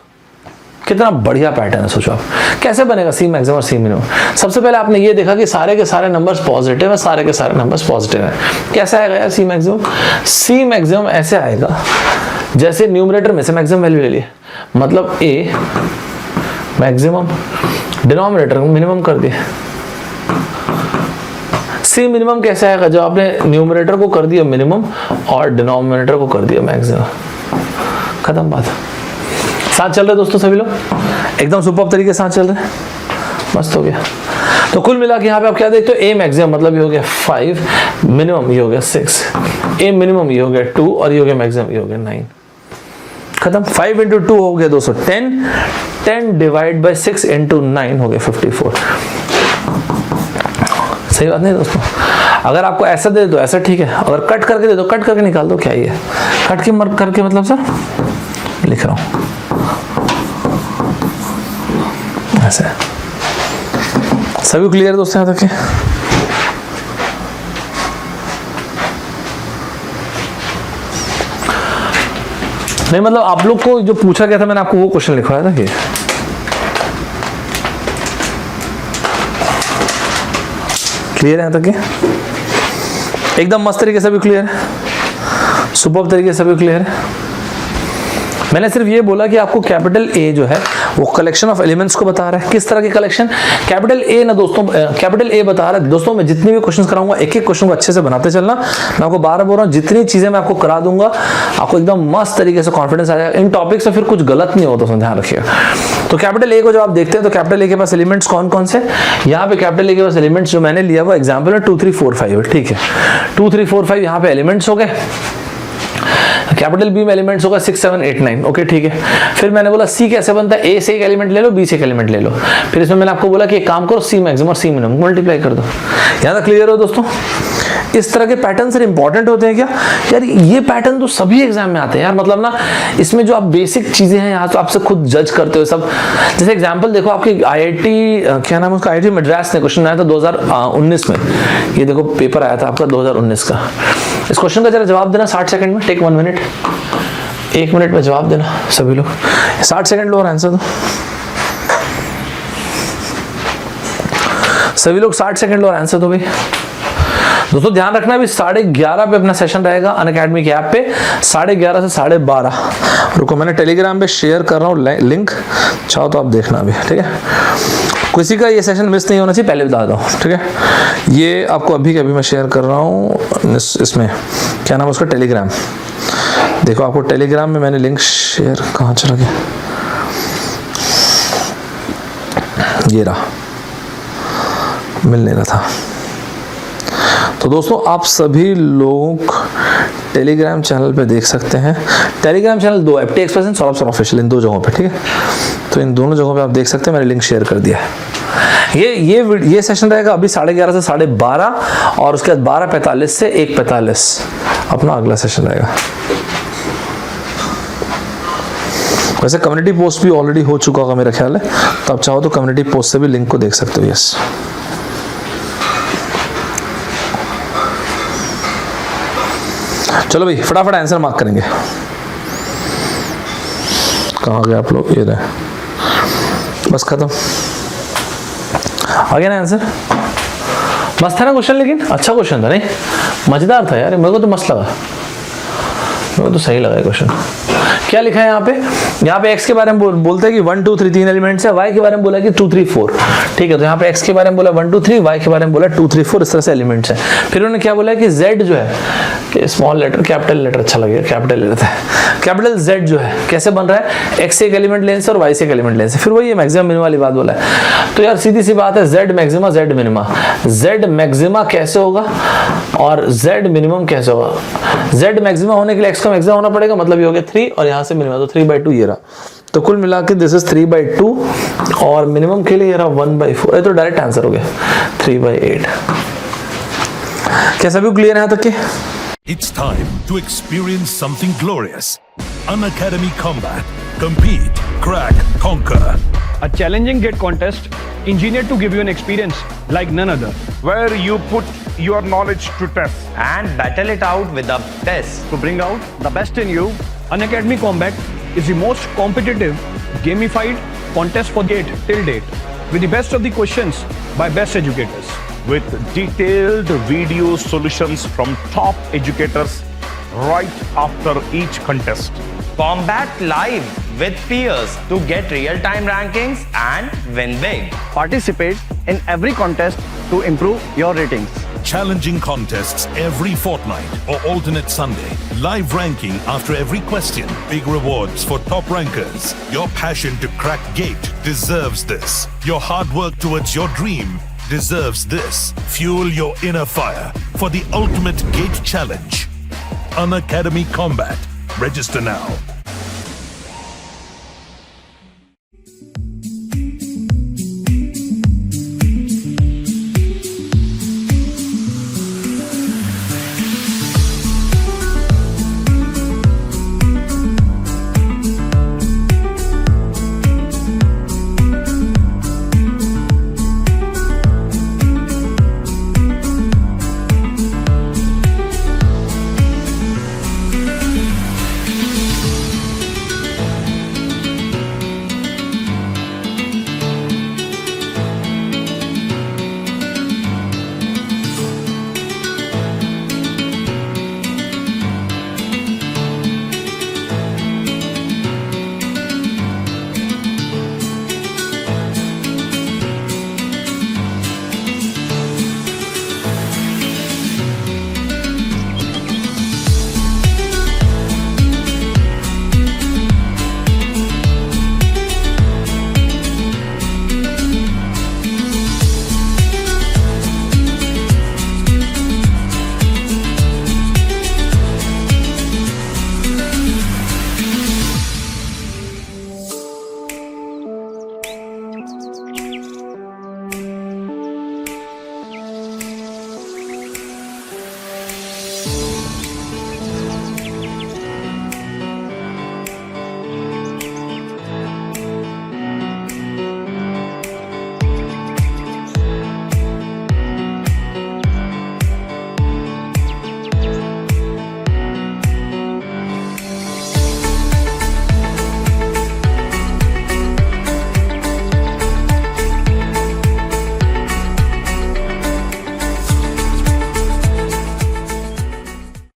कितना बढ़िया पैटर्न है, सोचो आप कैसे बनेगा सी मैक्सिमम और सी मिनिमम। सबसे पहले आपने ये देखा कि सारे के सारे नंबर्स पॉजिटिव है, सारे के सारे नंबर्स पॉजिटिव है। कैसे आएगा यार सी मैक्सिमम? सी मैक्सिमम ऐसे आएगा जैसे न्यूमरेटर में से मैक्सिमम वैल्यू ले लिए, मतलब ए मैक्सिमम, डिनोमिनेटर को मिनिमम कर दिया। सी मिनिमम कैसे आएगा? जब आपने न्यूमरेटर को कर दिया मिनिमम और डिनोमिनेटर को कर दिया मैक्सिमम, खत्म बात। साथ चल रहे दोस्तों सभी लोग, एकदम सुपर तरीके से साथ चल रहे हैं, मस्त हो गया। तो कुल मिला के यहाँ पे आप क्या देखते हो, ए मैक्सिमम मतलब ये हो गया 5, मिनिमम ये हो गया 6, ए मिनिमम ये हो गया 2 और ये हो गया मैक्सिमम ये हो गया 9, खत्म। 5 इंटू 2 हो गया दोस्तों 10, 10 डिवाइड बाई 6 इंटू 9 हो गया 54। सही बात नहीं दोस्तों? अगर आपको ऐसा दे दो ऐसा ठीक है, अगर कट करके दे दो कट करके निकाल दो, क्या ही है कट के मर करके, मतलब सर लिख रहा हूं ऐसे। सभी क्लियर दोस्तों यहाँ तक के? नहीं मतलब आप लोग को जो पूछा गया था मैंने आपको वो क्वेश्चन लिखवाया था कि क्लियर है यहाँ तक के? एकदम मस्त तरीके से भी क्लियर है, सुपर तरीके से भी क्लियर है। मैंने सिर्फ ये बोला कि आपको कैपिटल ए जो है वो कलेक्शन ऑफ एलिमेंट्स को बता रहा है। किस तरह की कलेक्शन? कैपिटल ए ना दोस्तों, कैपिटल ए बता रहा है दोस्तों, मैं जितनी भी क्वेश्चंस कराऊंगा एक एक क्वेश्चन को अच्छे से बनाते चलना। मैं आपको बार बोल रहा हूँ, जितनी चीजें मैं आपको करा दूंगा आपको एकदम मस्त तरीके से कॉन्फिडेंस आ जाएगा। इन टॉपिक से फिर कुछ गलत नहीं होता, तो ध्यान रखिएगा। तो कैपिटल ए को जब आप देखते हैं तो कैपिटल ए के पास एलिमेंट्स कौन कौन से? यहाँ पे कैपिटल ए के पास एलिमेंट्स जो मैंने लिया वो एग्जाम्पल है 2 3 4 5, ठीक है। 2 3 4 5 यहाँ पे एलिमेंट्स हो गए। कैपिटल बी में एलिमेंट्स होगा 6 7 8 9, ओके ठीक है। फिर मैंने बोला सी कैसे बनता है, ए से एक एलिमेंट ले लो, बी से एक एलिमेंट ले लो। फिर इसमें मैंने आपको बोला कि एक काम करो, सी मैक्सिमम और सी मिनिमम मल्टीप्लाई कर दो। यहाँ तक क्लियर हो दोस्तों? इस तरह के पैटर्न सर इंपॉर्टेंट होते हैं क्या यार? ये पैटर्न तो सभी एग्जाम में आते हैं यार, मतलब ना इसमें जो आप बेसिक चीजें हैं यहाँ तो आपसे खुद जज करते हो सब। जैसे एग्जांपल देखो, आपकी आईआईटी क्या नाम है उसका, आईआईटी मद्रास ने क्वेश्चन आया था 2019 में। ये देखो पेपर आया था आपका 2019 का। इस क्वेश्चन का जरा जवाब देना 60 सेकंड में, टेक 1 मिनट, 1 मिनट में जवाब देना सभी लोग। 60 सेकंड लो और आंसर दो सभी लोग, 60 सेकंड लो और आंसर दो भाई। दोस्तों ध्यान रखना भी 11:30 पे अपना सेशन रहेगा अनअकैडमी के ऐप पे, 11:30 से 12:30। रुको मैंने टेलीग्राम पे शेयर कर रहा हूँ लिंक, चाहो तो आप देखना भी, ठीक है। किसी का ये सेशन मिस नहीं होना चाहिए, पहले बता दूँ, ठीक है। ये आपको अभी के अभी मैं शेयर कर रहा हूँ इसमें, क्या नाम है उसका, टेलीग्राम। देखो आपको टेलीग्राम में मैंने लिंक शेयर, कहाँ चला गया, ये रहा, मिल नहीं रहा था। तो दोस्तों आप सभी लोग टेलीग्राम चैनल पे देख सकते हैं। Telegram channel 2 FT express and Saurabh sir official, इन 2 जगहों पे, ठीक है। तो इन दोनों जगहों पे आप देख सकते हैं, मैंने लिंक शेयर कर दिया है। ये सेशन रहेगा अभी 11:30 से 12:30 और उसके बाद 12:45 से 1:45 अपना अगला सेशन रहेगा। वैसे कम्युनिटी पोस्ट भी ऑलरेडी हो चुका होगा मेरा ख्याल है, तो आप चाहो तो कम्युनिटी पोस्ट से भी लिंक को देख सकते हो। यस चलो भाई फटाफट आंसर मार्क करेंगे। कहाँ गए आप लोग, ये रहे, बस खत्म, आ गया ना आंसर। मस्त था ना क्वेश्चन, लेकिन अच्छा क्वेश्चन था, नहीं मजेदार था यार, मेरे को तो मस्त लगा, मेरे को तो सही लगा क्वेश्चन। क्या लिखा है यहाँ पे x के बारे में बोलते हैं कि 1 2 3 3 एलिमेंट्स है, y के बारे में बोला कि 2 3 4, ठीक है। तो यहाँ पे x के बारे में बोला 1 2 3, y के बारे में बोला 2 3 4, इस तरह से एलिमेंट्स है। फिर उन्होंने क्या बोला कि z जो है, कि स्मॉल लेटर कैपिटल लेटर अच्छा लगेगा, कैपिटल ले लेते हैं। कैपिटल z जो है कैसे बन रहा है, x से एक एलिमेंट लेने से और y से एक एलिमेंट लेने से। फिर वही मैक्सिमम मिनिमम वाली बात बोला है। तो यार सीधी सी बात है, z maxima z minima, z maxima कैसे होगा और z मिनिमम कैसे होगा। z मैक्सिमा होने के लिए x का मैक्सिमा होना पड़ेगा, मतलब ये हो गया 3 और यहाँ से मिनिमम, तो 3/2 ये रहा। तो कुल मिला के दिस इज 3/2 और मिनिमम के लिए ये रहा 1/4। ये तो डायरेक्ट आंसर हो गया 3/8। क्या सभी क्लियर है यहाँ तक के? It's time to experience something glorious. Unacademy Combat. Compete, crack, conquer. A challenging GATE contest engineered to give you an experience like none other. Where you put your knowledge to test and battle it out with the best. To bring out the best in you, Unacademy Combat is the most competitive, gamified contest for Gate till date, with the best of the questions by best educators. with detailed video solutions from top educators right after each contest. Combat live with peers to get real-time rankings and win big. Participate in every contest to improve your ratings. Challenging contests every fortnight or alternate Sunday. Live ranking after every question. Big rewards for top rankers. Your passion to crack Gate deserves this. Your hard work towards your dream deserves this. Fuel your inner fire for the ultimate Gate challenge. Unacademy Combat. Register now.